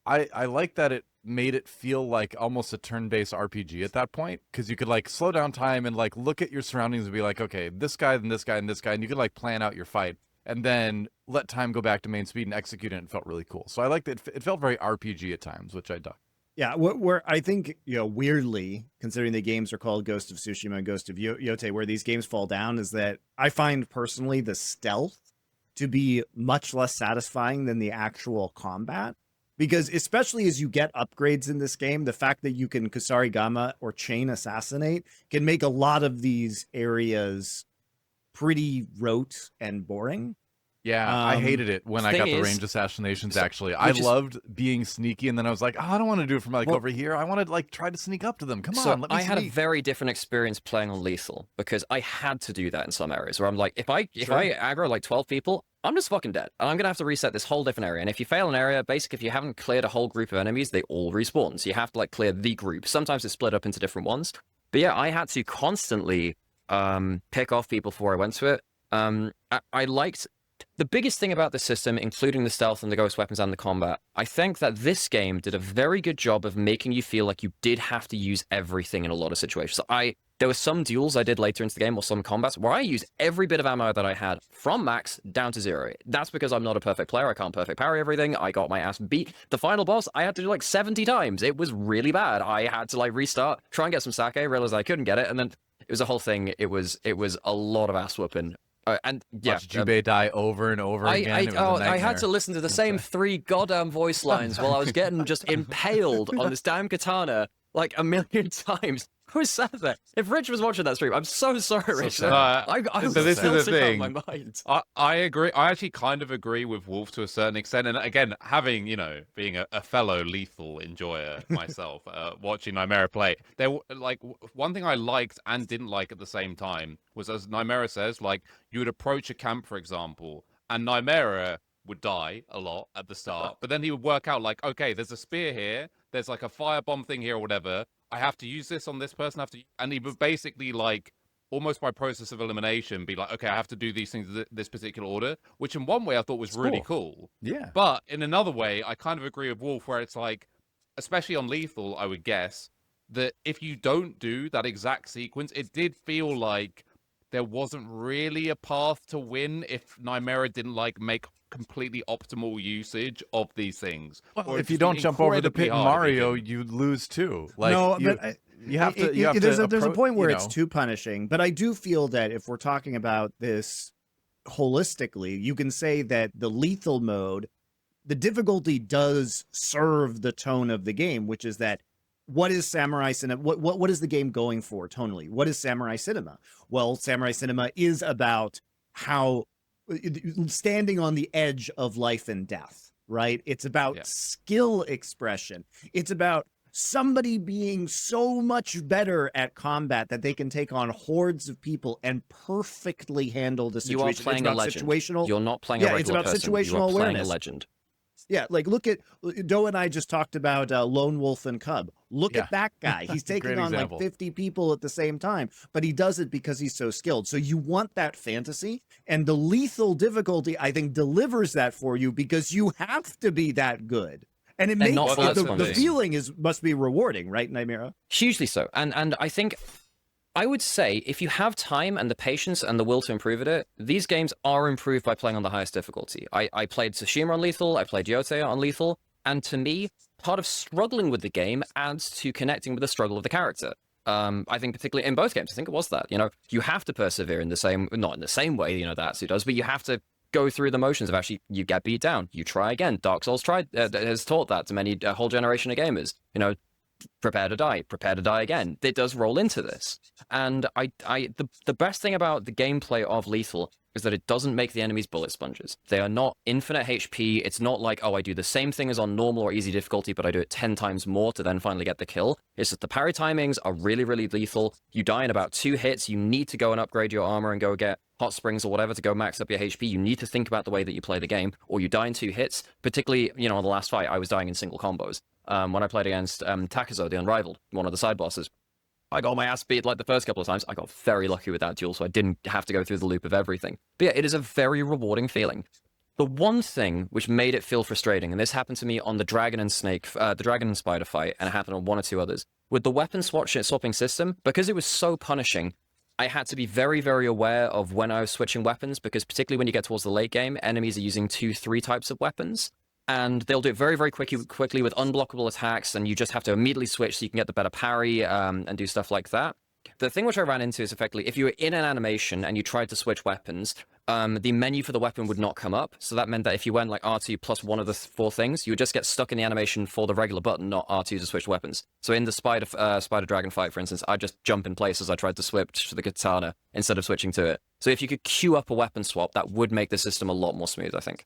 I like that it made it feel like almost a turn-based RPG at that point, because you could, like, slow down time and, like, look at your surroundings and be like, okay, this guy, then this guy, and this guy, and you could, like, plan out your fight and then let time go back to main speed and execute it, and it felt really cool. So I liked it. It felt very RPG at times, which I dug. Yeah, where I think, weirdly, considering the games are called Ghost of Tsushima and Ghost of Yōtei, where these games fall down is that I find personally the stealth to be much less satisfying than the actual combat. Because especially as you get upgrades in this game, the fact that you can Kusarigama or chain assassinate can make a lot of these areas pretty rote and boring. Yeah, I hated it when I got the range assassinations, actually. I loved being sneaky, and then I was like, oh, I don't want to do it from over here. I want to try to sneak up to them. Come on, let me I had a sneak. very different experience playing on lethal, because I had to do that in some areas where I'm like, if I aggro like 12 people, I'm just fucking dead. And I'm going to have to reset this whole different area. And if you fail an area, basically, if you haven't cleared a whole group of enemies, they all respawn. So you have to clear the group. Sometimes it's split up into different ones. But yeah, I had to constantly pick off people before I went to it. I liked... The biggest thing about the system, including the stealth and the ghost weapons and the combat, I think that this game did a very good job of making you feel like you did have to use everything in a lot of situations. So there were some duels I did later into the game, or some combats, where I used every bit of ammo that I had from max down to 0. That's because I'm not a perfect player. I can't perfect parry everything. I got my ass beat. The final boss, I had to do 70 times. It was really bad. I had to restart, try and get some sake, realize I couldn't get it, and then it was a whole thing. It was a lot of ass whooping. And yeah, watch Jubei die over and over again. I had to listen to the same 3 goddamn voice lines while I was getting just impaled on this damn katana a million times. Who sat there? If Rich was watching that stream, I'm so sorry, Rich. So this is the thing. My mind. I agree. I actually kind of agree with Wolf to a certain extent. And again, having, being a fellow lethal enjoyer myself, watching Nymaera play, there one thing I liked and didn't like at the same time was, as Nymaera says, you would approach a camp, for example, and Nymaera would die a lot at the start, but then he would work out okay, there's a spear here, there's a firebomb thing here or whatever. I have to use this on this person. And he would basically almost by process of elimination be okay, I have to do these things in this particular order, which in one way I thought was really cool. Yeah. But in another way, I kind of agree with Wolf, where it's especially on lethal, I would guess that if you don't do that exact sequence, it did feel like there wasn't really a path to win if Nymaera didn't make completely optimal usage of these things. Well, if you don't jump over the pit in Mario, you lose too. You have to. There's a point where it's too punishing. But I do feel that if we're talking about this holistically, you can say that the lethal mode, the difficulty does serve the tone of the game, which is that what is Samurai Cinema? What is the game going for tonally? What is Samurai Cinema? Well, Samurai Cinema is about how standing on the edge of life and death, right? It's about skill expression. It's about somebody being so much better at combat that they can take on hordes of people and perfectly handle the situation. You are playing a legend. You're not playing a regular it's about person. Situational you are awareness. Playing a legend. Yeah, look at Doe and I just talked about Lone Wolf and Cub. Look at that guy. He's taking on 50 people at the same time, but he does it because he's so skilled. So you want that fantasy, and the lethal difficulty, I think, delivers that for you because you have to be that good. And it makes the feeling must be rewarding, right, Nymaera? Hugely so. And I think I would say if you have time and the patience and the will to improve at it, these games are improved by playing on the highest difficulty. I played Tsushima on lethal, I played Yotei on lethal, and to me, part of struggling with the game adds to connecting with the struggle of the character. I think particularly in both games, I think it was that, you have to persevere not in the same way, that Atsu does, but you have to go through the motions of actually, you get beat down, you try again. Dark Souls has taught that to many, a whole generation of gamers, prepare to die again. It does roll into this. And the best thing about the gameplay of lethal is that it doesn't make the enemies bullet sponges. They are not infinite HP. It's not I do the same thing as on normal or easy difficulty, but I do it 10 times more to then finally get the kill. It's that the parry timings are really, really lethal. You die in about 2 hits. You need to go and upgrade your armor and go get hot springs or whatever to go max up your HP. You need to think about the way that you play the game, or you die in 2 hits. Particularly, on the last fight, I was dying in single combos. When I played against Takezo, the Unrivaled, one of the side bosses, I got my ass beat the first couple of times. I got very lucky with that duel, so I didn't have to go through the loop of everything. But yeah, it is a very rewarding feeling. The one thing which made it feel frustrating, and this happened to me on the Dragon and Spider fight, and it happened on 1 or 2 others, with the weapon swapping system, because it was so punishing, I had to be very, very aware of when I was switching weapons, because particularly when you get towards the late game, enemies are using 2-3 types of weapons. And they'll do it very, very quickly with unblockable attacks, and you just have to immediately switch so you can get the better parry and do stuff like that. The thing which I ran into is effectively, if you were in an animation and you tried to switch weapons, the menu for the weapon would not come up. So that meant that if you went like R2 plus one of the 4 things, you would just get stuck in the animation for the regular button, not R2 to switch weapons. So in the Spider Dragon fight, for instance, I'd just jump in place as I tried to switch to the katana instead of switching to it. So if you could queue up a weapon swap, that would make the system a lot more smooth, I think.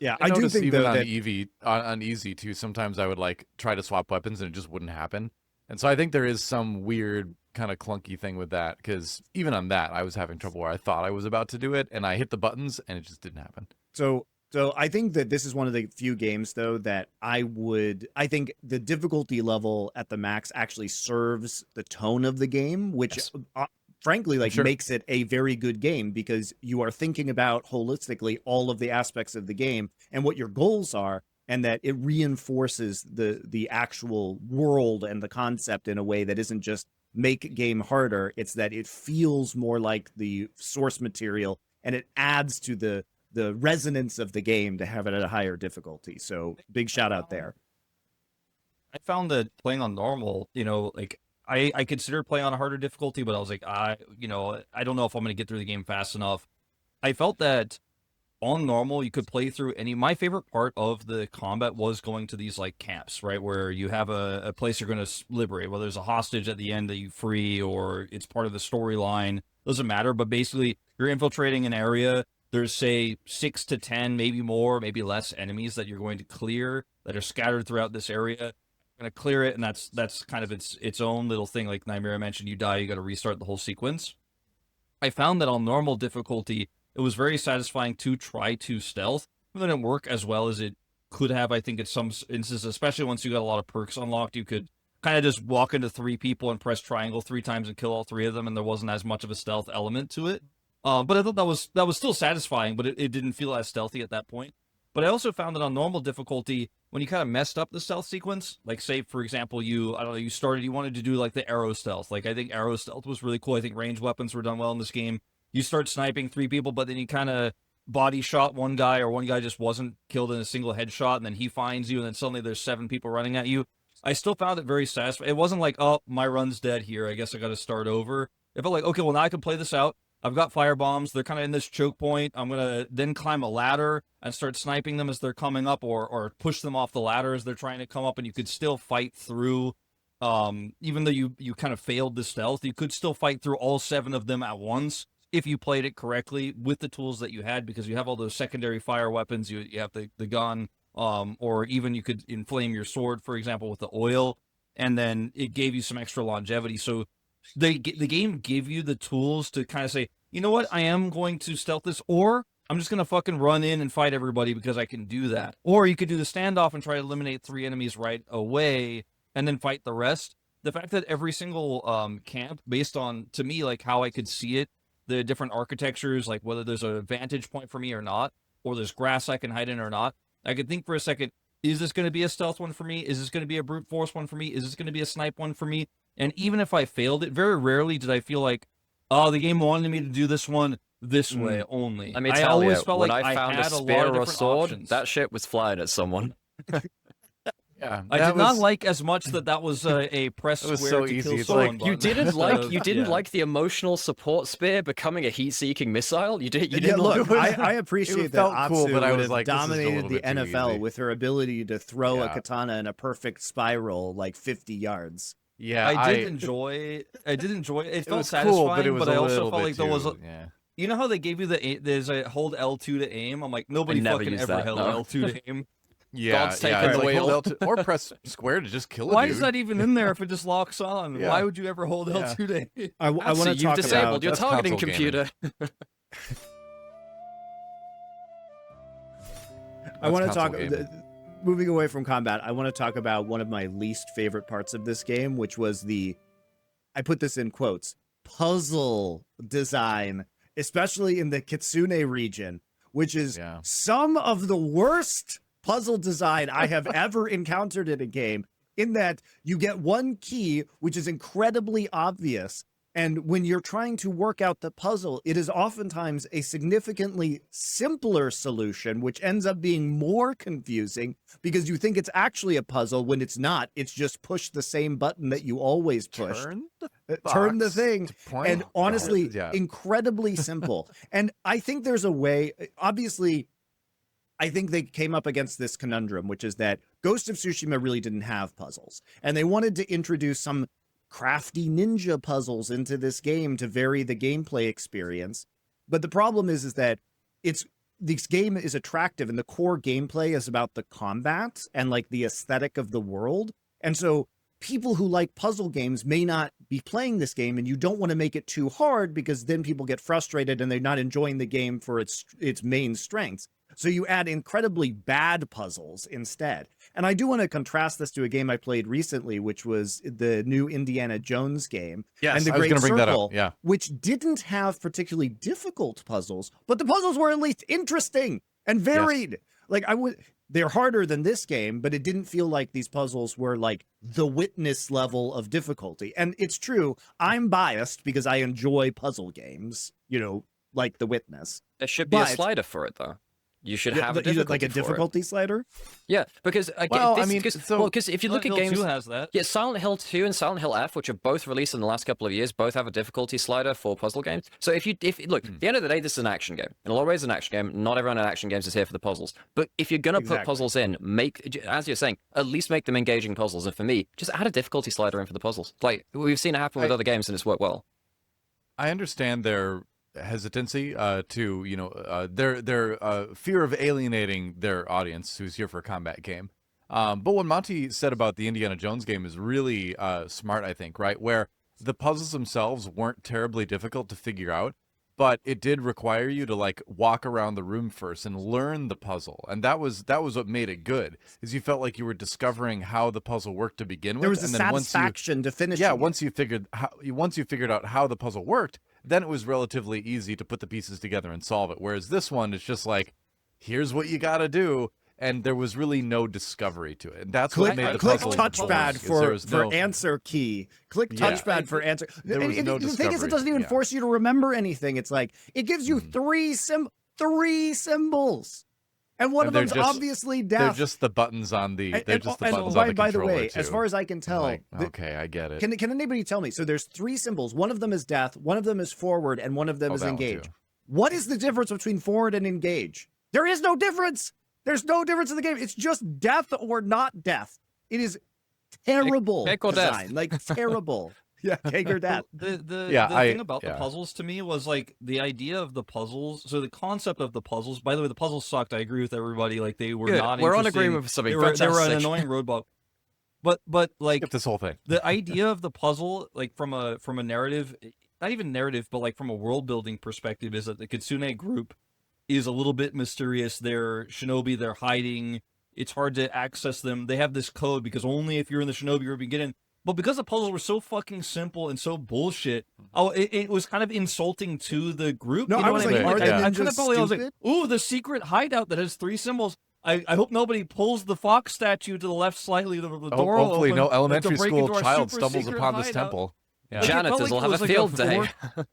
Yeah, I do think even though on that on easy too, sometimes I would like try to swap weapons and it just wouldn't happen. And so I think there is some weird kind of clunky thing with that, because even on that I was having trouble where I thought I was about to do it and I hit the buttons and it just didn't happen. So I think that this is one of the few games though that I think the difficulty level at the max actually serves the tone of the game, which Yes. Frankly, like Sure. makes it a very good game, because you are thinking about holistically all of the aspects of the game and what your goals are, and that it reinforces the actual world and the concept in a way that isn't just make game harder. It's that it feels more like the source material, and it adds to the resonance of the game to have it at a higher difficulty. So big shout out there. I found that playing on normal, like I considered playing on a harder difficulty, but I was like, I don't know if I'm going to get through the game fast enough. I felt that on normal, you could play through my favorite part of the combat was going to these like camps, right? Where you have a place you're going to liberate, whether there's a hostage at the end that you free or it's part of the storyline, doesn't matter. But basically you're infiltrating an area. There's say 6 to 10, maybe more, maybe less enemies that you're going to clear that are scattered throughout this area. Going to clear it, and that's kind of its own little thing. Like Nymaera mentioned, you die, you got to restart the whole sequence. I found that on normal difficulty, it was very satisfying to try to stealth. It didn't work as well as it could have, I think, in some instances, especially once you got a lot of perks unlocked. You could kind of just walk into 3 people and press triangle 3 times and kill all 3 of them, and there wasn't as much of a stealth element to it. But I thought that was still satisfying, but it didn't feel as stealthy at that point. But I also found that on normal difficulty, when you kind of messed up the stealth sequence, like say, for example, you wanted to do like the arrow stealth. Like I think arrow stealth was really cool. I think ranged weapons were done well in this game. You start sniping 3 people, but then you kind of body shot one guy, or one guy just wasn't killed in a single headshot, and then he finds you, and then suddenly there's 7 people running at you. I still found it very satisfying. It wasn't like, oh, my run's dead here, I guess I got to start over. It felt like, okay, well, now I can play this out. I've got fire bombs. They're kind of in this choke point. I'm going to then climb a ladder and start sniping them as they're coming up, or push them off the ladder as they're trying to come up, and you could still fight through, even though you kind of failed the stealth, you could still fight through all 7 of them at once if you played it correctly with the tools that you had, because you have all those secondary fire weapons. You have the gun, or even you could inflame your sword, for example, with the oil, and then it gave you some extra longevity. So the game gave you the tools to kind of say, you know what, I am going to stealth this, or I'm just going to fucking run in and fight everybody because I can do that. Or you could do the standoff and try to eliminate 3 enemies right away and then fight the rest. The fact that every single camp, based on, to me, like how I could see it, the different architectures, like whether there's a vantage point for me or not, or there's grass I can hide in or not, I could think for a second, is this going to be a stealth one for me? Is this going to be a brute force one for me? Is this going to be a snipe one for me? And even if I failed it, very rarely did I feel like, oh, the game wanted me to do this one this way only. Let me I tell always you, felt when like I found a had spear lot of or a different sword, options. that shit was flying at someone. Yeah, I did not like as much that was a press It was square so to easy. kill It's someone like, You button. didn't Yeah. like the emotional support spear becoming a heat-seeking missile. You Yeah, didn't look, like I appreciate It that felt Atsu cool, but I would was have like, this is a dominated little the bit too NFL easy. with her ability to throw a Yeah. katana in a perfect spiral like 50 yards. Yeah, I did enjoy. It it felt was satisfying, cool, but it was I a also little felt bit like there was. yeah. You know how they gave you there's a hold L2 to aim? I'm like, nobody never fucking used ever that, held no. L2 to aim. Yeah, God's yeah, taken it's the like hold wheel. L2 or press square to just kill a Why dude. is that even in there if it just locks on? Yeah. Why would you ever hold Yeah. L2 to aim? I want Atsu, to you've talk disabled about your That's targeting console gaming. computer. I want to That's talk console gaming. moving away from combat. I want to talk about one of my least favorite parts of this game, which was I put this in quotes, puzzle design, especially in the Kitsune region, which is Yeah. some of the worst puzzle design I have ever encountered in a game, in that you get one key, which is incredibly obvious. And when you're trying to work out the puzzle, it is oftentimes a significantly simpler solution, which ends up being more confusing because you think it's actually a puzzle when it's not. It's just push the same button that you always push. Turned? turn the box thing. to point. And honestly, Yeah. incredibly simple. And I think there's a way, obviously, I think they came up against this conundrum, which is that Ghost of Tsushima really didn't have puzzles. And they wanted to introduce some crafty ninja puzzles into this game to vary the gameplay experience. But the problem is that this game is attractive and the core gameplay is about the combat and like the aesthetic of the world. And so people who like puzzle games may not be playing this game, and you don't want to make it too hard because then people get frustrated and they're not enjoying the game for its main strengths. So you add incredibly bad puzzles instead. And I do want to contrast this to a game I played recently, which was the new Indiana Jones game. Yes, and the I was Great going to bring that Circle, up. Yeah. which didn't have particularly difficult puzzles, but the puzzles were at least interesting and varied. Yes. Like they're harder than this game, but it didn't feel like these puzzles were like the Witness level of difficulty. And it's true, I'm biased because I enjoy puzzle games, like The Witness. There should be a slider for it, though. You should have a difficulty like a difficulty slider. Yeah, because because if you look at games, 2 has that. Yeah, Silent Hill 2 and Silent Hill F, which are both released in the last couple of years, both have a difficulty slider for puzzle games. So if look, at the end of the day, this is an action game. In a lot of ways, an action game. Not everyone in action games is here for the puzzles. But if you're gonna put puzzles in, as you're saying, at least make them engaging puzzles. And for me, just add a difficulty slider in for the puzzles. Like we've seen it happen with other games, and it's worked well. I understand their hesitancy to their fear of alienating their audience who's here for a combat game, but what Monty said about the Indiana Jones game is really smart, I think, right? Where the puzzles themselves weren't terribly difficult to figure out, but it did require you to like walk around the room first and learn the puzzle, and that was what made it good. Is you felt like you were discovering how the puzzle worked to begin with. There was a satisfaction to finish. Yeah, once you figured out how the puzzle worked, then it was relatively easy to put the pieces together and solve it. Whereas this one, it's just like, here's what you got to do. And there was really no discovery to it. And that's what made the puzzle. Click touchpad for answer key. Click touchpad for answer. There was no the thing is, it doesn't even force you to remember anything. It's like, it gives you three symbols. And one of them's obviously death. They're just the buttons on the. They're just the buttons on the controller. By the way, as far as I can tell, okay, I get it. Can anybody tell me? So there's 3 symbols. One of them is death. One of them is forward, and one of them is engage. What is the difference between forward and engage? There is no difference. There's no difference in the game. It's just death or not death. It is terrible design, like terrible. Yeah, take or death. The thing about the puzzles to me was like the idea of the puzzles. So the concept of the puzzles. By the way, the puzzles sucked. I agree with everybody. Like they were not. We're on agreement with something. They were an annoying roadblock. But like skip this whole thing. The idea of the puzzle, like from a narrative, not even narrative, but like from a world building perspective, is that the Kitsune group is a little bit mysterious. They're shinobi. They're hiding. It's hard to access them. They have this code because only if you're in the shinobi group you get in. But because the puzzles were so fucking simple and so bullshit, it was kind of insulting to the group. No, you know I was what like, I I was like, ooh, the secret hideout that has 3 symbols. I hope nobody pulls the fox statue to the left slightly. The door hopefully, open, no elementary school child super stumbles upon this hideout. temple. Yeah. Janitors will have a field day.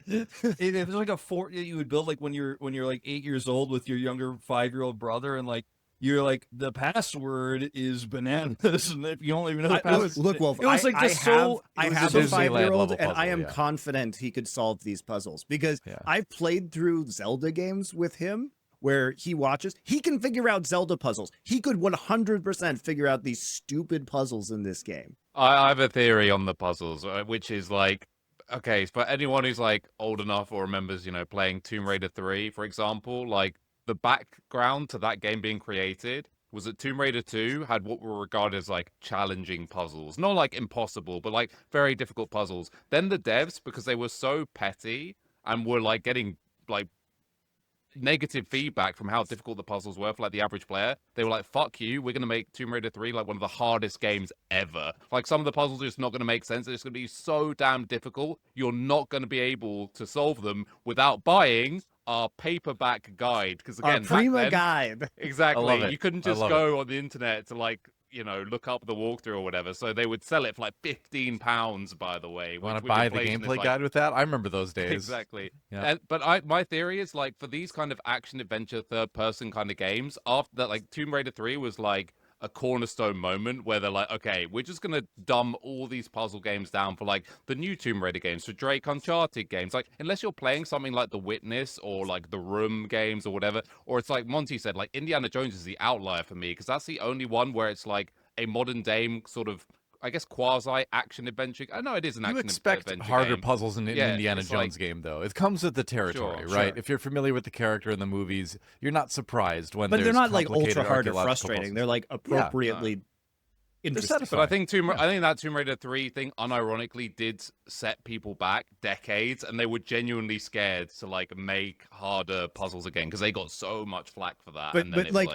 It was like a fort that you would build like when you're like 8 years old with your younger 5-year-old brother, and like you're like, the password is bananas, and if you don't even know the password. Look, Wolf, it was like I have a Disneyland 5-year-old, level and I am puzzle, confident he could solve these puzzles because I've played through Zelda games with him where he watches. He can figure out Zelda puzzles. He could 100% figure out these stupid puzzles in this game. I have a theory on the puzzles, which is like, okay, for anyone who's like old enough or remembers, playing Tomb Raider 3, for example, like the background to that game being created was that Tomb Raider 2 had what were regarded as like challenging puzzles, not like impossible, but like very difficult puzzles. Then the devs, because they were so petty and were like getting like negative feedback from how difficult the puzzles were for like the average player, they were like, fuck you, we're gonna make Tomb Raider 3 like one of the hardest games ever. Like some of the puzzles are just not gonna make sense. It's gonna be so damn difficult, you're not gonna be able to solve them without buying our paperback guide, because again, our Prima back then, guide. Exactly, you couldn't just go on the internet to like look up the walkthrough or whatever. So they would sell it for like £15, by the way. Want to buy the gameplay guide with that? I remember those days. Exactly. Yeah. But my theory is like for these kind of action adventure third person kind of games, after that, like Tomb Raider 3 was like a cornerstone moment where they're like, okay, we're just gonna dumb all these puzzle games down for like the new Tomb Raider games, for Drake Uncharted games. Like, unless you're playing something like The Witness or like The Room games or whatever, or it's like Monty said, like Indiana Jones is the outlier for me because that's the only one where it's like a modern day sort of, I guess, quasi action adventure. I know it is an action adventure. You expect harder puzzles in an Indiana Jones like, game, though. It comes with the territory, right? Sure. If you're familiar with the character in the movies, you're not surprised when But there's they're not like complicated ultra hard or archaeological frustrating. puzzles. They're like appropriately interesting. But I think I think that Tomb Raider 3 thing unironically did set people back decades, and they were genuinely scared to like make harder puzzles again because they got so much flack for that.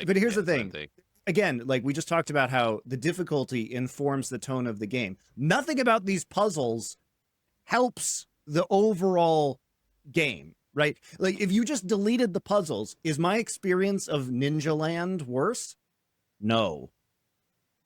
But here's the thing. Again, like we just talked about how the difficulty informs the tone of the game. Nothing about these puzzles helps the overall game, right? Like if you just deleted the puzzles, is my experience of Ninja Land worse? No.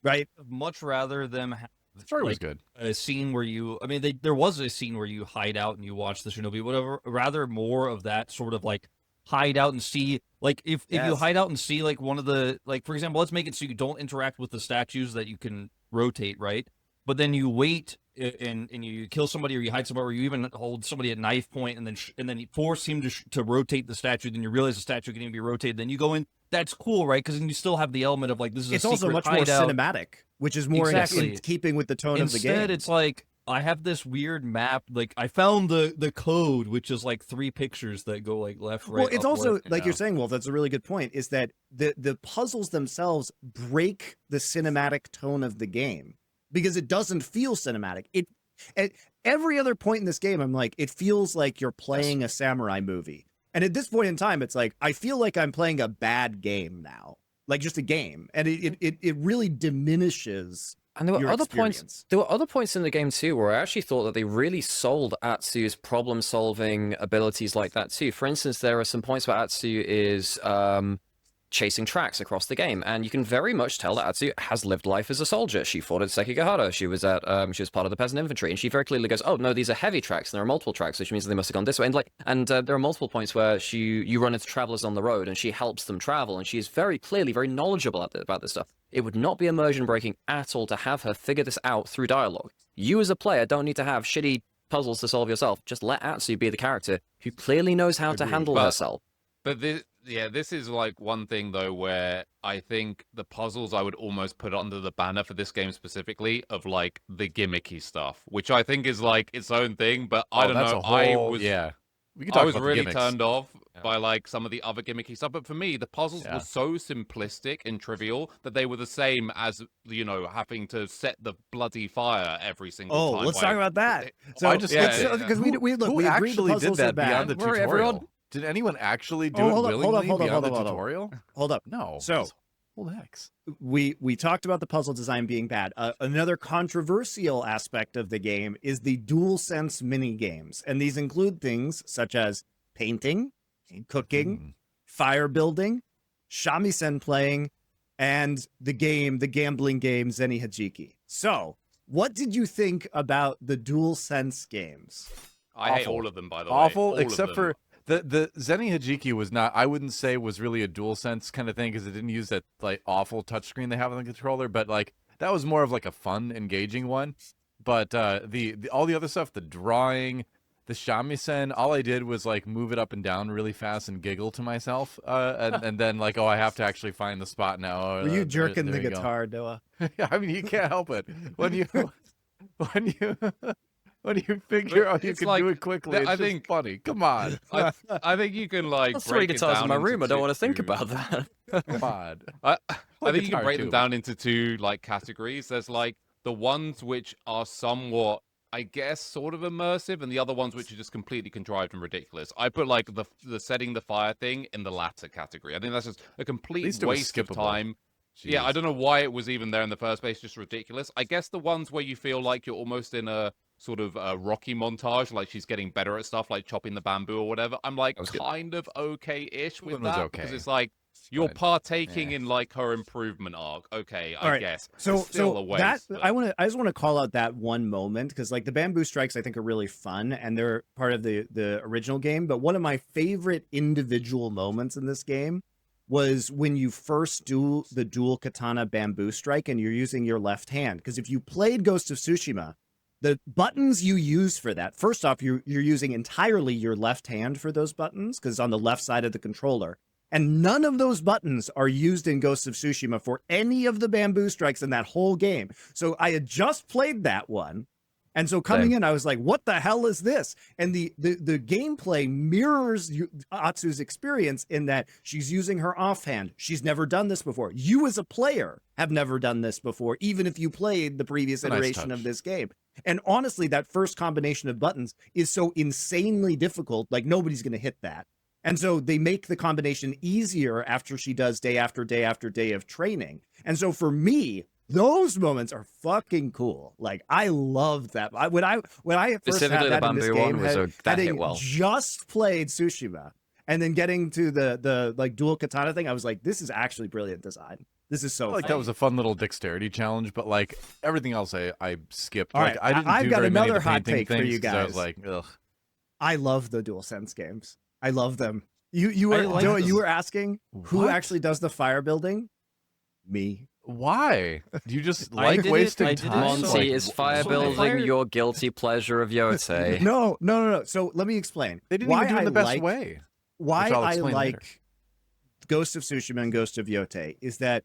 Right? Much rather them have the story was good. A scene where you, I mean, there was a scene where you hide out and you watch the shinobi, whatever. Rather more of that sort of like hide out and see, like if you hide out and see like one of the, like for example, let's make it so you don't interact with the statues that you can rotate, right? But then you wait and you kill somebody or you hide somebody or you even hold somebody at knife point and then you force him to rotate the statue. Then you realize the statue can even be rotated. Then you go in. That's cool, right? Because then you still have the element of like this is it's a also much more cinematic, which is more in keeping with the tone of the game. Instead, it's like I have this weird map. Like I found the code, which is like 3 pictures that go like left, right. Well, it's also left, like you're saying, Wolf. That's a really good point. Is that the puzzles themselves break the cinematic tone of the game because it doesn't feel cinematic. It at every other point in this game, I'm like, it feels like you're playing a samurai movie. And at this point in time, it's like, I feel like I'm playing a bad game now, like just a game. And it really diminishes. And there were other points. There were other points in the game too, where I actually thought that they really sold Atsu's problem-solving abilities like that too. For instance, there are some points where Atsu is chasing tracks across the game, and you can very much tell that Atsu has lived life as a soldier. She fought at Sekigahara. She was part of the peasant infantry, and she very clearly goes, "Oh no, these are heavy tracks, and there are multiple tracks, which means they must have gone this way." And there are multiple points where you run into travelers on the road, and she helps them travel, and she is very clearly very knowledgeable about this stuff. It would not be immersion breaking at all to have her figure this out through dialogue. You as a player don't need to have shitty puzzles to solve yourself. Just let Atsu be the character who clearly knows how to handle herself. But this is like one thing though where I think the puzzles I would almost put under the banner for this game specifically of like the gimmicky stuff, which I think is like its own thing. But I don't know. I was really turned off by like some of the other gimmicky stuff. But for me, the puzzles were so simplistic and trivial that they were the same as, you know, having to set the bloody fire every single time. Oh, let's talk about that. So I just because we actually did that beyond the tutorial. Everyone... Did anyone actually do it willingly beyond the tutorial? Hold up. No. So, hold X. We talked about the puzzle design being bad. Another controversial aspect of the game is the DualSense mini games, and these include things such as painting, cooking, fire building, shamisen playing, and the gambling game Zeni Hajiki. So, what did you think about the DualSense games? I hate all of them, by the way. Awful, except for the Zeni Hajiki was not, I wouldn't say was really a DualSense kind of thing because it didn't use that like awful touchscreen they have on the controller, but like that was more of like a fun, engaging one. But the all the other stuff, the drawing, the shamisen, all I did was like move it up and down really fast and giggle to myself, and then like, oh, I have to actually find the spot now. Were you jerking the guitar, Noah? I mean, you can't help it when you figure out you can do it quickly. It's just funny. Come on. I think you can like That's 3 guitars in my room. I don't want to think about that. Come on. I think you can break them down into 2 like categories. There's like the ones which are somewhat, I guess, sort of immersive, and the other ones which are just completely contrived and ridiculous. I put like the setting the fire thing in the latter category. I think that's just a complete waste of time. Jeez. Yeah, I don't know why it was even there in the first place. Just ridiculous. I guess the ones where you feel like you're almost in a sort of Rocky montage, like she's getting better at stuff, like chopping the bamboo or whatever. I'm like kind of okay-ish with that because it's like you're partaking in like her improvement arc. Okay, I guess. So still a waste, that but... I just want to call out that one moment because like the bamboo strikes I think are really fun and they're part of the original game. But one of my favorite individual moments in this game was when you first do the dual katana bamboo strike and you're using your left hand. Because if you played Ghost of Tsushima, the buttons you use for that, first off, you're using entirely your left hand for those buttons because on the left side of the controller. And none of those buttons are used in Ghost of Tsushima for any of the bamboo strikes in that whole game. So I had just played that one. And so coming in, I was like, what the hell is this? And the gameplay mirrors Atsu's experience in that she's using her offhand. She's never done this before. You as a player have never done this before, even if you played the previous iteration of this game. And honestly, that first combination of buttons is so insanely difficult, like nobody's going to hit that. And so they make the combination easier after she does day after day after day of training. And so for me, those moments are fucking cool. Like I love that. When I first had that in this game, having just played Tsushima and then getting to the like dual katana thing, I was like, this is actually brilliant design. This is so fun. That was a fun little dexterity challenge, but like everything else I skipped. All like right, I didn't I've do got very many another of the hot painting take for you things 'cause I guys. was like, ugh. I love the DualSense games. I love them. You were asking who actually does the fire building? Me. Why? Do you just like wasting time? Monty, is fire building your guilty pleasure of Yotei? No. So let me explain. They didn't even do it in the best way. Why I like Ghost of Tsushima and Ghost of Yōtei is that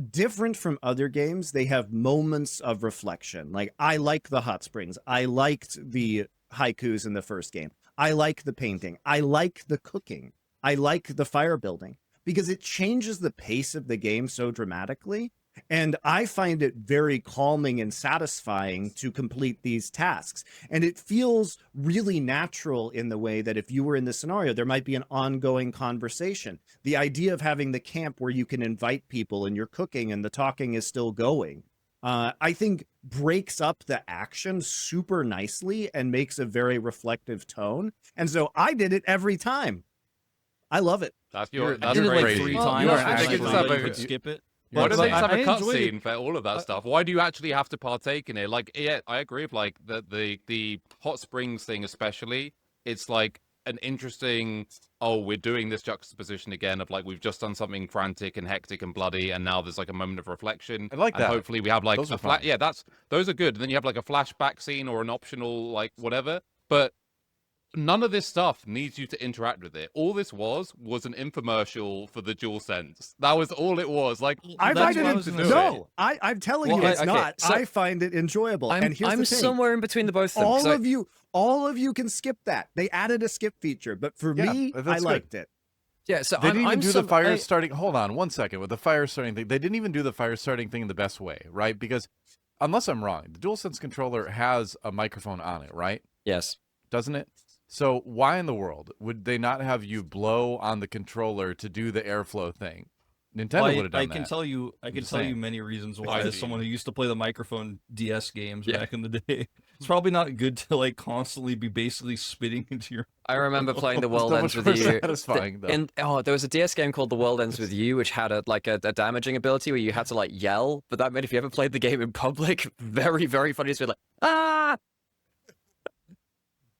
different from other games, they have moments of reflection. Like I like the hot springs. I liked the haikus in the first game. I like the painting. I like the cooking. I like the fire building because it changes the pace of the game so dramatically. And I find it very calming and satisfying to complete these tasks. And it feels really natural in the way that if you were in this scenario, there might be an ongoing conversation. The idea of having the camp where you can invite people and you're cooking and the talking is still going, I think breaks up the action super nicely and makes a very reflective tone. And so I did it every time. I love it. That's great. like 3 times. You could skip it. Why don't they just have a enjoyed cutscene for all of that stuff? Why do you actually have to partake in it? Like, yeah, I agree with like the hot springs thing especially. It's like an interesting, oh, we're doing this juxtaposition again of like we've just done something frantic and hectic and bloody, and now there's like a moment of reflection. I like that. And hopefully we have like those a flat. Yeah, those are good. And then you have like a flashback scene or an optional like whatever. But none of this stuff needs you to interact with it. All this was an infomercial for the DualSense. That was all it was. Like I'm telling you, it's not. So I find it enjoyable. And here's the thing. somewhere in between the both of them. All of you can skip that. They added a skip feature, but for me, I liked it. Yeah, so they didn't even do the fire starting. Hold on 1 second with the fire starting thing. They didn't even do the fire starting thing in the best way, right? Because unless I'm wrong, the DualSense controller has a microphone on it, right? Yes. Doesn't it? So why in the world would they not have you blow on the controller to do the airflow thing? Nintendo would have done that. I can tell you many reasons why. As someone who used to play the microphone DS games back in the day, it's probably not good to like constantly be basically spitting into your. I remember playing The World Ends With You. Satisfying, though. There was a DS game called The World Ends With You, which had a damaging ability where you had to like yell, but that meant if you ever played the game in public, very, very funny to be like, ah!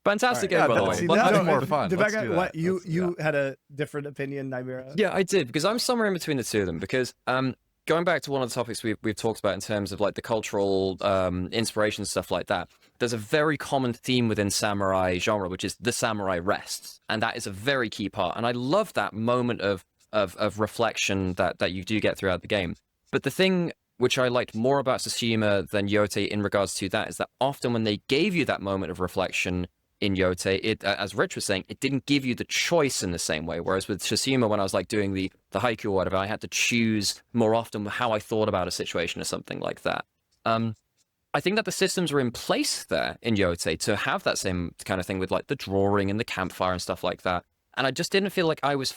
Fantastic game, by the way. See, that's more fun. What you had a different opinion, Nymaera? Yeah, I did, because I'm somewhere in between the two of them. Because going back to one of the topics we've talked about in terms of like the cultural inspiration stuff like that, there's a very common theme within samurai genre, which is the samurai rests, and that is a very key part. And I love that moment of reflection that you do get throughout the game. But the thing which I liked more about Tsushima than Yotei in regards to that is that often when they gave you that moment of reflection in Yotei, as Rich was saying, it didn't give you the choice in the same way. Whereas with Tsushima, when I was like doing the haiku or whatever, I had to choose more often how I thought about a situation or something like that. I think that the systems are in place there in Yotei to have that same kind of thing with like the drawing and the campfire and stuff like that. And I just didn't feel like I was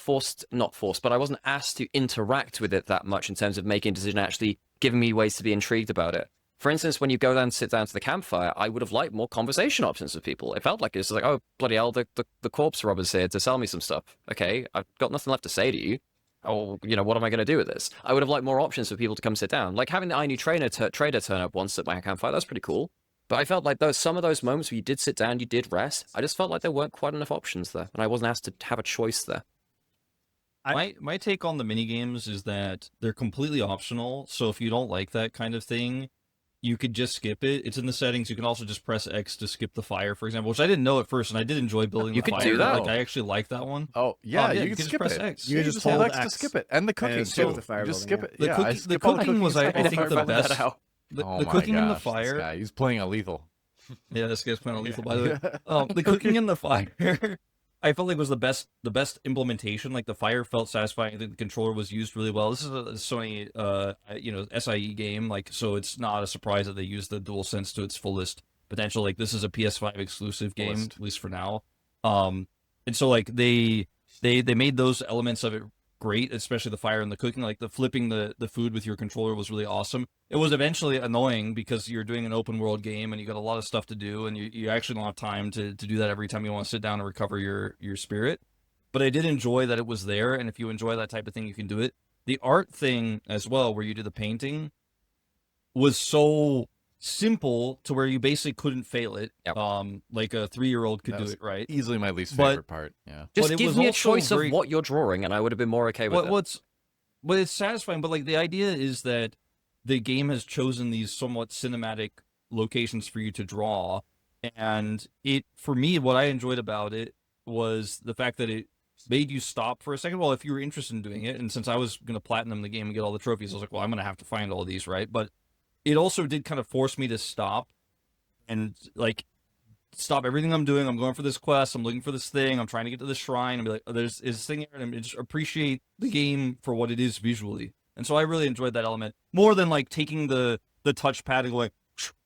not forced, but I wasn't asked to interact with it that much in terms of making a decision, actually giving me ways to be intrigued about it. For instance, when you go down and sit down to the campfire, I would have liked more conversation options with people. It felt like it's like, oh, bloody hell, the corpse robber's here to sell me some stuff. Okay, I've got nothing left to say to you. Oh, what am I going to do with this? I would have liked more options for people to come sit down. Like having the Ainu trader turn up once at my campfire, that's pretty cool. But I felt like some of those moments where you did sit down, you did rest, I just felt like there weren't quite enough options there. And I wasn't asked to have a choice there. My take on the mini games is that they're completely optional. So if you don't like that kind of thing, you could just skip it. It's in the settings. You can also just press X to skip the fire, for example, which I didn't know at first, and I did enjoy building You the could fire. do that. Like, I actually like that one. Oh, yeah, you you can can just skip press it. X. You can just hold hold X to X skip it. And the cooking, skip too. the fire You just building, skip yeah. it. The Yeah, I cooking, skip all the cooking was, I stuff all think, the time. best. Out. The Oh my cooking and the gosh, fire. This guy, he's playing a lethal. Yeah, this guy's playing on lethal, by the way. The cooking and the fire, I felt like was the best implementation. Like the fire felt satisfying. I think the controller was used really well. This is a Sony, SIE game, like, so it's not a surprise that they used the DualSense to its fullest potential. Like, this is a PS5 exclusive game, at least for now. And so like they made those elements of it great, especially the fire and the cooking. Like the flipping the food with your controller was really awesome. It was eventually annoying because you're doing an open world game and you got a lot of stuff to do, and you actually don't have time to do that every time you want to sit down and recover your spirit. But I did enjoy that it was there, and if you enjoy that type of thing, you can do it. The art thing as well, where you do the painting, was so simple to where you basically couldn't fail it. Yep. Like a 3-year-old could That do was it, right? Easily my least But- favorite part. Yeah. Just But it give was me a also choice very- of what you're drawing, and I would have been more okay with it. But it's satisfying. But like the idea is that the game has chosen these somewhat cinematic locations for you to draw, and for me, what I enjoyed about it was the fact that it made you stop for a second. Well, if you were interested in doing it, and since I was going to platinum the game and get all the trophies, I was like, well, I'm going to have to find all these, right? But it also did kind of force me to stop and like stop everything I'm doing. I'm going for this quest. I'm looking for this thing. I'm trying to get to the shrine and be like, oh, there's this thing here, and just appreciate the game for what it is visually. And so I really enjoyed that element more than like taking the touchpad and going.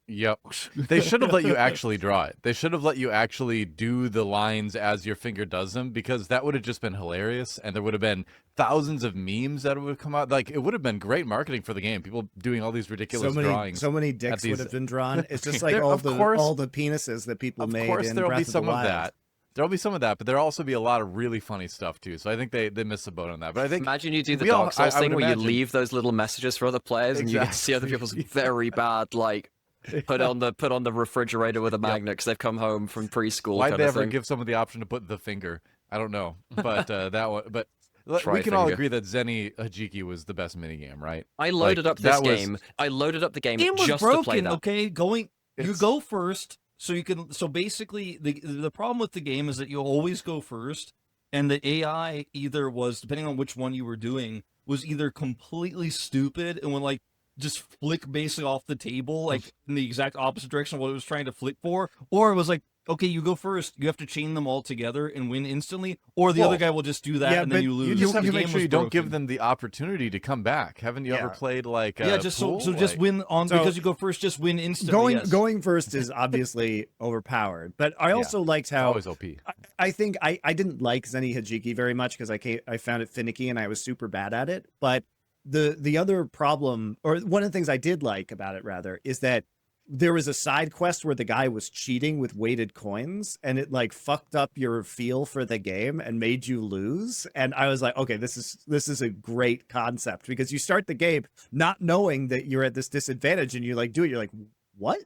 Yep. They should have let you actually draw it. They should have let you actually do the lines as your finger does them, because that would have just been hilarious, and there would have been thousands of memes that would have come out. Like, it would have been great marketing for the game. People doing all these ridiculous drawings. So many dicks these- would have been drawn. It's just like There- all of the course- all the penises that people made. Of course, in there'll Breath be of the some of Wild. that. There'll be some of that, but there'll also be a lot of really funny stuff too. So I think they missed the boat on that. But I think Imagine you do the we all- Dark Souls I would thing where imagine- you leave those little messages for other players, and you get to see other Exactly. people's very bad, like, put on the refrigerator with a magnet because they've come home from preschool. Why'd kind they of ever thing. give someone the option to put the finger? I don't know, but that one. But we can all Tri-finger. agree that Zenny Hajiki was the best minigame, right? I loaded Like, up this that was- game. I loaded up the game Game was just to play broken. that. Okay, you It's- go first, so you can. So basically, the problem with the game is that you always go first, and the AI either was, depending on which one you were doing, was either completely stupid and would like just flick basically off the table, like in the exact opposite direction of what it was trying to flick for, or it was like, okay, you go first, you have to chain them all together and win instantly, or the Well, other guy will just do that yeah, and then but you lose. You just have The to make game sure was you don't give broken. them the opportunity to come back. Haven't you ever Yeah. played like Yeah, just pool? so just Like- win on So- because you go first, just win instantly. Going yes. going first is obviously overpowered, but I also liked how always OP. I think I didn't like Zenny Hajiki very much because I found it finicky and I was super bad at it. But the other problem, or one of the things I did like about it rather, is that there was a side quest where the guy was cheating with weighted coins, and it like fucked up your feel for the game and made you lose. And I was like, okay, this is a great concept, because you start the game not knowing that you're at this disadvantage, and you like do it. You're like, what?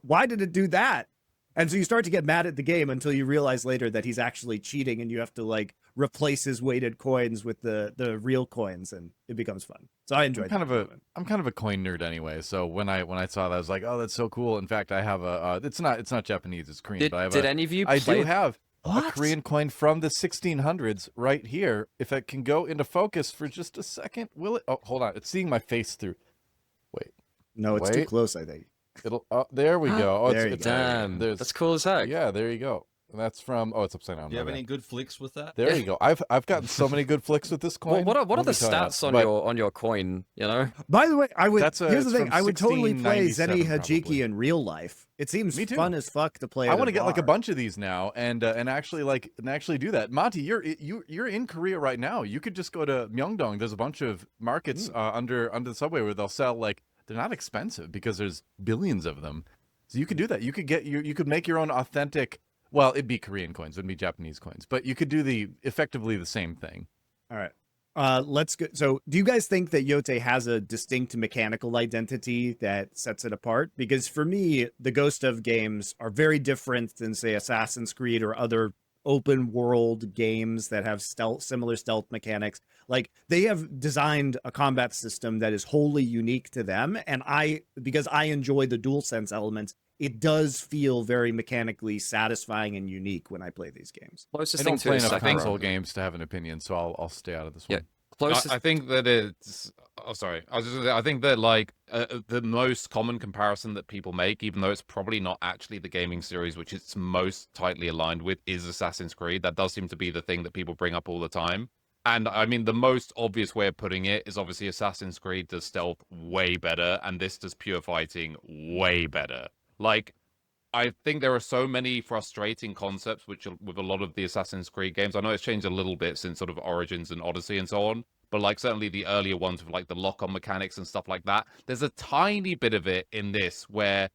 Why did it do that? And so you start to get mad at the game until you realize later that he's actually cheating, and you have to like replace his weighted coins with the real coins, and it becomes fun. So I enjoyed I'm kind of a coin nerd anyway. So when I saw that, I was like, oh, that's so cool. In fact, I have a it's not Japanese, it's Korean. Did, but I have did any of you I play? do have a What? Korean coin from the 1600s right here. If it can go into focus for just a second, will it? Oh, hold on, it's seeing my face through. Wait, No, it's too Wait. close, I think. it'll. Oh, there we go. Oh, There you it's go. Damn, there's- that's cool as heck. Yeah, there you go. And that's from. Oh, it's upside down. Do you have my any bad. good flicks with that? There you go. I've gotten so many good flicks with this coin. Well, what are the Let me tell ya. stats on But your coin? You know, By the way, I would. That's Here's the it's thing: from I would totally play Zenny 1697 Hajiki probably. in real life. It seems Me too. fun as fuck to play. I want to get like a bunch of these now, and actually do that. Monty, you're in Korea right now. You could just go to Myeongdong. There's a bunch of markets under the subway where they'll sell, like, they're not expensive because there's billions of them. So you could do that. You could you could make your own authentic. Well, it'd be Korean coins, it wouldn't be Japanese coins, but you could do effectively the same thing. All right. Let's go. So, do you guys think that Yotei has a distinct mechanical identity that sets it apart? Because for me, the Ghost of games are very different than, say, Assassin's Creed or other open world games that have similar stealth mechanics. Like, they have designed a combat system that is wholly unique to them, and because I enjoy the DualSense elements, it does feel very mechanically satisfying and unique when I play these games. Closest I thing don't to play is enough Sekiro. console games to have an opinion, so I'll stay out of this one. Closest. I think that it's. Oh, sorry. I was just. I think that like the most common comparison that people make, even though it's probably not actually the gaming series which it's most tightly aligned with, is Assassin's Creed. That does seem to be the thing that people bring up all the time. And I mean, the most obvious way of putting it is obviously Assassin's Creed does stealth way better, and this does pure fighting way better. Like, I think there are so many frustrating concepts with a lot of the Assassin's Creed games. I know it's changed a little bit since sort of Origins and Odyssey and so on, but like certainly the earlier ones with like the lock-on mechanics and stuff like that. There's a tiny bit of it in this where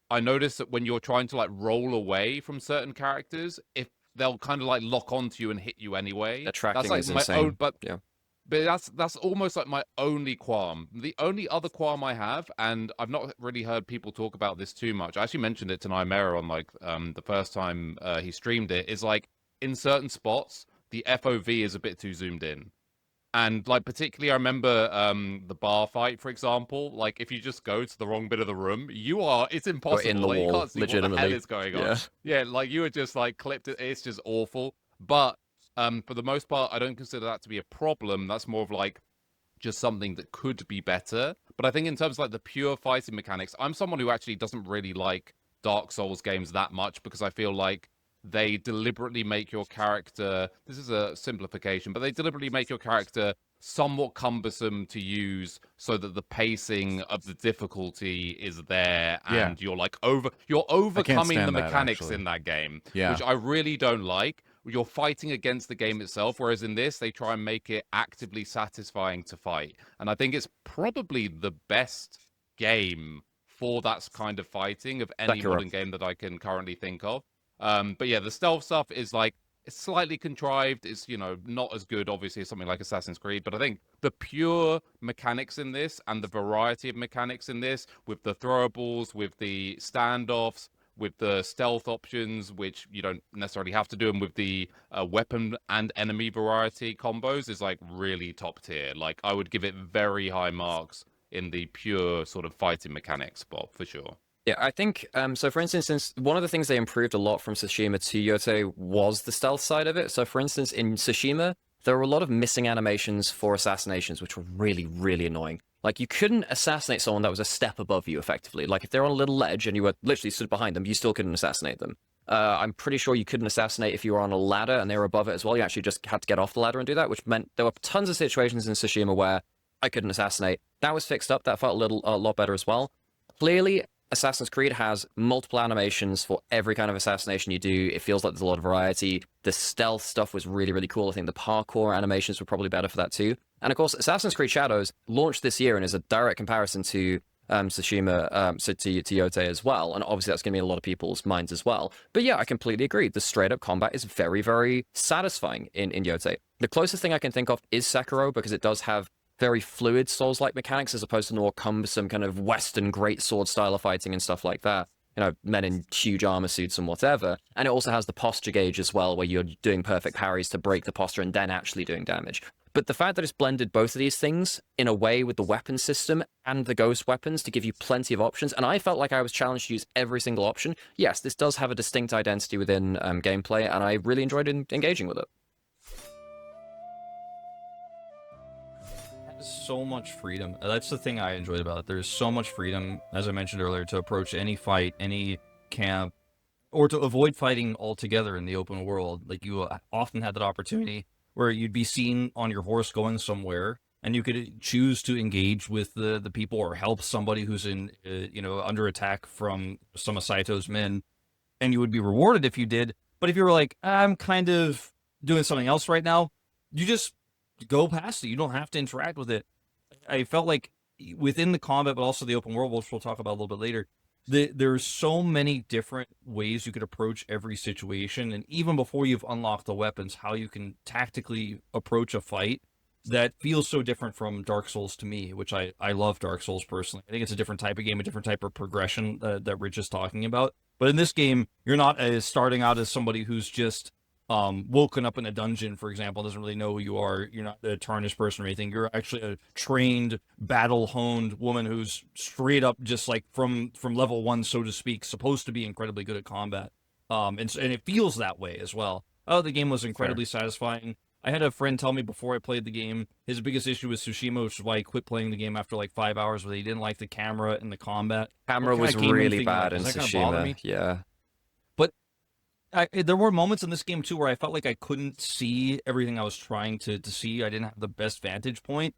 I notice that when you're trying to like roll away from certain characters, if they'll kind of like lock onto you and hit you anyway. The tracking that's like is my insane. own, but yeah. But that's almost like my only qualm. The only other qualm I have, and I've not really heard people talk about this too much. I actually mentioned it to Nymaera on like the first time he streamed it. Is like in certain spots the FOV is a bit too zoomed in, and like particularly I remember the bar fight, for example. Like if you just go to the wrong bit of the room, it's impossible. in the like, you wall, can't see what the hell legitimately. is going on. Yeah. Yeah, like you were just like clipped it. It's just awful. But for the most part, I don't consider that to be a problem. That's more of like just something that could be better. But I think in terms of like the pure fighting mechanics, I'm someone who actually doesn't really like Dark Souls games that much because I feel like they deliberately make your character, this is a simplification, but they deliberately make your character somewhat cumbersome to use so that the pacing of the difficulty is there and you're overcoming the mechanics in that game, which I really don't like. You're fighting against the game itself, whereas in this they try and make it actively satisfying to fight, and I think it's probably the best game for that kind of fighting of any modern game that I can currently think of. But yeah, the stealth stuff is like, it's slightly contrived. It's, you know, not as good, obviously, as something like Assassin's Creed. But I think the pure mechanics in this and the variety of mechanics in this, with the throwables, with the standoffs, with the stealth options, which you don't necessarily have to do, and with the weapon and enemy variety combos, is like really top tier. Like I would give it very high marks in the pure sort of fighting mechanics spot for sure. Yeah, I think, so for instance, since one of the things they improved a lot from Tsushima to Yotei was the stealth side of it. So for instance, in Tsushima, there were a lot of missing animations for assassinations, which were really, really annoying. Like, you couldn't assassinate someone that was a step above you, effectively. Like, if they're on a little ledge and you were literally stood behind them, you still couldn't assassinate them. I'm pretty sure you couldn't assassinate if you were on a ladder and they were above it as well. You actually just had to get off the ladder and do that, which meant there were tons of situations in Tsushima where I couldn't assassinate. That was fixed up. That felt a lot better as well. Clearly, Assassin's Creed has multiple animations for every kind of assassination you do. It feels like there's a lot of variety. The stealth stuff was really, really cool. I think the parkour animations were probably better for that too. And of course, Assassin's Creed Shadows launched this year and is a direct comparison to Tsushima, to Yotei as well. And obviously that's going to be in a lot of people's minds as well. But yeah, I completely agree. The straight up combat is very, very satisfying in Yotei. The closest thing I can think of is Sekiro, because it does have very fluid Souls-like mechanics as opposed to the more cumbersome kind of Western greatsword style of fighting and stuff like that. You know, men in huge armor suits and whatever. And it also has the posture gauge as well, where you're doing perfect parries to break the posture and then actually doing damage. But the fact that it's blended both of these things in a way with the weapon system and the ghost weapons to give you plenty of options, and I felt like I was challenged to use every single option. Yes, this does have a distinct identity within gameplay, and I really enjoyed engaging with it. So much freedom. That's the thing I enjoyed about it. There's so much freedom, as I mentioned earlier, to approach any fight, any camp, or to avoid fighting altogether in the open world. Like, you often had that opportunity where you'd be seen on your horse going somewhere, and you could choose to engage with the people or help somebody who's in, under attack from some of Saito's men, and you would be rewarded if you did. But if you were like, I'm kind of doing something else right now, you just go past it. You don't have to interact with it. I felt like within the combat, but also the open world, which we'll talk about a little bit later, there's so many different ways you could approach every situation. And even before you've unlocked the weapons, how you can tactically approach a fight that feels so different from Dark Souls to me, which I love Dark Souls personally. I think it's a different type of game, a different type of progression that Rich is talking about. But in this game, you're not starting out as somebody who's just woken up in a dungeon, for example, doesn't really know who you are. You're not a tarnished person or anything. You're actually a trained, battle-honed woman who's straight up just like from level 1, so to speak, supposed to be incredibly good at combat. And it feels that way as well. Oh, the game was incredibly satisfying. I had a friend tell me before I played the game, his biggest issue was Tsushima, which is why he quit playing the game after like 5 hours, where he didn't like the camera and the combat. Camera was really bad in Tsushima, yeah. But there were moments in this game, too, where I felt like I couldn't see everything I was trying to see. I didn't have the best vantage point.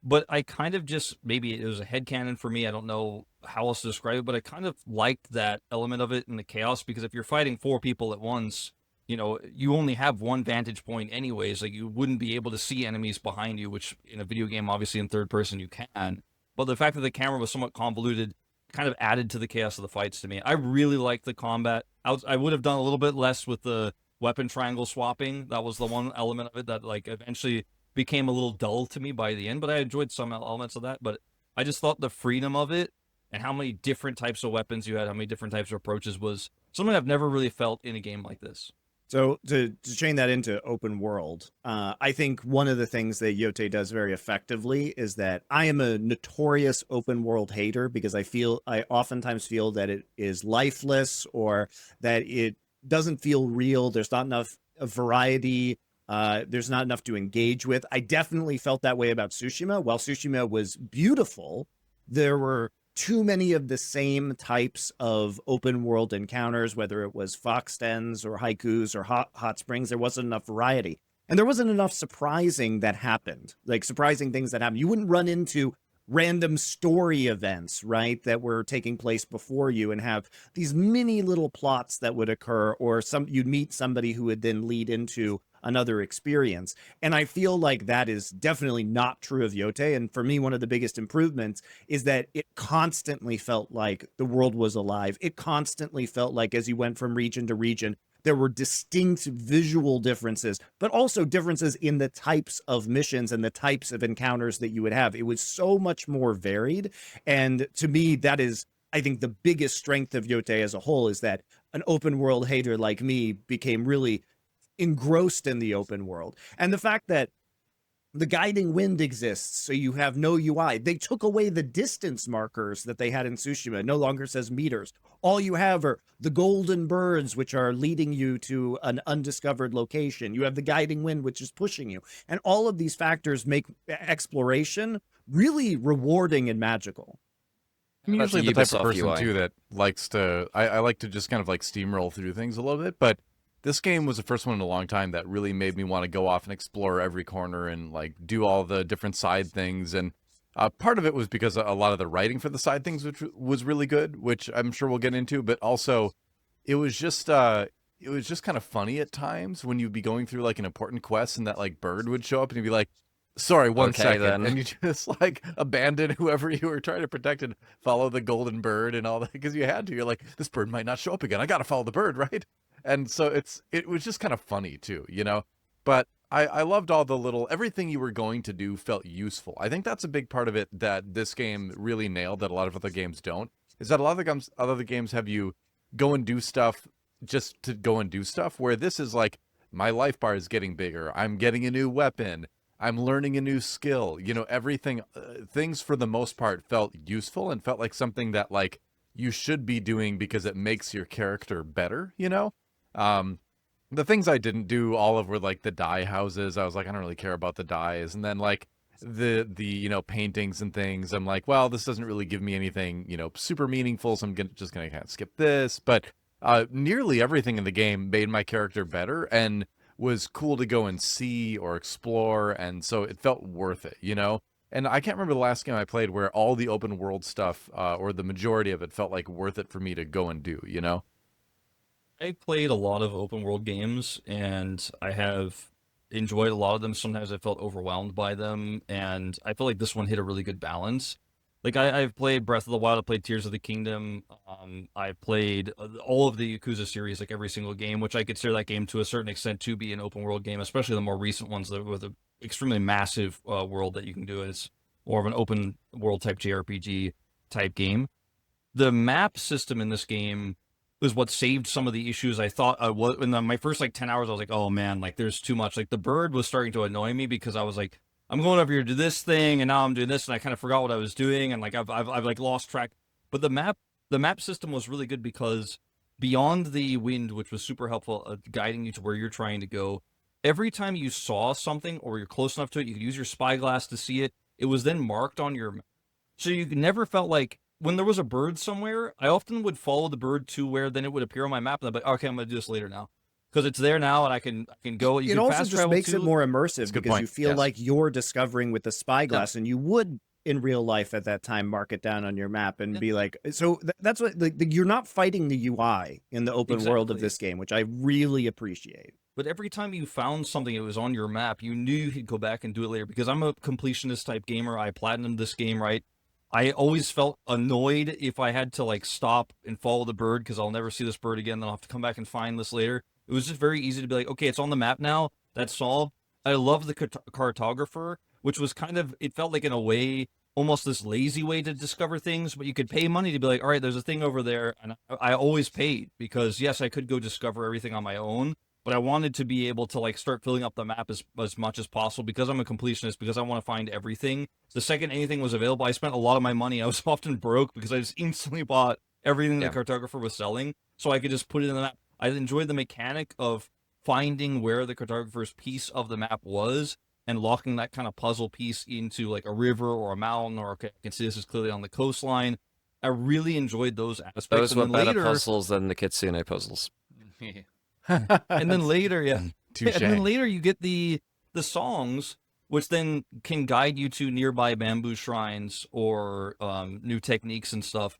But I kind of just, maybe it was a headcanon for me, I don't know how else to describe it, but I kind of liked that element of it and the chaos, because if you're fighting 4 people at once, you know, you only have one vantage point anyways. Like, you wouldn't be able to see enemies behind you, which in a video game, obviously in third person, you can. But the fact that the camera was somewhat convoluted kind of added to the chaos of the fights to me. I really liked the combat. I would have done a little bit less with the weapon triangle swapping. That was the one element of it that, like, eventually became a little dull to me by the end, but I enjoyed some elements of that. But I just thought the freedom of it and how many different types of weapons you had, how many different types of approaches was something I've never really felt in a game like this. So to chain that into open world, I think one of the things that Yotei does very effectively is that I am a notorious open world hater, because I oftentimes feel that it is lifeless, or that it doesn't feel real. There's not enough variety. There's not enough to engage with. I definitely felt that way about Tsushima. While Tsushima was beautiful, there were too many of the same types of open world encounters, whether it was fox dens or haikus or hot springs. There wasn't enough variety. And there wasn't enough surprising that happened, like surprising things that happened. You wouldn't run into random story events, right, that were taking place before you and have these mini little plots that would occur, or you'd meet somebody who would then lead into another experience. And I feel like that is definitely not true of Yotei. And for me, one of the biggest improvements is that it constantly felt like the world was alive. It constantly felt like, as you went from region to region, there were distinct visual differences, but also differences in the types of missions and the types of encounters that you would have. It was so much more varied. And to me, that is, I think, the biggest strength of Yotei as a whole, is that an open world hater like me became really engrossed in the open world. And the fact that the guiding wind exists, so you have no UI. They took away the distance markers that they had in Tsushima. It no longer says meters. All you have are the golden birds, which are leading you to an undiscovered location. You have the guiding wind, which is pushing you. And all of these factors make exploration really rewarding and magical. I'm usually the type of person, too, that likes to... I like to just kind of like steamroll through things a little bit, but this game was the first one in a long time that really made me want to go off and explore every corner and like do all the different side things. And part of it was because a lot of the writing for the side things, which was really good, which I'm sure we'll get into. But also, it was just kind of funny at times when you'd be going through like an important quest and that like bird would show up and you'd be like, sorry, one second. Then. And you just like abandon whoever you were trying to protect and follow the golden bird and all that, because you had to. You're like, this bird might not show up again. I got to follow the bird, right? And so it was just kind of funny too, you know, but I loved all the little, everything you were going to do felt useful. I think that's a big part of it that this game really nailed that a lot of other games don't, is that a lot of other games have you go and do stuff just to go and do stuff, where this is like, my life bar is getting bigger. I'm getting a new weapon. I'm learning a new skill. You know, everything, things for the most part felt useful and felt like something that like you should be doing because it makes your character better, you know? The things I didn't do, all of were like the dye houses. I was like, I don't really care about the dyes. And then like the you know, paintings and things, I'm like, well, this doesn't really give me anything, you know, super meaningful, so I'm just gonna kind of skip this. But nearly everything in the game made my character better and was cool to go and see or explore, and so it felt worth it, you know? And I can't remember the last game I played where all the open world stuff, or the majority of it, felt like worth it for me to go and do, you know? I played a lot of open world games, and I have enjoyed a lot of them. Sometimes I felt overwhelmed by them, and I feel like this one hit a really good balance. Like, I've played Breath of the Wild, I played Tears of the Kingdom, I played all of the Yakuza series, like every single game, which I consider that game to a certain extent to be an open world game, especially the more recent ones that with an extremely massive world that you can do. It's more of an open world type JRPG type game. The map system in this game was what saved some of the issues. I thought in my first like 10 hours, I was like, oh man, like there's too much. Like the bird was starting to annoy me because I was like, I'm going over here to do this thing, and now I'm doing this, and I kind of forgot what I was doing, and like I've like lost track. But the map system was really good because beyond the wind, which was super helpful, guiding you to where you're trying to go, every time you saw something or you're close enough to it, you could use your spyglass to see it. It was then marked on your map. So you never felt like when there was a bird somewhere, I often would follow the bird to where then it would appear on my map, and I'd be like, okay, I'm going to do this later now. Because it's there now, and I can go. It also just makes it more immersive because you feel like you're discovering with the spyglass, and you would in real life at that time mark it down on your map and be like, so that's what you're not fighting the UI in the open world of this game, which I really appreciate. But every time you found something that was on your map, you knew you could go back and do it later. Because I'm a completionist type gamer, I platinumed this game, right? I always felt annoyed if I had to like stop and follow the bird because I'll never see this bird again. Then I'll have to come back and find this later. It was just very easy to be like, okay, it's on the map now. That's solved. I love the cartographer, which was kind of, it felt like in a way, almost this lazy way to discover things, but you could pay money to be like, all right, there's a thing over there. And I always paid because yes, I could go discover everything on my own, but I wanted to be able to like start filling up the map as much as possible because I'm a completionist, because I want to find everything. The second anything was available, I spent a lot of my money. I was often broke because I just instantly bought everything the cartographer was selling so I could just put it in the map. I enjoyed the mechanic of finding where the cartographer's piece of the map was and locking that kind of puzzle piece into like a river or a mountain, or okay, I can see this is clearly on the coastline. I really enjoyed those aspects. Those were better puzzles than the Kitsune puzzles. And then later, Touché. And then later you get the songs, which then can guide you to nearby bamboo shrines or new techniques and stuff.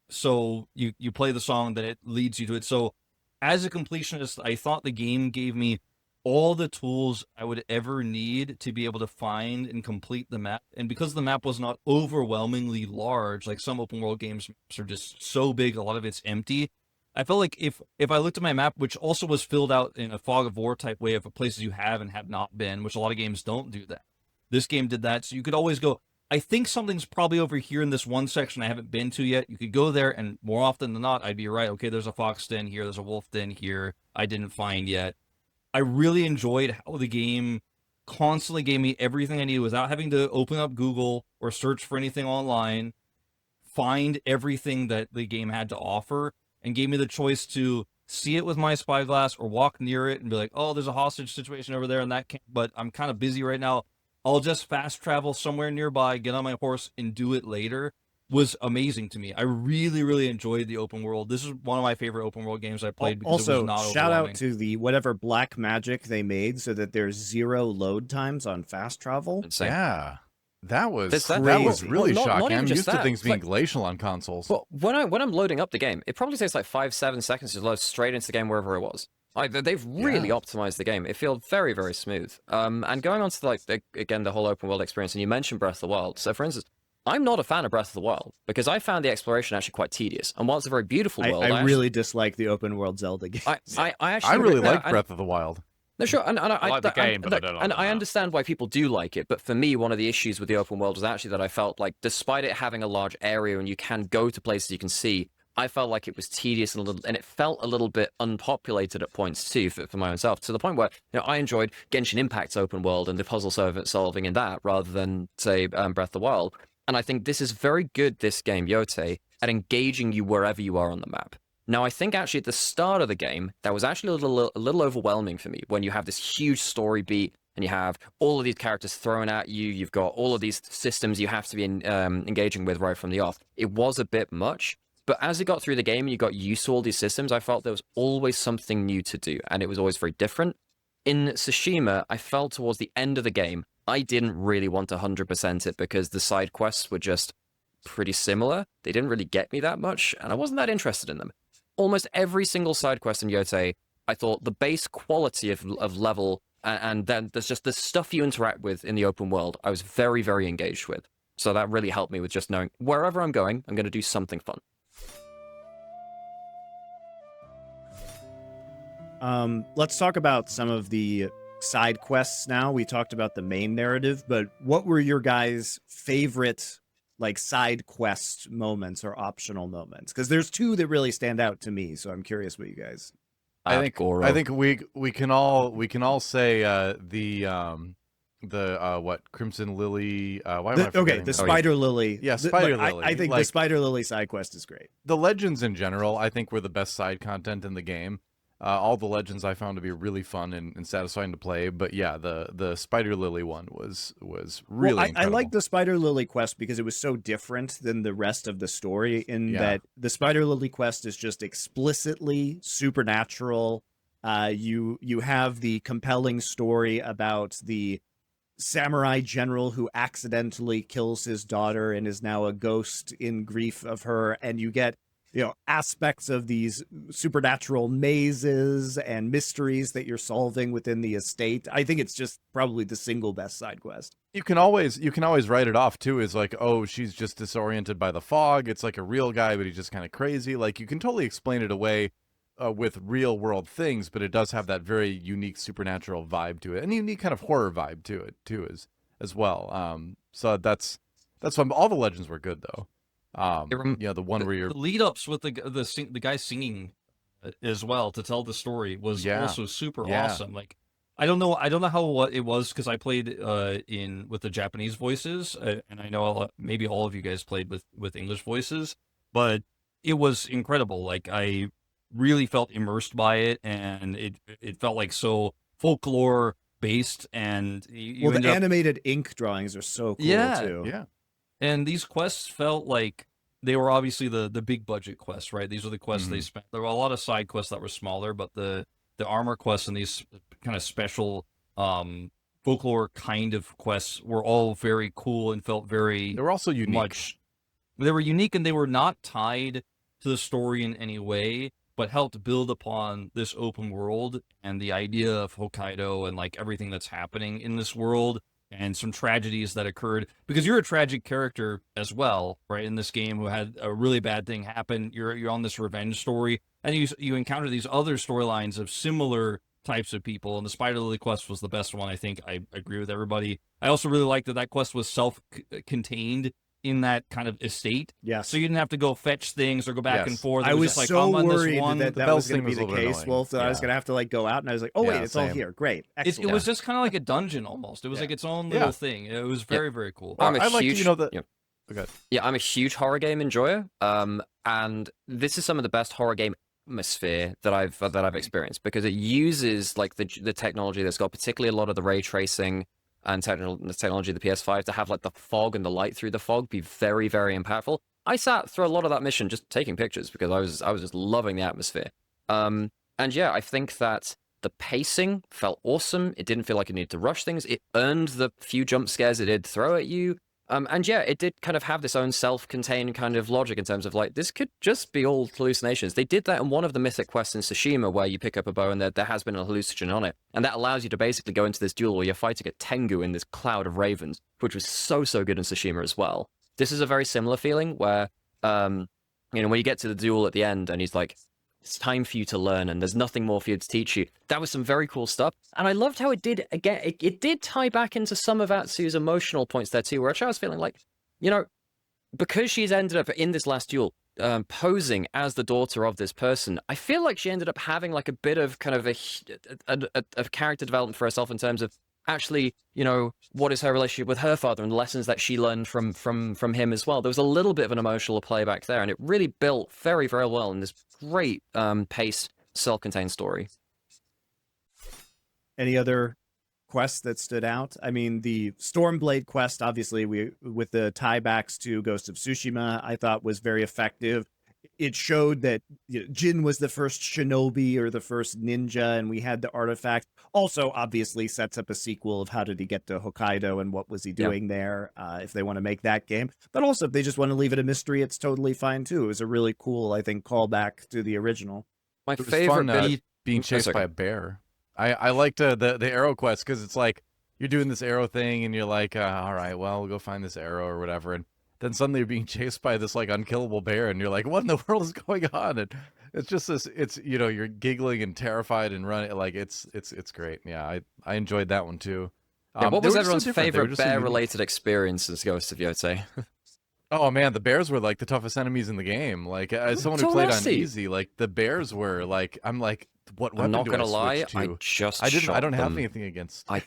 So you play the song, then it leads you to it. So as a completionist, I thought the game gave me all the tools I would ever need to be able to find and complete the map. And because the map was not overwhelmingly large, like some open world games are just so big, a lot of it's empty. I felt like if I looked at my map, which also was filled out in a fog of war type way of places you have and have not been, which a lot of games don't do that. This game did that. So you could always go, I think something's probably over here in this one section I haven't been to yet. You could go there, and more often than not, I'd be right. Okay, there's a fox den here. There's a wolf den here I didn't find yet. I really enjoyed how the game constantly gave me everything I needed without having to open up Google or search for anything online, find everything that the game had to offer, and gave me the choice to see it with my spyglass or walk near it and be like, oh, there's a hostage situation over there, and that can't, but I'm kind of busy right now. I'll just fast travel somewhere nearby, get on my horse, and do it later. Was amazing to me. I really, really enjoyed the open world. This is one of my favorite open world games I played because it was not shout out to the whatever black magic they made so that there's 0 load times on fast travel. Insane. Yeah. That was crazy. Really shocking. I'm used to things being like, glacial on consoles. Well, when I'm loading up the game, it probably takes like 5-7 seconds to load straight into the game wherever it was. Like they've really optimized the game. It feels very, very smooth. And going on to again the whole open world experience, and you mentioned Breath of the Wild. So for instance, I'm not a fan of Breath of the Wild because I found the exploration actually quite tedious. And while it's a very beautiful world, I really dislike the open world Zelda game. I really like Breath of the Wild. No, sure, and I like the game, but I don't like and I understand why people do like it. But for me, one of the issues with the open world was actually that I felt like, despite it having a large area and you can go to places you can see, I felt like it was tedious and it felt a little bit unpopulated at points too for my own self. To the point where I enjoyed Genshin Impact's open world and the puzzle solving in that rather than say Breath of the Wild. And I think this is very good. This game, Yotei, at engaging you wherever you are on the map. Now, I think actually at the start of the game, that was actually a little overwhelming for me when you have this huge story beat and you have all of these characters thrown at you. You've got all of these systems you have to be engaging with right from the off. It was a bit much. But as it got through the game and you got used to all these systems, I felt there was always something new to do, and it was always very different. In Tsushima, I felt towards the end of the game, I didn't really want to 100% it because the side quests were just pretty similar. They didn't really get me that much, and I wasn't that interested in them. Almost every single side quest in Yotei, I thought the base quality of level, and then there's just the stuff you interact with in the open world, I was very, very engaged with. So that really helped me with just knowing wherever I'm going to do something fun. Let's talk about some of the side quests now. We talked about the main narrative, but what were your guys' favorite like side quest moments or optional moments? Because there's two that really stand out to me. So I'm curious what you guys. I think we can all say what Crimson Lily. Why am I forgetting? The Spider Lily. Yeah, Spider Lily. I think the Spider Lily side quest is great. The legends in general, I think, were the best side content in the game. All the legends I found to be really fun and satisfying to play. But yeah, the Spider Lily one was really incredible. I like the Spider Lily quest because it was so different than the rest of the story in that the Spider Lily quest is just explicitly supernatural. You have the compelling story about the samurai general who accidentally kills his daughter and is now a ghost in grief of her, and you get aspects of these supernatural mazes and mysteries that you're solving within the estate. I think it's just probably the single best side quest. You can always write it off too as like, oh, she's just disoriented by the fog. It's like a real guy, but he's just kind of crazy. Like, you can totally explain it away with real world things, but it does have that very unique supernatural vibe to it, and a unique kind of horror vibe to it too, as well. So that's why all the legends were good though. The one where you're the lead ups with the guy singing as well to tell the story was also super awesome. Like, I don't know how it was because I played with the Japanese voices, and I know maybe all of you guys played with English voices, but it was incredible. Like, I really felt immersed by it, and it felt like so folklore based, and the animated ink drawings are so cool too. Yeah. And these quests felt like they were obviously the big budget quests, right? These were the quests they spent. There were a lot of side quests that were smaller, but the armor quests and these kind of special folklore kind of quests were all very cool and felt very. They were also unique. They were unique, and they were not tied to the story in any way, but helped build upon this open world and the idea of Hokkaido and like everything that's happening in this world. And some tragedies that occurred, because you're a tragic character as well, right? In this game, who had a really bad thing happen. You're on this revenge story, and you encounter these other storylines of similar types of people. And the Spider Lily quest was the best one, I think. I agree with everybody. I also really liked that quest was self-contained in that kind of estate. Yeah. So you didn't have to go fetch things or go back and forth. I was just like, so I'm worried on this one. that was going to be the case, Wolf, that I was going to have to like go out, and I was like, oh wait, it's all here. Great. It was just kind of like a dungeon almost. It was like its own little thing. It was very, very cool. I'm a huge horror game enjoyer. And this is some of the best horror game atmosphere that I've experienced, because it uses like the technology that's got, particularly a lot of the ray tracing and the technology of the PS5 to have like the fog and the light through the fog be very, very impactful. I sat through a lot of that mission just taking pictures because I was just loving the atmosphere. And yeah, I think that the pacing felt awesome. It didn't feel like it needed to rush things. It earned the few jump scares it did throw at you. And yeah, it did kind of have this own self-contained kind of logic in terms of like, this could just be all hallucinations. They did that in one of the mythic quests in Tsushima, where you pick up a bow and there has been a hallucinogen on it. And that allows you to basically go into this duel where you're fighting a Tengu in this cloud of ravens, which was so good in Tsushima as well. This is a very similar feeling where, when you get to the duel at the end and he's like, it's time for you to learn, and there's nothing more for you to teach you. That was some very cool stuff. And I loved how it did, again, it did tie back into some of Atsu's emotional points there too, where I was feeling like, because she's ended up in this last duel, posing as the daughter of this person, I feel like she ended up having like a bit of kind of a character development for herself in terms of actually, what is her relationship with her father and the lessons that she learned from him as well. There was a little bit of an emotional playback there, and it really built very, very well in this great paced, self-contained story. Any other quests that stood out? I mean, the Stormblade quest, obviously, with the tiebacks to Ghost of Tsushima, I thought was very effective. It showed that Jin was the first shinobi or the first ninja, and we had the artifact. Also, obviously, sets up a sequel of how did he get to Hokkaido and what was he doing there, if they want to make that game. But also, if they just want to leave it a mystery, it's totally fine, too. It was a really cool, I think, callback to the original. My favorite bit being chased by a bear. I liked the arrow quest, because it's like, you're doing this arrow thing, and you're like, all right, well, we'll go find this arrow or whatever, and then suddenly you're being chased by this like unkillable bear, and you're like, what in the world is going on? And it's just this, you're giggling and terrified and running. Like, it's great. Yeah, I enjoyed that one too. What was everyone's favorite bear related experience as Ghost of Yōtei? Oh man, the bears were like the toughest enemies in the game. Like as someone who So played on nasty. easy, like the bears were like, I'm like, what I'm weapon not do gonna I lie, switch to? I I don't have them. anything against. I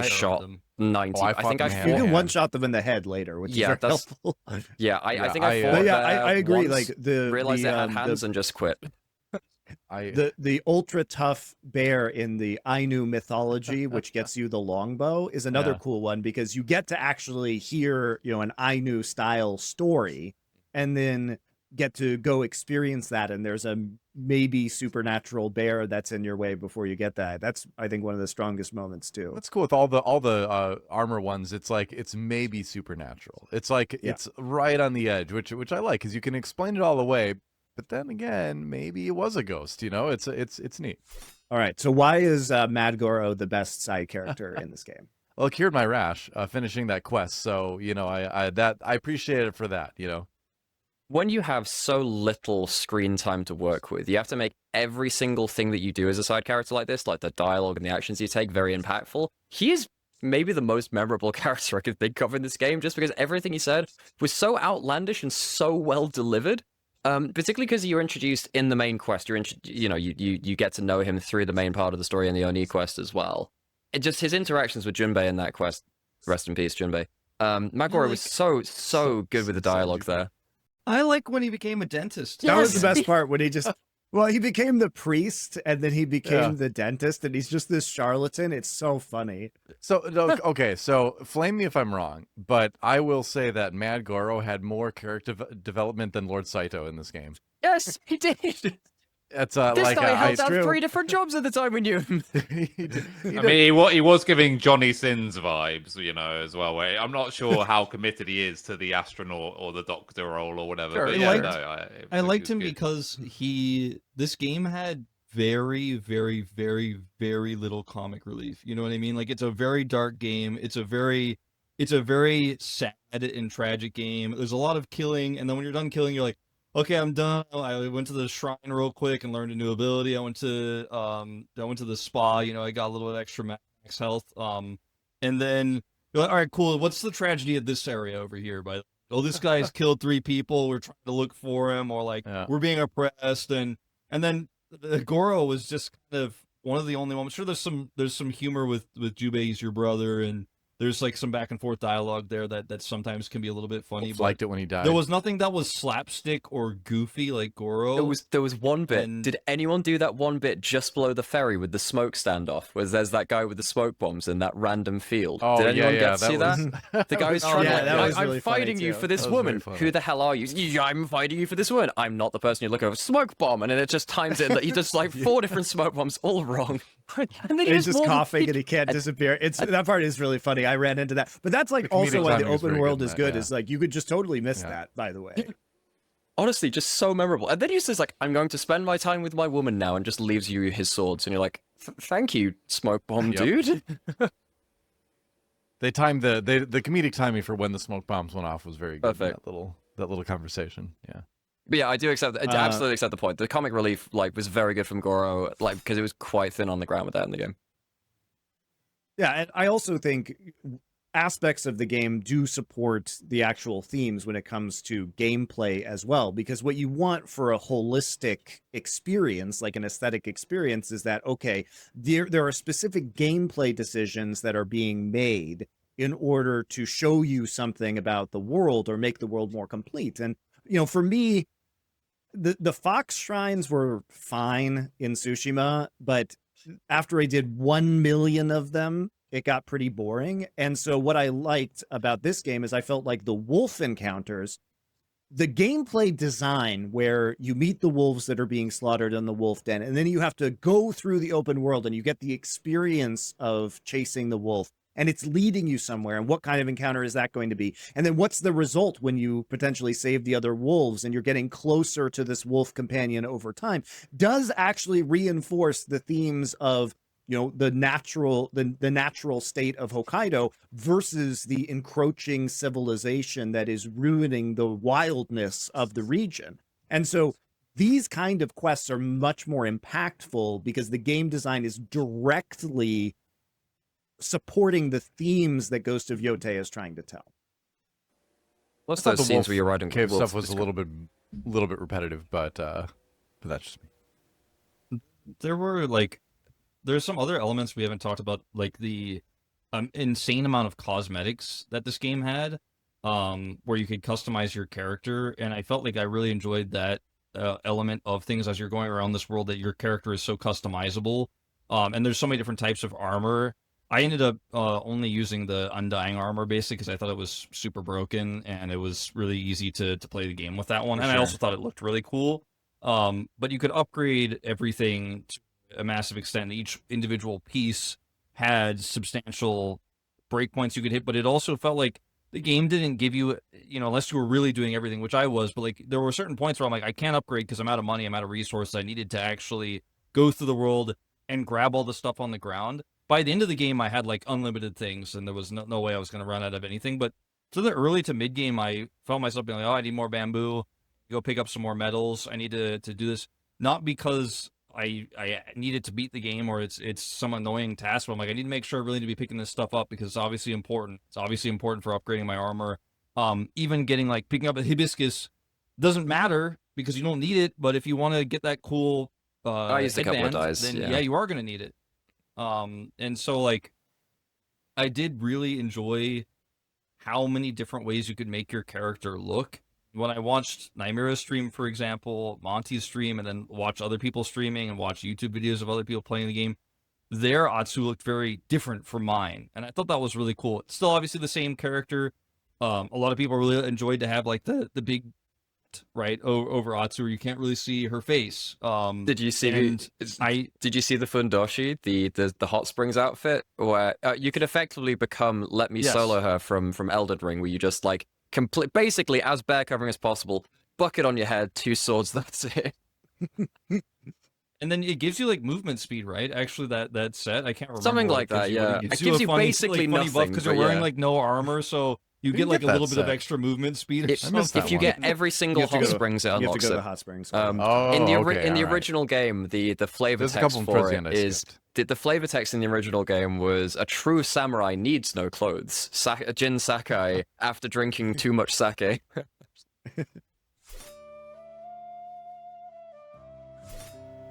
shot them. 90. Oh, I I fought think I them You hand to fought. can hand. one-shot them in the head later, which Yeah, is very helpful. Yeah, I Yeah, think I fought But yeah, there I agree. once, Like realized it had hands and just quit. the ultra tough bear in the Ainu mythology, which gets you the longbow, is another Yeah. cool one because you get to actually hear, an Ainu style story, and then get to go experience that. And there's a maybe supernatural bear that's in your way before you get that. That's, I think, one of the strongest moments too. That's cool with all the armor ones. It's like it's maybe supernatural. It's like it's right on the edge, which I like because you can explain it all away. But then again, maybe it was a ghost. It's neat. All right. So why is Mad Goro the best side character in this game? Well, it cured my rash finishing that quest. So I appreciate it for that. When you have so little screen time to work with, you have to make every single thing that you do as a side character like this, like the dialogue and the actions you take, very impactful. He is maybe the most memorable character I could think of in this game, just because everything he said was so outlandish and so well delivered. Particularly because you're introduced in the main quest. You get to know him through the main part of the story in the Oni quest as well. Just his interactions with Jubei in that quest. Rest in peace, Jubei. Mad Goro was so good with the dialogue there. I like when he became a dentist. That was the best part when he just. Well, he became the priest, and then he became the dentist, and he's just this charlatan. It's so funny. So, okay, so flame me if I'm wrong, but I will say that Mad Goro had more character development than Lord Saito in this game. Yes, he did. It's This like guy held out true. 3 different jobs at the time we knew him. I mean, he was giving Johnny Sins vibes, as well. Where I'm not sure how committed he is to the astronaut or the doctor role or whatever. Sure, but I liked him good. because this game had very, very, very, very little comic relief. You know what I mean? Like it's a very dark game. It's a very sad and tragic game. There's a lot of killing, and then when you're done killing, you're like, okay, I'm done. I went to the shrine real quick and learned a new ability. I went to the spa. I got a little bit extra max health. And then you're like, all right, cool. What's the tragedy of this area over here? This guy's killed 3 people. We're trying to look for him, or like we're being oppressed. And then Goro was just kind of one of the only ones. I'm sure there's some humor with Jubei, he's your brother, and there's like some back and forth dialogue there that sometimes can be a little bit funny. But liked it when he died. there was nothing that was slapstick or goofy like Goro. There was one bit. And- Did anyone do that one bit just below the ferry with the smoke standoff? Where there's that guy with the smoke bombs in that random field. Oh, Did anyone yeah, get to see that that? The guy who's trying yeah, to that was I'm really funny fighting you too. for this That was very woman. funny. Who the hell are you? I'm fighting you for this woman. I'm not the person you're looking for. Smoke bomb, and then it just times it. He does like 4 different smoke bombs, all wrong. And then He's just walks- coughing and he can't disappear. That part is really funny. I ran into that, but that's like The comedic also why the timing is open very world good in is that, good. yeah. Is like you could just totally miss Yeah. that. By the way, Honestly, just so memorable. And then he says, like, I'm going to spend my time with my woman now, and just leaves you his swords. And you're like, thank you, smoke bomb, Yep. dude. They timed the comedic timing for when the smoke bombs went off was very good. Perfect. That little conversation. Yeah. But yeah, I do accept. I absolutely accept the point. The comic relief, was very good from Goro, because it was quite thin on the ground with that in the game. yeah, and I also think aspects of the game do support the actual themes when it comes to gameplay as well, because what you want for a holistic experience, like an aesthetic experience, is that okay, there are specific gameplay decisions that are being made in order to show you something about the world or make the world more complete. And for me, the fox shrines were fine in Tsushima, but after I did 1 million of them, it got pretty boring. And so what I liked about this game is I felt like the wolf encounters, the gameplay design where you meet the wolves that are being slaughtered in the wolf den, and then you have to go through the open world and you get the experience of chasing the wolf, and it's leading you somewhere. And what kind of encounter is that going to be? And then what's the result when you potentially save the other wolves and you're getting closer to this wolf companion over time, does actually reinforce the themes of the natural state of Hokkaido versus the encroaching civilization that is ruining the wildness of the region. And so these kind of quests are much more impactful because the game design is directly supporting the themes that Ghost of Yōtei is trying to tell. Lots I of thought those the scenes where you're riding cave wolves stuff was a little bit repetitive, but that's just me. There were like, there's some other elements we haven't talked about, like the insane amount of cosmetics that this game had, where you could customize your character, and I felt like I really enjoyed that element of things as you're going around this world, that your character is so customizable. And there's so many different types of armor. I ended up only using the Undying armor basically because I thought it was super broken and it was really easy to play the game with that one. And I also thought it looked really cool. But you could upgrade everything to a massive extent. Each individual piece had substantial breakpoints you could hit, but it also felt like the game didn't give you, unless you were really doing everything, which I was, but like there were certain points where I'm like, I can't upgrade because I'm out of money, I'm out of resources. I needed to actually go through the world and grab all the stuff on the ground. By the end of the game, I had like unlimited things, and there was no way I was going to run out of anything. But to the early to mid game, I felt myself being like, oh, I need more bamboo. Go pick up some more metals. I need to do this, not because I needed to beat the game or it's some annoying task, but I'm like, I need to make sure I really need to be picking this stuff up because it's obviously important. It's obviously important for upgrading my armor. Even picking up a hibiscus doesn't matter because you don't need it, but if you want to get that cool I used a couple of dyes, then yeah, you are going to need it. And so like I did really enjoy how many different ways you could make your character look. When I watched Nymaera's stream, for example, Monty's stream, and then watch other people streaming and watch YouTube videos of other people playing the game, their Atsu looked very different from mine. And I thought that was really cool. It's still obviously the same character. A lot of people really enjoyed to have like the big right over Atsu where you can't really see her face. Did you see did you see the Fundoshi, the hot springs outfit where you could effectively become Let Me Solo Her from Elden Ring, where you just like basically as bear covering as possible, bucket on your head, 2 swords, that's it. And then it gives you like movement speed, right? Actually, that set, I can't remember. Something like that, yeah. It gives you basically nothing because you're wearing like no armor, so you get like a little bit of extra movement speed. If you get every single hot springs, it unlocks it. You have to go to the hot springs. In the original game, the flavor text for it is the flavor text in the original game was a true samurai needs no clothes. Jin Sakai after drinking too much sake.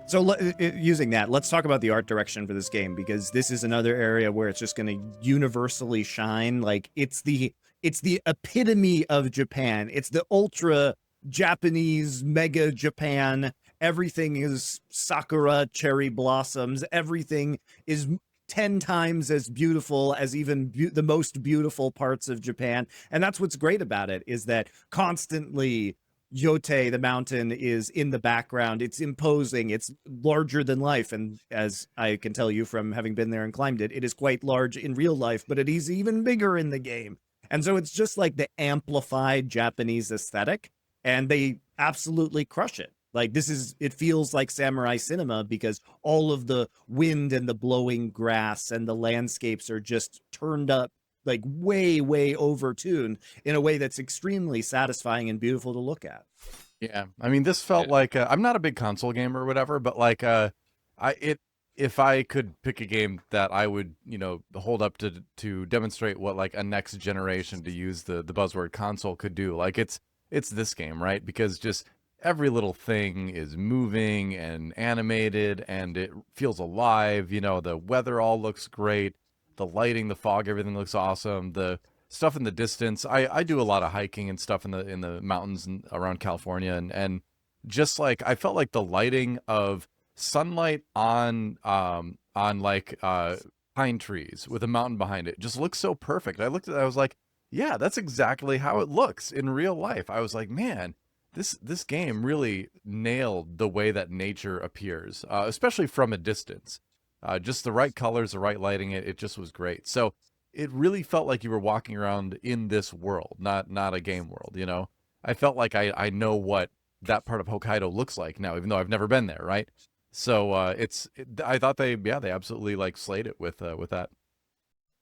So using that, let's talk about the art direction for this game, because this is another area where it's just going to universally shine. Like it's the epitome of Japan. It's the ultra Japanese mega Japan. Everything is sakura, cherry blossoms. Everything is 10 times as beautiful as even the most beautiful parts of Japan. And that's what's great about it, is that constantly Yotei, the mountain, is in the background. It's imposing. It's larger than life. And as I can tell you from having been there and climbed it, it is quite large in real life, but it is even bigger in the game. And so it's just like the amplified Japanese aesthetic, and they absolutely crush it. Like it feels like samurai cinema because all of the wind and the blowing grass and the landscapes are just turned up like way, way overtuned in a way that's extremely satisfying and beautiful to look at. Yeah, I mean, this felt like I'm not a big console gamer or whatever, but like if I could pick a game that I would, hold up to demonstrate what like a next generation, to use the buzzword, console could do, like it's this game, right? Because just every little thing is moving and animated and it feels alive. The weather all looks great. The lighting, the fog, everything looks awesome. The stuff in the distance. I do a lot of hiking and stuff in the mountains around California, and just like I felt like the lighting of sunlight on like pine trees with a mountain behind it just looks so perfect. I looked at it, I was like, yeah, that's exactly how it looks in real life. I was like, man, this game really nailed the way that nature appears, especially from a distance. Just the right colors, the right lighting, it just was great. So it really felt like you were walking around in this world, not a game world, I felt like I know what that part of Hokkaido looks like now, even though I've never been there, right? So I thought they absolutely like slayed it with that.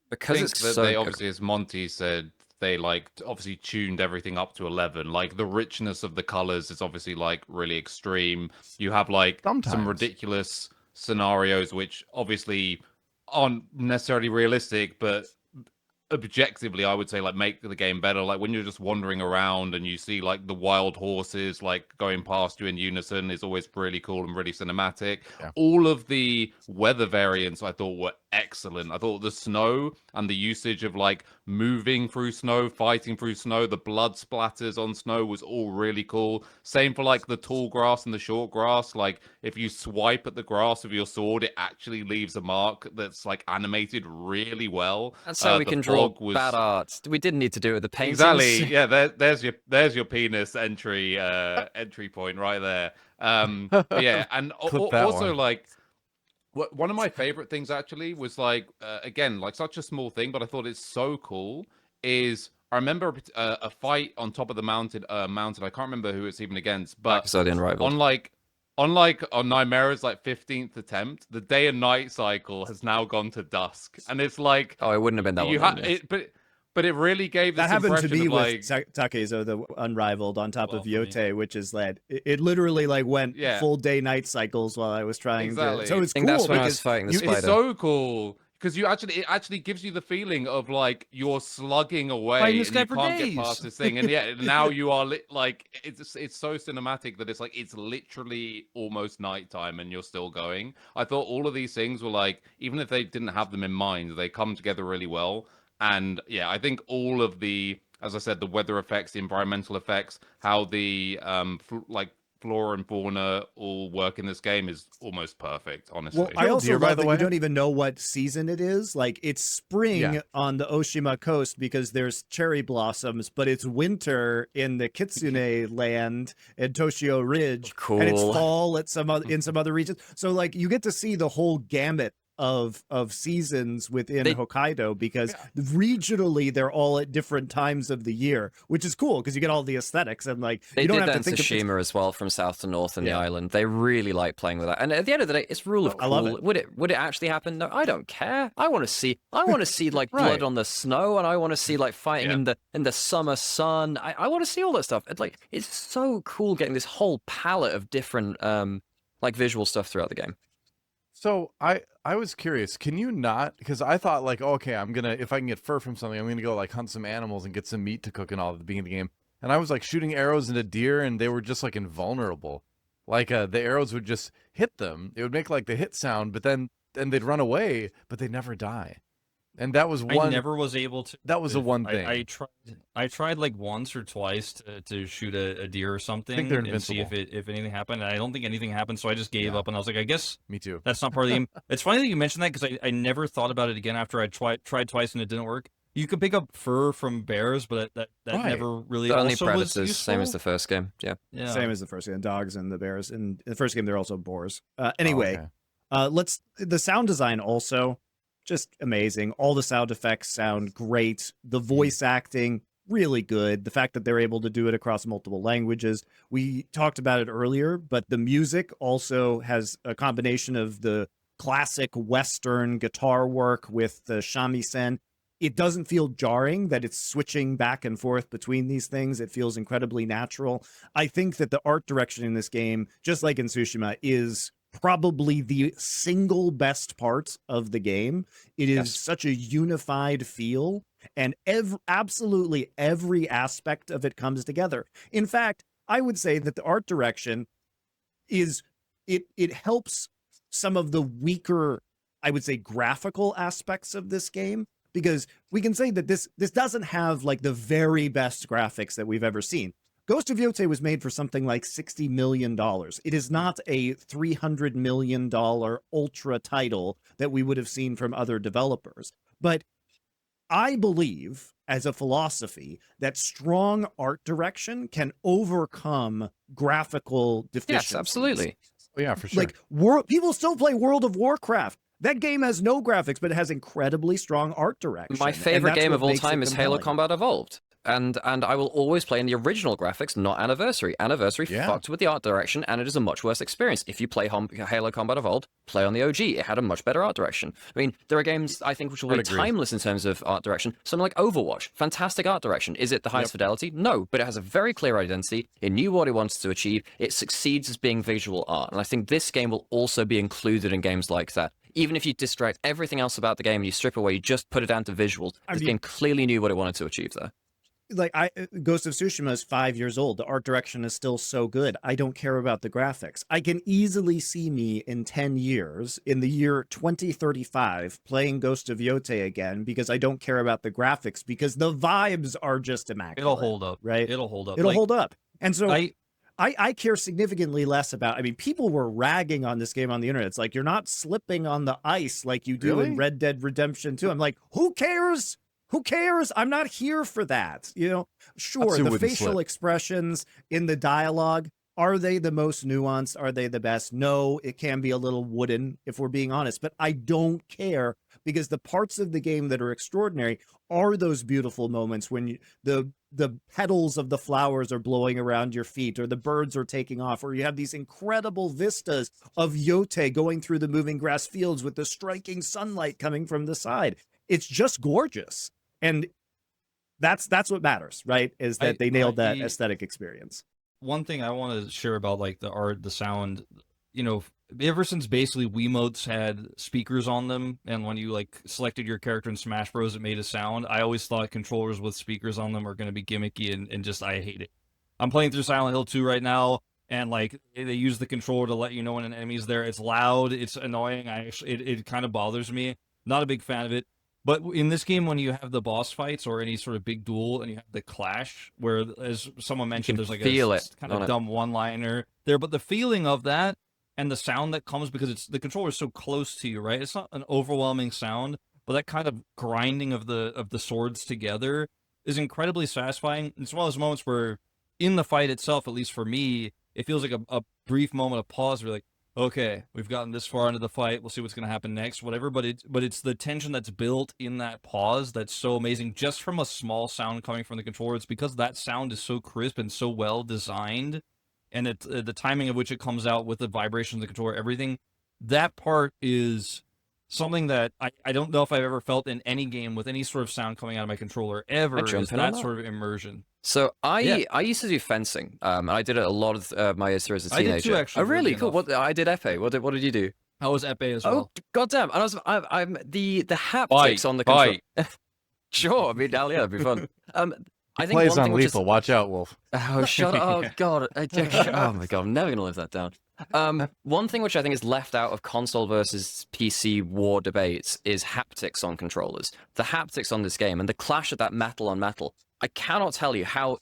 Because it's so they obviously, as Monty said, they like obviously tuned everything up to 11. Like the richness of the colors is obviously like really extreme. You have like some ridiculous scenarios which obviously aren't necessarily realistic, but objectively, I would say, like, make the game better. Like, when you're just wandering around and you see like the wild horses like going past you in unison is always really cool and really cinematic. Yeah. All of the weather variants I thought were excellent. I thought the snow and the usage of like moving through snow, fighting through snow, the blood splatters on snow was all really cool. Same for like the tall grass and the short grass. Like, if you swipe at the grass with your sword, it actually leaves a mark that's like animated really well. That's how we can draw bad art. We didn't need to do it with the paintings. Exactly. Yeah, there's your penis entry point right there. But yeah, and also like one of my favorite things actually was like again, like such a small thing, but I thought it's so cool. Is I remember a fight on top of the mountain. I can't remember who it's even against, but on Nymaera's like 15th attempt, the day and night cycle has now gone to dusk, and it's like, oh, it wouldn't have been that one. But it really gave this that happened to me like, with Takezo, the Unrivaled, on top of Yotei, which is that it literally like went full day night cycles while I was trying to. So it's cool. That's when I was fighting the spider. It's so cool. Because it actually gives you the feeling of like you're slugging away and you can't get past this thing, and yeah, now you are like it's so cinematic that it's like it's literally almost nighttime and you're still going. I thought all of these things were like, even if they didn't have them in mind, they come together really well. And yeah, I think all of the, as I said, the weather effects, the environmental effects, how the like flora and fauna all work in this game is almost perfect, honestly. Well, I also love that you don't even know what season it is. Like, it's spring on the Oshima coast because there's cherry blossoms, but it's winter in the Kitsune land and Toshio Ridge, and it's fall at in some other regions. So like you get to see the whole gamut of seasons within Hokkaido, because regionally they're all at different times of the year, which is cool because you get all the aesthetics, and like they you don't did have that to in think Tsushima as well, from south to north in the island. They really like playing with that, and at the end of the day, it's rule of cool. I love it. Would it actually happen? No, I don't care. I want to see like blood on the snow, and I want to see like fighting in the summer sun. I want to see all that stuff. It's so cool getting this whole palette of different like visual stuff throughout the game. So I was curious, can you not, because I thought like, okay, if I can get fur from something, I'm gonna go like hunt some animals and get some meat to cook and all at the beginning of the game. And I was like shooting arrows into deer, and they were just like invulnerable. Like the arrows would just hit them. It would make like the hit sound, but then they'd run away, but they never die. And that was one. I never was able to. That was the one thing. I tried like once or twice to shoot a deer or something, I think they're invincible. And see if anything happened. And I don't think anything happened, so I just gave up. And I was like, I guess me too. That's not part of the game. It's funny that you mentioned that, because I never thought about it again after I tried twice and it didn't work. You could pick up fur from bears, but that never really. The only also predators, was same as the first game. Yeah, same as the first game. Dogs and the bears. In the first game, they're also boars. Anyway, the sound design also. Just amazing. All the sound effects sound great. The voice acting, really good. The fact that they're able to do it across multiple languages. We talked about it earlier, but the music also has a combination of the classic Western guitar work with the shamisen. It doesn't feel jarring that it's switching back and forth between these things. It feels incredibly natural. I think that the art direction in this game, just like in Tsushima, is probably the single best part of the game. It is such a unified feel, and absolutely every aspect of it comes together. In fact, I would say that the art direction is it helps some of the weaker, I would say, graphical aspects of this game, because we can say that this doesn't have like the very best graphics that we've ever seen. Ghost of Yōtei was made for something like $60 million. It is not a $300 million ultra title that we would have seen from other developers. But I believe, as a philosophy, that strong art direction can overcome graphical deficiencies. Yes, absolutely. Oh, yeah, for sure. Like, people still play World of Warcraft. That game has no graphics, but it has incredibly strong art direction. My favorite game of all time is Halo Combat Evolved. And I will always play in the original graphics, not Anniversary. Anniversary fucked with the art direction, and it is a much worse experience. If you play Halo Combat Evolved, play on the OG. It had a much better art direction. I mean, there are games, I think, which will be timeless in terms of art direction. Something like Overwatch. Fantastic art direction. Is it the highest fidelity? No, but it has a very clear identity. It knew what it wanted to achieve. It succeeds as being visual art. And I think this game will also be included in games like that. even if you distract everything else about the game and you strip away, you just put it down to visuals, this game clearly knew what it wanted to achieve there. Like Ghost of Tsushima is 5 years old. The art direction is still so good. I don't care about the graphics. I can easily see me in 10 years, in the year 2035, playing Ghost of Yōtei again because I don't care about the graphics because the vibes are just immaculate. It'll hold up, right? It'll hold up. It'll hold up. And so I care significantly less about. I mean, people were ragging on this game on the internet. It's like you're not slipping on the ice like you do in Red Dead Redemption 2. I'm like, who cares? Who cares? I'm not here for that. You know, sure, Atsu the wouldn't facial slip. expressions in the dialogue, are they the most nuanced? Are they the best? No, it can be a little wooden if we're being honest, but I don't care because the parts of the game that are extraordinary are those beautiful moments when the petals of the flowers are blowing around your feet or the birds are taking off, or you have these incredible vistas of Yotei going through the moving grass fields with the striking sunlight coming from the side. It's just gorgeous. And that's what matters, right? Is that they nailed that aesthetic experience. One thing I want to share about like the art, the sound, you know, ever since basically Wiimotes had speakers on them, and when you like selected your character in Smash Bros, it made a sound. I always thought controllers with speakers on them are going to be gimmicky and just I hate it. I'm playing through Silent Hill 2 right now, and like they use the controller to let you know when an enemy's there. It's loud, it's annoying. It kind of bothers me. Not a big fan of it. But in this game, when you have the boss fights or any sort of big duel and you have the clash, where, as someone mentioned, there's like a kind of dumb one-liner there, but the feeling of that and the sound that comes because the controller is so close to you, right? It's not an overwhelming sound, but that kind of grinding of the swords together is incredibly satisfying. It's one of those moments where, in the fight itself, at least for me, it feels like a brief moment of pause. Where like, okay, we've gotten this far into the fight. We'll see what's going to happen next, whatever. But it's the tension that's built in that pause that's so amazing. Just from a small sound coming from the controller, it's because that sound is so crisp and so well designed, and the timing of which it comes out with the vibrations of the controller, everything. That part is something that I don't know if I've ever felt in any game with any sort of sound coming out of my controller ever. Is that sort of immersion. So I used to do fencing. I did it a lot of my years as a teenager. I did too, actually. Oh, really? Cool. What I did epee. What did you do? I was epee as well. Oh, goddamn! And I'm the haptics on the control. Sure. I mean, yeah, that'd be fun. I think plays on lethal. Watch out, Wolf. Oh, shut up! Oh God! Oh my God! I'm never gonna live that down. One thing which I think is left out of console versus PC war debates is haptics on controllers. The haptics on this game and the clash of that metal on metal. I cannot tell you how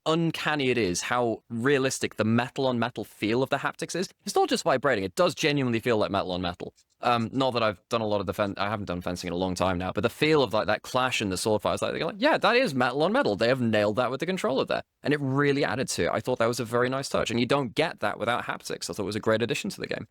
uncanny it is, how realistic the metal on metal feel of the haptics is. It's not just vibrating; it does genuinely feel like metal on metal. Not that I've done a lot of I haven't done fencing in a long time now, but the feel of like that clash and the sword fight, like, yeah, that is metal on metal. They have nailed that with the controller there, and it really added to it. I thought that was a very nice touch, and you don't get that without haptics. I thought it was a great addition to the game.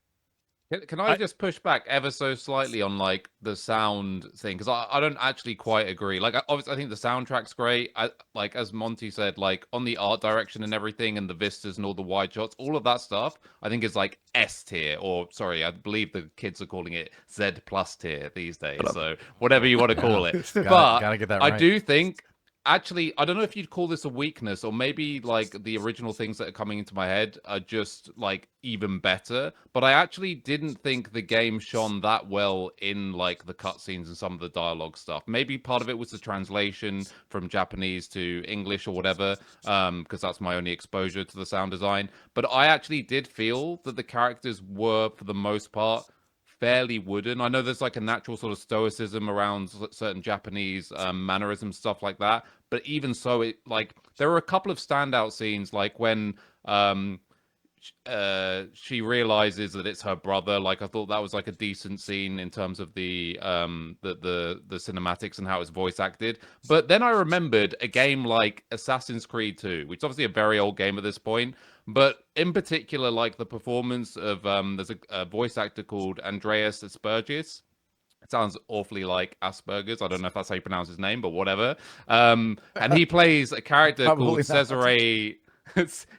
Can I just push back ever so slightly on like the sound thing? Because I don't actually quite agree. Like, obviously, I think the soundtrack's great. Like, as Monty said, like on the art direction and everything, and the vistas and all the wide shots, all of that stuff, I think is like S tier, or sorry, I believe the kids are calling it Z+ tier these days. So whatever you want to call it. Gotta get that right. I do think. Actually, I don't know if you'd call this a weakness, or maybe like the original things that are coming into my head are just like even better. But I actually didn't think the game shone that well in like the cutscenes and some of the dialogue stuff. Maybe part of it was the translation from Japanese to English or whatever, because that's my only exposure to the sound design. But I actually did feel that the characters were, for the most part, fairly wooden. I know there's like a natural sort of stoicism around certain Japanese mannerisms, stuff like that. But even so, it like there were a couple of standout scenes, like when she realizes that it's her brother. Like I thought that was like a decent scene in terms of the cinematics and how it's voice acted. But then I remembered a game like Assassin's Creed 2, which is obviously a very old game at this point. But in particular, like the performance of there's a voice actor called Andreas Aspergis. It sounds awfully like Asperger's. I don't know if that's how you pronounce his name, but whatever. And he plays a character called Cesare.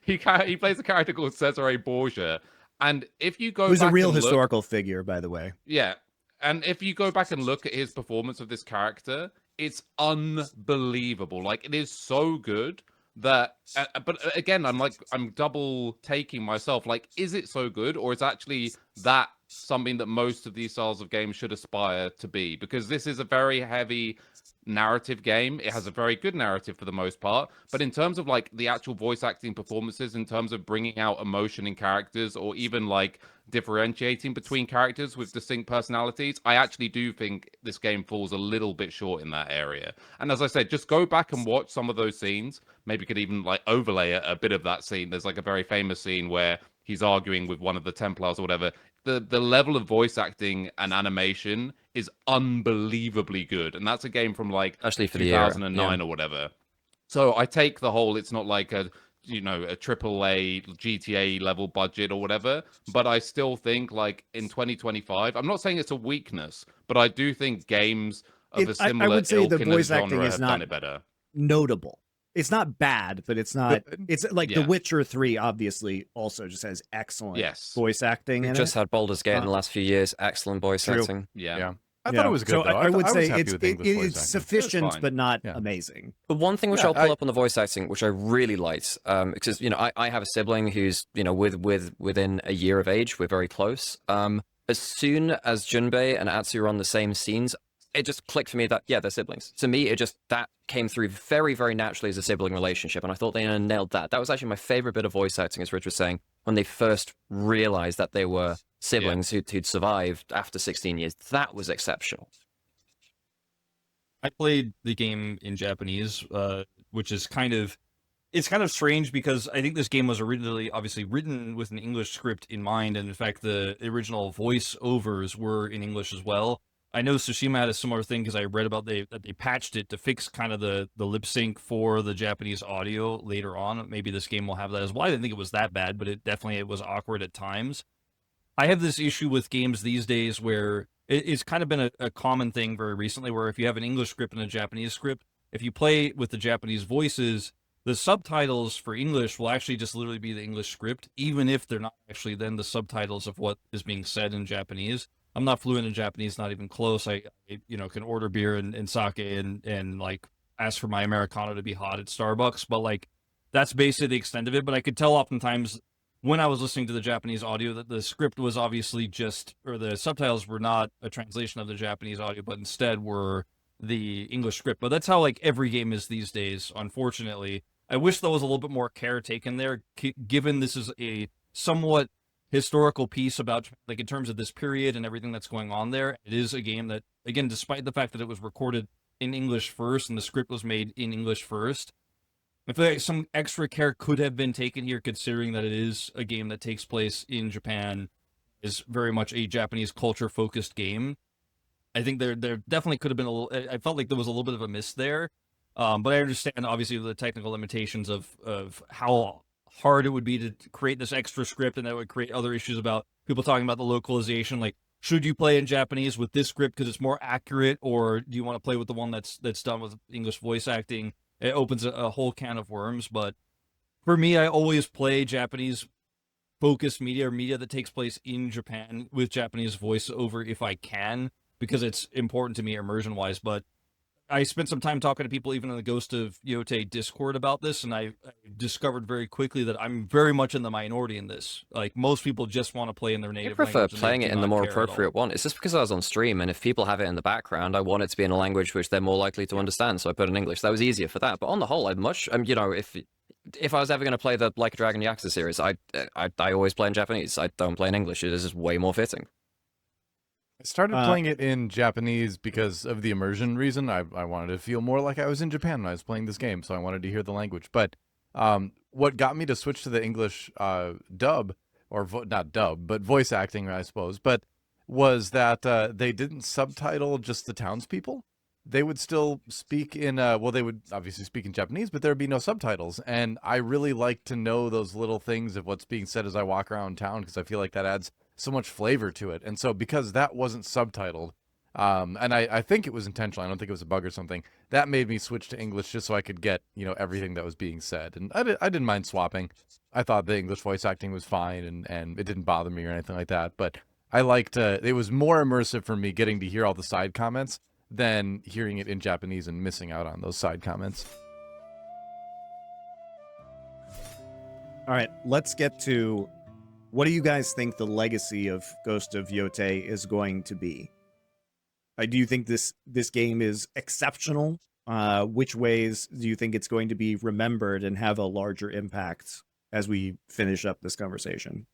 He plays a character called Cesare Borgia. And if you go, who's a real historical figure, by the way. Yeah, and if you go back and look at his performance of this character, it's unbelievable. Like it is so good. That but again, I'm double taking myself. Like, is it so good, or is actually that something that most of these styles of games should aspire to be, because this is a very heavy narrative game. It has a very good narrative for the most part, but in terms of like the actual voice acting performances, in terms of bringing out emotion in characters, or even like differentiating between characters with distinct personalities, I actually do think this game falls a little bit short in that area. And as I said, just go back and watch some of those scenes. Maybe could even like overlay a bit of that scene. There's like a very famous scene where he's arguing with one of the Templars or whatever. The level of voice acting and animation is unbelievably good, and that's a game from like actually for 2009 or whatever. So I take the whole, it's not like a AAA GTA level budget or whatever, but I still think like in 2025, I'm not saying it's a weakness, but I do think games of a similar I would say ilk the in this voice acting genre is have not done it better. notable. It's not bad, but it's not. It's like The Witcher 3, obviously, also just has excellent voice acting. We just had Baldur's Gate in the last few years. Excellent voice acting. Yeah. I thought it was good. So though. I would say it's sufficient, but not amazing. The one thing which I'll pull up on the voice acting, which I really liked, because I have a sibling who's within a year of age. We're very close. As soon as Jubei and Atsu are on the same scenes, it just clicked for me that they're siblings. To me, that came through very, very naturally as a sibling relationship, and I thought they nailed that. That was actually my favorite bit of voice acting, as Rich was saying, when they first realized that they were siblings who'd survived after 16 years. That was exceptional. I played the game in Japanese, which is kind of strange, because I think this game was originally obviously written with an English script in mind, and in fact the original voiceovers were in English as well. I know Tsushima had a similar thing, because I read about that they patched it to fix kind of the lip sync for the Japanese audio later on. Maybe this game will have that as well. I didn't think it was that bad, but it was awkward at times. I have this issue with games these days where it's kind of been a common thing very recently, where if you have an English script and a Japanese script, if you play with the Japanese voices, the subtitles for English will actually just literally be the English script, even if they're not actually then the subtitles of what is being said in Japanese. I'm not fluent in Japanese, not even close. I can order beer and sake and like ask for my Americano to be hot at Starbucks, but like that's basically the extent of it. But I could tell oftentimes when I was listening to the Japanese audio that the script was obviously or the subtitles were not a translation of the Japanese audio, but instead were the English script. But that's how like every game is these days, unfortunately. I wish there was a little bit more care taken there, given this is a somewhat historical piece about, like, in terms of this period and everything that's going on there. It is a game that, again, despite the fact that it was recorded in English first and the script was made in English first, I feel like some extra care could have been taken here, considering that it is a game that takes place in Japan, is very much a Japanese culture focused game. I think there definitely could have been I felt like there was a little bit of a miss there. But I understand obviously the technical limitations of how hard it would be to create this extra script, and that would create other issues about people talking about the localization. Like, should you play in Japanese with this script because it's more accurate, or do you want to play with the one that's done with English voice acting? It opens a whole can of worms. But for me, I always play Japanese focused media, or media that takes place in Japan with Japanese voiceover if I can, because it's important to me immersion wise. But I spent some time talking to people even in the Ghost of Yōtei Discord about this, and I discovered very quickly that I'm very much in the minority in this. Like, most people just want to play in their native language. I prefer playing it in the more appropriate one. It's just because I was on stream, and if people have it in the background, I want it to be in a language which they're more likely to understand, so I put in English. That was easier for that. But on the whole, I'd much, if I was ever going to play the Like a Dragon Yakuza series, I always play in Japanese. I don't play in English. It is just way more fitting. I started playing it in Japanese because of the immersion reason. I wanted to feel more like I was in Japan when I was playing this game, so I wanted to hear the language. But what got me to switch to the English dub, or not dub, but voice acting, I suppose, but was that they didn't subtitle just the townspeople. They would still speak in, they would obviously speak in Japanese, but there would be no subtitles. And I really like to know those little things of what's being said as I walk around town, because I feel like that adds so much flavor to it. And so because that wasn't subtitled, and I think it was intentional, I don't think it was a bug or something, that made me switch to English just so I could get, everything that was being said. And I didn't mind swapping. I thought the English voice acting was fine, and it didn't bother me or anything like that. But I liked, it was more immersive for me getting to hear all the side comments than hearing it in Japanese and missing out on those side comments. All right, let's get to What do you guys think the legacy of Ghost of Yōtei is going to be? Do you think this game is exceptional? Which ways do you think it's going to be remembered and have a larger impact as we finish up this conversation?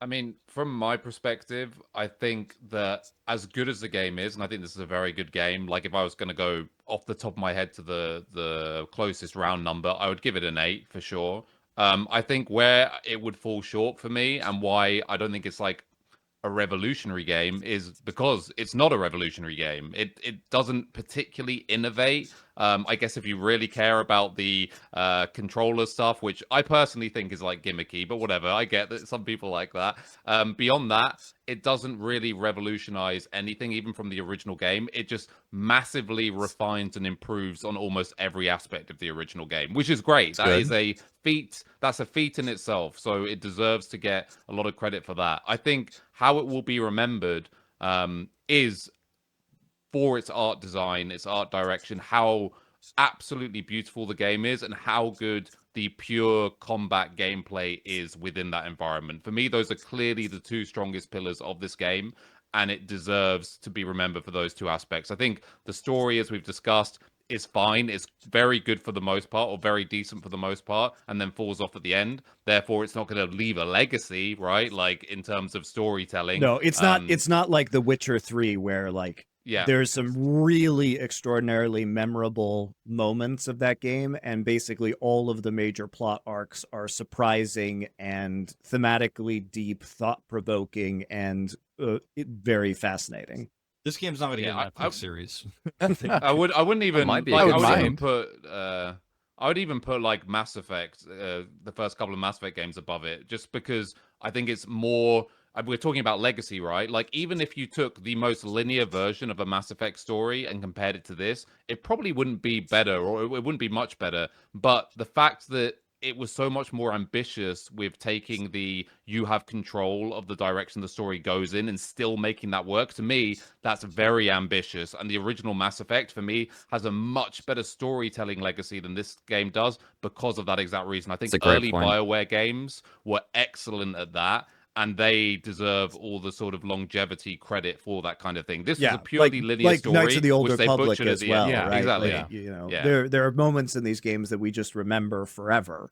I mean, from my perspective, I think that as good as the game is, and I think this is a very good game, like if I was going to go off the top of my head to the closest round number, I would give it an 8 for sure. I think where it would fall short for me and why I don't think it's like a revolutionary game is because it's not a revolutionary game. It doesn't particularly innovate. I guess if you really care about the controller stuff, which I personally think is like gimmicky, but whatever, I get that some people like that. Beyond that, it doesn't really revolutionize anything, even from the original game. It just massively refines and improves on almost every aspect of the original game, which is great. That is a feat. That's a feat in itself. So it deserves to get a lot of credit for that. I think how it will be remembered is for its art design, its art direction, how absolutely beautiful the game is, and how good the pure combat gameplay is within that environment. For me, those are clearly the two strongest pillars of this game, and it deserves to be remembered for those two aspects. I think the story, as we've discussed, is fine. It's very good for the most part, or very decent for the most part, and then falls off at the end. Therefore, it's not going to leave a legacy, right? Like in terms of storytelling. No, it's not. It's not like The Witcher 3, where like there's some really extraordinarily memorable moments of that game, and basically all of the major plot arcs are surprising and thematically deep, thought-provoking, and very fascinating. This game's not going to get a Netflix series. I wouldn't even. Might be like, a good I would even put like Mass Effect, the first couple of Mass Effect games above it, just because I think it's more. We're talking about legacy, right? Like, even if you took the most linear version of a Mass Effect story and compared it to this, it probably wouldn't be better, or it wouldn't be much better. But the fact that it was so much more ambitious with taking you have control of the direction the story goes in and still making that work, to me, that's very ambitious. And the original Mass Effect, for me, has a much better storytelling legacy than this game does because of that exact reason. I think early BioWare games were excellent at that, and they deserve all the sort of longevity credit for that kind of thing. This was a purely linear story, Knights of the Old which they Republic butchered as at the well, end. right? Exactly. Like, you know, there are moments in these games that we just remember forever,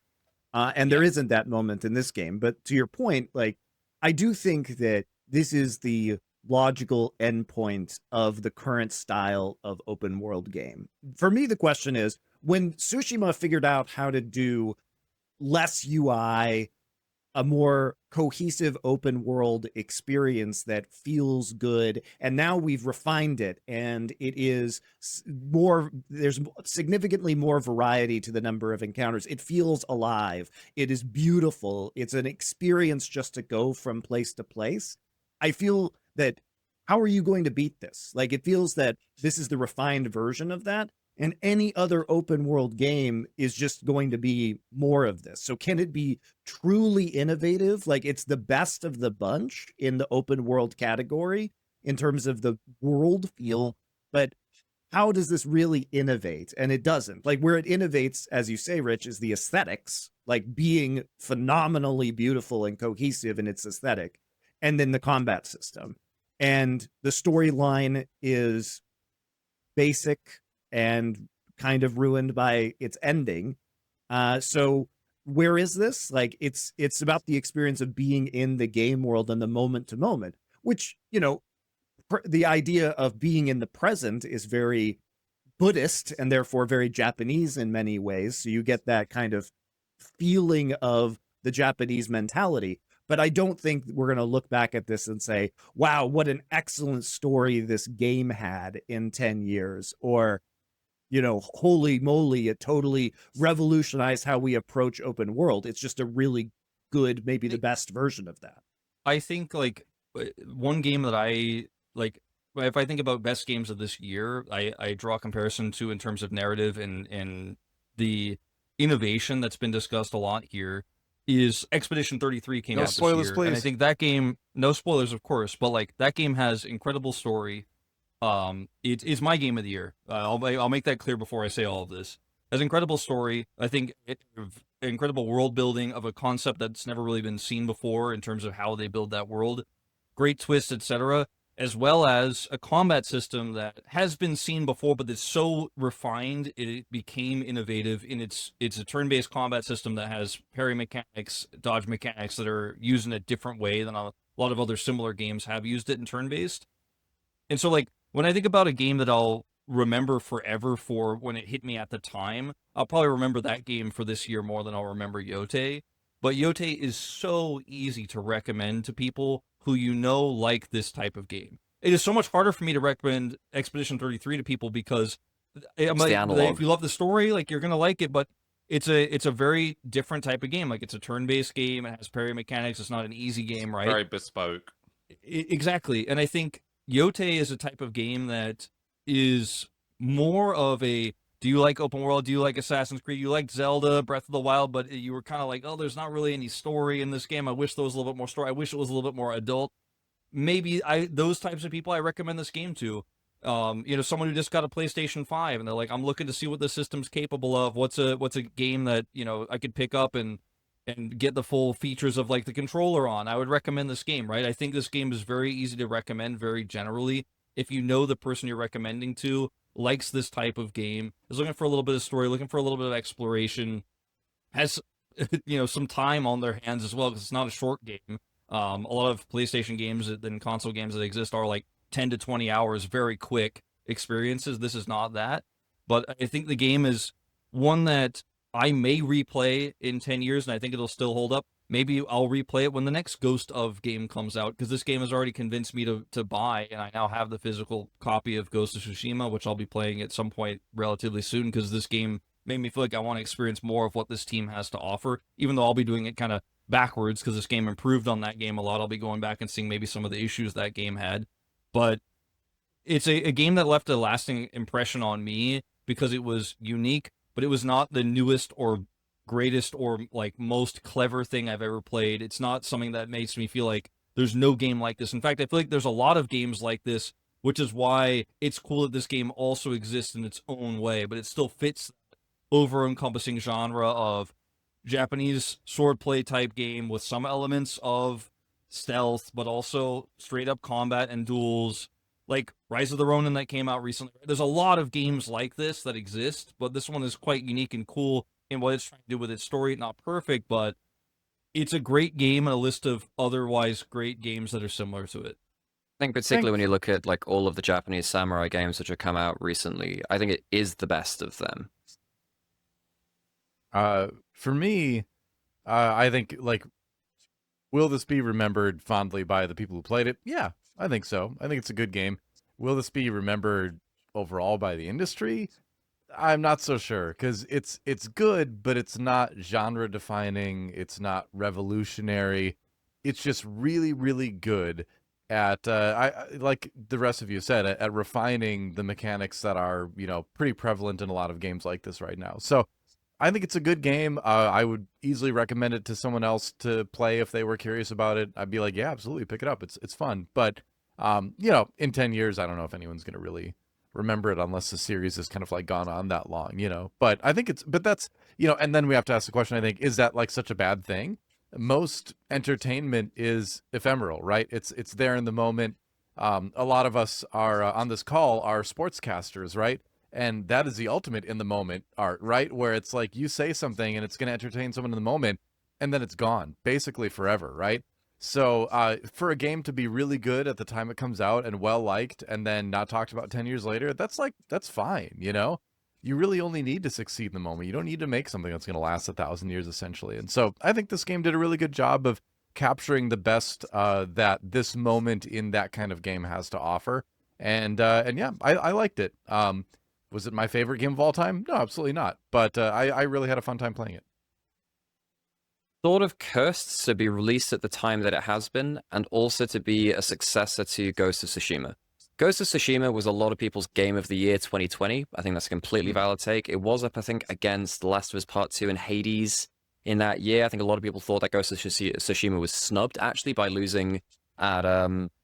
and there isn't that moment in this game. But to your point, like, I do think that this is the logical endpoint of the current style of open world game. For me, the question is, when Tsushima figured out how to do less UI, a more cohesive open world experience that feels good, and now we've refined it, and it is more, there's significantly more variety to the number of encounters. It feels alive, it is beautiful, it's an experience just to go from place to place. I feel that, how are you going to beat this? Like, it feels that this is the refined version of that, and any other open world game is just going to be more of this. So can it be truly innovative? Like, it's the best of the bunch in the open world category in terms of the world feel, but how does this really innovate? And it doesn't. Like, where it innovates, as you say, Rich, is the aesthetics, like being phenomenally beautiful and cohesive in its aesthetic, and then the combat system. And the storyline is basic and kind of ruined by its ending. So where is this? Like, it's about the experience of being in the game world and the moment to moment, which, you know, the idea of being in the present is very Buddhist and therefore very Japanese in many ways. So you get that kind of feeling of the Japanese mentality. But I don't think we're going to look back at this and say, wow, what an excellent story this game had in 10 years, or, you know, holy moly, it totally revolutionized how we approach open world. It's just a really good, maybe the best version of that. I think, like, one game that I, like, if I think about best games of this year, I draw a comparison to, in terms of narrative and the innovation that's been discussed a lot here, is Expedition 33 came out this year. No spoilers, please. And I think that game, no spoilers, of course, but, like, that game has incredible story. It is my game of the year. I'll make that clear before I say all of this. has incredible story. I think incredible world building of a concept that's never really been seen before in terms of how they build that world. Great twist, etc., as well as a combat system that has been seen before, but it's so refined it became innovative in it's a turn-based combat system that has parry mechanics, dodge mechanics that are used in a different way than a lot of other similar games have used it in turn-based. And so, like, when I think about a game that I'll remember forever for when it hit me at the time, I'll probably remember that game for this year more than I'll remember Yotei. But Yotei is so easy to recommend to people who like this type of game. It is so much harder for me to recommend Expedition 33 to people because if you love the story, like, you're gonna like it, but it's a very different type of game. Like, it's a turn-based game, it has parry mechanics, it's not an easy game, right? Very bespoke. Exactly. And I think Yotei is a type of game that is more of a, do you like open world? Do you like Assassin's Creed? You like Zelda, Breath of the Wild, but you were kind of like, oh, there's not really any story in this game. I wish there was a little bit more story. I wish it was a little bit more adult. Maybe those types of people I recommend this game to. Someone who just got a PlayStation 5 and they're like, I'm looking to see what the system's capable of. What's a game that, I could pick up and get the full features of, like, the controller on. I would recommend this game, right? I think this game is very easy to recommend very generally. If the person you're recommending to likes this type of game, is looking for a little bit of story, looking for a little bit of exploration, has some time on their hands as well, because it's not a short game. A lot of PlayStation games and console games that exist are like 10 to 20 hours, very quick experiences. This is not that. But I think the game is one that I may replay in 10 years, and I think it'll still hold up. Maybe I'll replay it when the next Ghost of game comes out, because this game has already convinced me to buy, and I now have the physical copy of Ghost of Tsushima, which I'll be playing at some point relatively soon, because this game made me feel like I want to experience more of what this team has to offer, even though I'll be doing it kind of backwards, because this game improved on that game a lot. I'll be going back and seeing maybe some of the issues that game had. But it's a game that left a lasting impression on me, because it was unique, but it was not the newest or greatest or, like, most clever thing I've ever played. It's not something that makes me feel like there's no game like this. In fact, I feel like there's a lot of games like this, which is why it's cool that this game also exists in its own way, but it still fits over-encompassing genre of Japanese swordplay type game with some elements of stealth, but also straight-up combat and duels, like Rise of the Ronin that came out recently. There's a lot of games like this that exist, but this one is quite unique and cool in what it's trying to do with its story. Not perfect, but it's a great game and a list of otherwise great games that are similar to it. I think particularly when you look at, like, all of the Japanese samurai games which have come out recently, I think it is the best of them. For me, I think, like, will this be remembered fondly by the people who played it? Yeah, I think so. I think it's a good game. Will this be remembered overall by the industry? I'm not so sure, because it's good, but it's not genre defining. It's not revolutionary. It's just really, really good at I like the rest of you said, at refining the mechanics that are pretty prevalent in a lot of games like this right now. So I think it's a good game. I would easily recommend it to someone else to play if they were curious about it. I'd be like, yeah, absolutely, pick it up. It's fun. But in 10 years, I don't know if anyone's gonna really remember it unless the series has kind of, like, gone on that long, But I think that's and then we have to ask the question, I think, is that, like, such a bad thing? Most entertainment is ephemeral, right? It's there in the moment. A lot of us are on this call are sportscasters, right? And that is the ultimate in the moment art, right? Where it's like you say something and it's going to entertain someone in the moment, and then it's gone basically forever, right? So for a game to be really good at the time it comes out and well liked, and then not talked about 10 years later, that's fine, You really only need to succeed in the moment. You don't need to make something that's going to last 1,000 years, essentially. And so I think this game did a really good job of capturing the best that this moment in that kind of game has to offer. And yeah, I liked it. Was it my favorite game of all time? No, absolutely not. But I really had a fun time playing it. Sort of cursed to be released at the time that it has been, and also to be a successor to Ghost of Tsushima. Ghost of Tsushima was a lot of people's Game of the Year 2020. I think that's a completely valid take. It was up, I think, against The Last of Us Part 2 and Hades in that year. I think a lot of people thought that Ghost of Tsushima was snubbed, actually, by losing at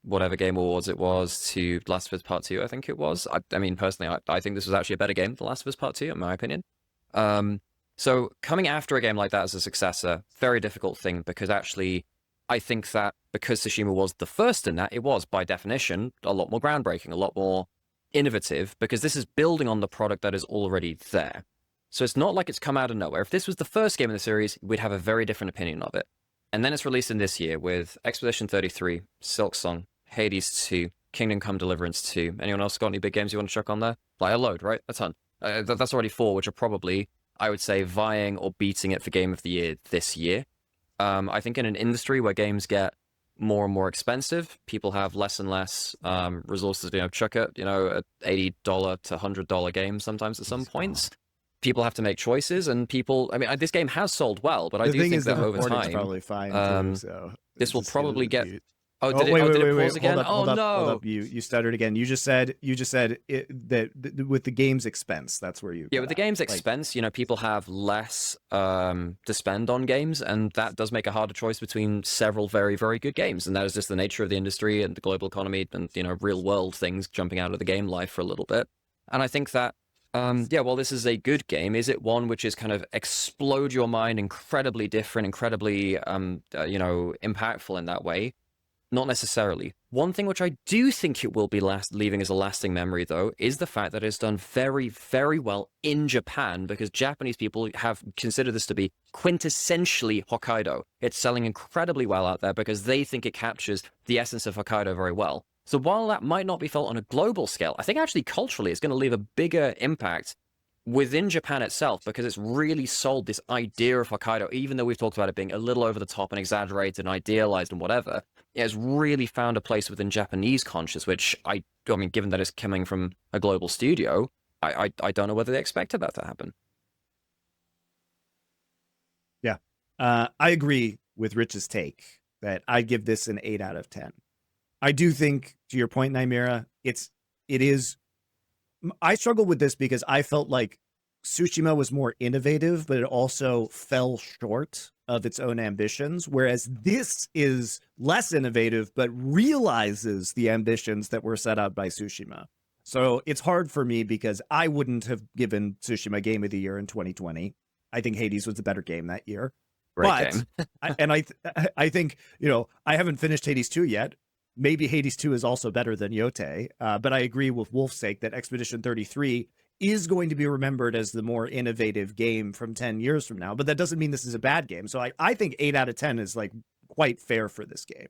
whatever Game Awards it was to Last of Us Part 2, I think it was. I mean, personally, I think this was actually a better game than Last of Us Part 2, in my opinion. So coming after a game like that as a successor, very difficult thing, because actually I think that because Tsushima was the first in that, it was by definition a lot more groundbreaking, a lot more innovative, because this is building on the product that is already there. So it's not like it's come out of nowhere. If this was the first game in the series, we'd have a very different opinion of it. And then it's released in this year with Expedition 33, Silksong, Hades 2, Kingdom Come Deliverance 2. Anyone else got any big games you want to chuck on there? Like a load, right? A ton. That's already 4, which are probably, I would say, vying or beating it for Game of the Year this year. I think in an industry where games get more and more expensive, people have less and less resources to chuck at, at $80 to $100 games sometimes at some points. People have to make choices, and people, I mean, this game has sold well, but I do think that over time, probably fine too, so this will probably get... Wait, did it pause again? Hold up. You stuttered again. You just said that with the game's expense, that's where you... Yeah, with the game's expense, people have less to spend on games, and that does make a harder choice between several very, very good games, and that is just the nature of the industry and the global economy and, real world things jumping out of the game life for a little bit. And I think that well, this is a good game. Is it one which is kind of explode your mind, incredibly different, incredibly, impactful in that way? Not necessarily. One thing which I do think it will be leaving as a lasting memory, though, is the fact that it's done very, very well in Japan, because Japanese people have considered this to be quintessentially Hokkaido. It's selling incredibly well out there because they think it captures the essence of Hokkaido very well. So while that might not be felt on a global scale, I think actually culturally it's going to leave a bigger impact within Japan itself, because it's really sold this idea of Hokkaido, even though we've talked about it being a little over the top and exaggerated and idealized and whatever. It has really found a place within Japanese conscious, which I mean, given that it's coming from a global studio, I don't know whether they expected that to happen. Yeah, I agree with Rich's take that I give this an 8 out of 10. I do think, to your point, Nymaera, it is. I struggle with this because I felt like Tsushima was more innovative, but it also fell short of its own ambitions, whereas this is less innovative, but realizes the ambitions that were set out by Tsushima. So it's hard for me because I wouldn't have given Tsushima Game of the Year in 2020. I think Hades was the better game that year. Great game. I think, I haven't finished Hades 2 yet. Maybe Hades 2 is also better than Yotei, but I agree with Wolf's sake that Expedition 33 is going to be remembered as the more innovative game from 10 years from now, but that doesn't mean this is a bad game. So I think 8 out of 10 is quite fair for this game.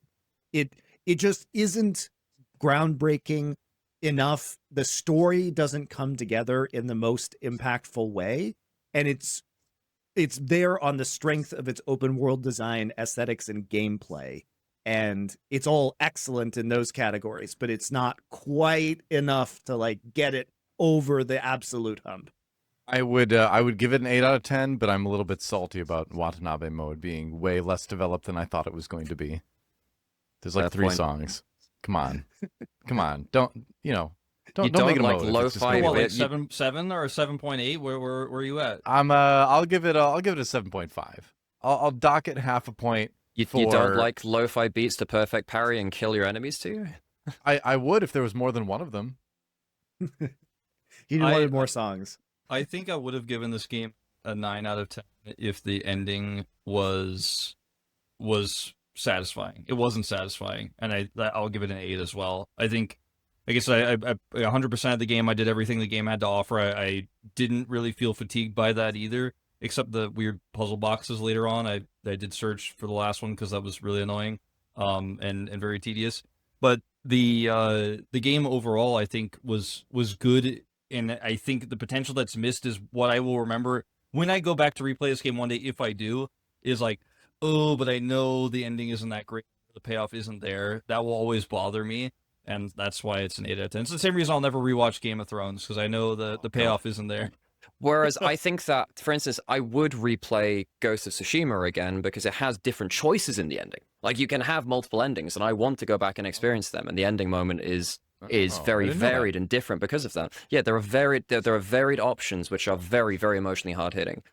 It just isn't groundbreaking enough. The story doesn't come together in the most impactful way, and it's there on the strength of its open world design, aesthetics, and gameplay. And it's all excellent in those categories, but it's not quite enough to get it over the absolute hump. I would give it an 8 out of 10, but I'm a little bit salty about Watanabe mode being way less developed than I thought it was going to be. There's 3 songs. Come on. Don't make it a mode. Lo-fi, what, 7 or 7.8? Where are you at? I'll give it a 7.5. I'll dock it half a point. You don't like lo-fi beats to perfect parry and kill your enemies too? I would if there was more than one of them. He wanted more songs. I think I would have given this game a 9 out of 10 if the ending was satisfying. It wasn't satisfying, and I'll give it an 8 as well. I think, I guess I 100% of the game, I did everything the game had to offer. I didn't really feel fatigued by that either, except the weird puzzle boxes later on. I did search for the last one because that was really annoying, and very tedious. But the game overall, I think, was good, and I think the potential that's missed is what I will remember when I go back to replay this game one day, if I do, is but I know the ending isn't that great, the payoff isn't there. That will always bother me, and that's why it's an 8 out of 10. It's the same reason I'll never rewatch Game of Thrones, because I know the payoff isn't there. Whereas I think that, for instance, I would replay Ghost of Tsushima again because it has different choices in the ending. You can have multiple endings, and I want to go back and experience them, and the ending moment is very varied and different because of that. Yeah, there are varied options which are very, very emotionally hard-hitting.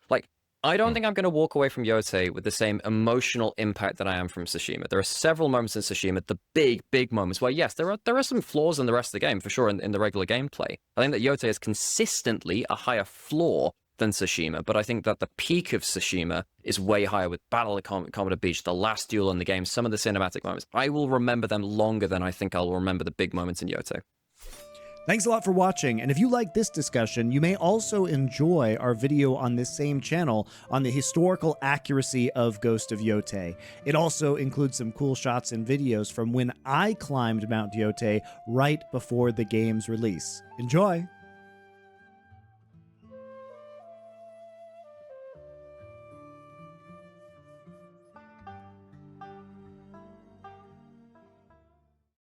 I don't think I'm going to walk away from Yotei with the same emotional impact that I am from Tsushima. There are several moments in Tsushima, the big, big moments, where yes, there are some flaws in the rest of the game, for sure, in the regular gameplay. I think that Yotei is consistently a higher floor than Tsushima, but I think that the peak of Tsushima is way higher with Battle of Commodore Beach, the last duel in the game, some of the cinematic moments. I will remember them longer than I think I'll remember the big moments in Yotei. Thanks a lot for watching, and if you like this discussion, you may also enjoy our video on this same channel on the historical accuracy of Ghost of Yōtei. It also includes some cool shots and videos from when I climbed Mount Yotei right before the game's release. Enjoy!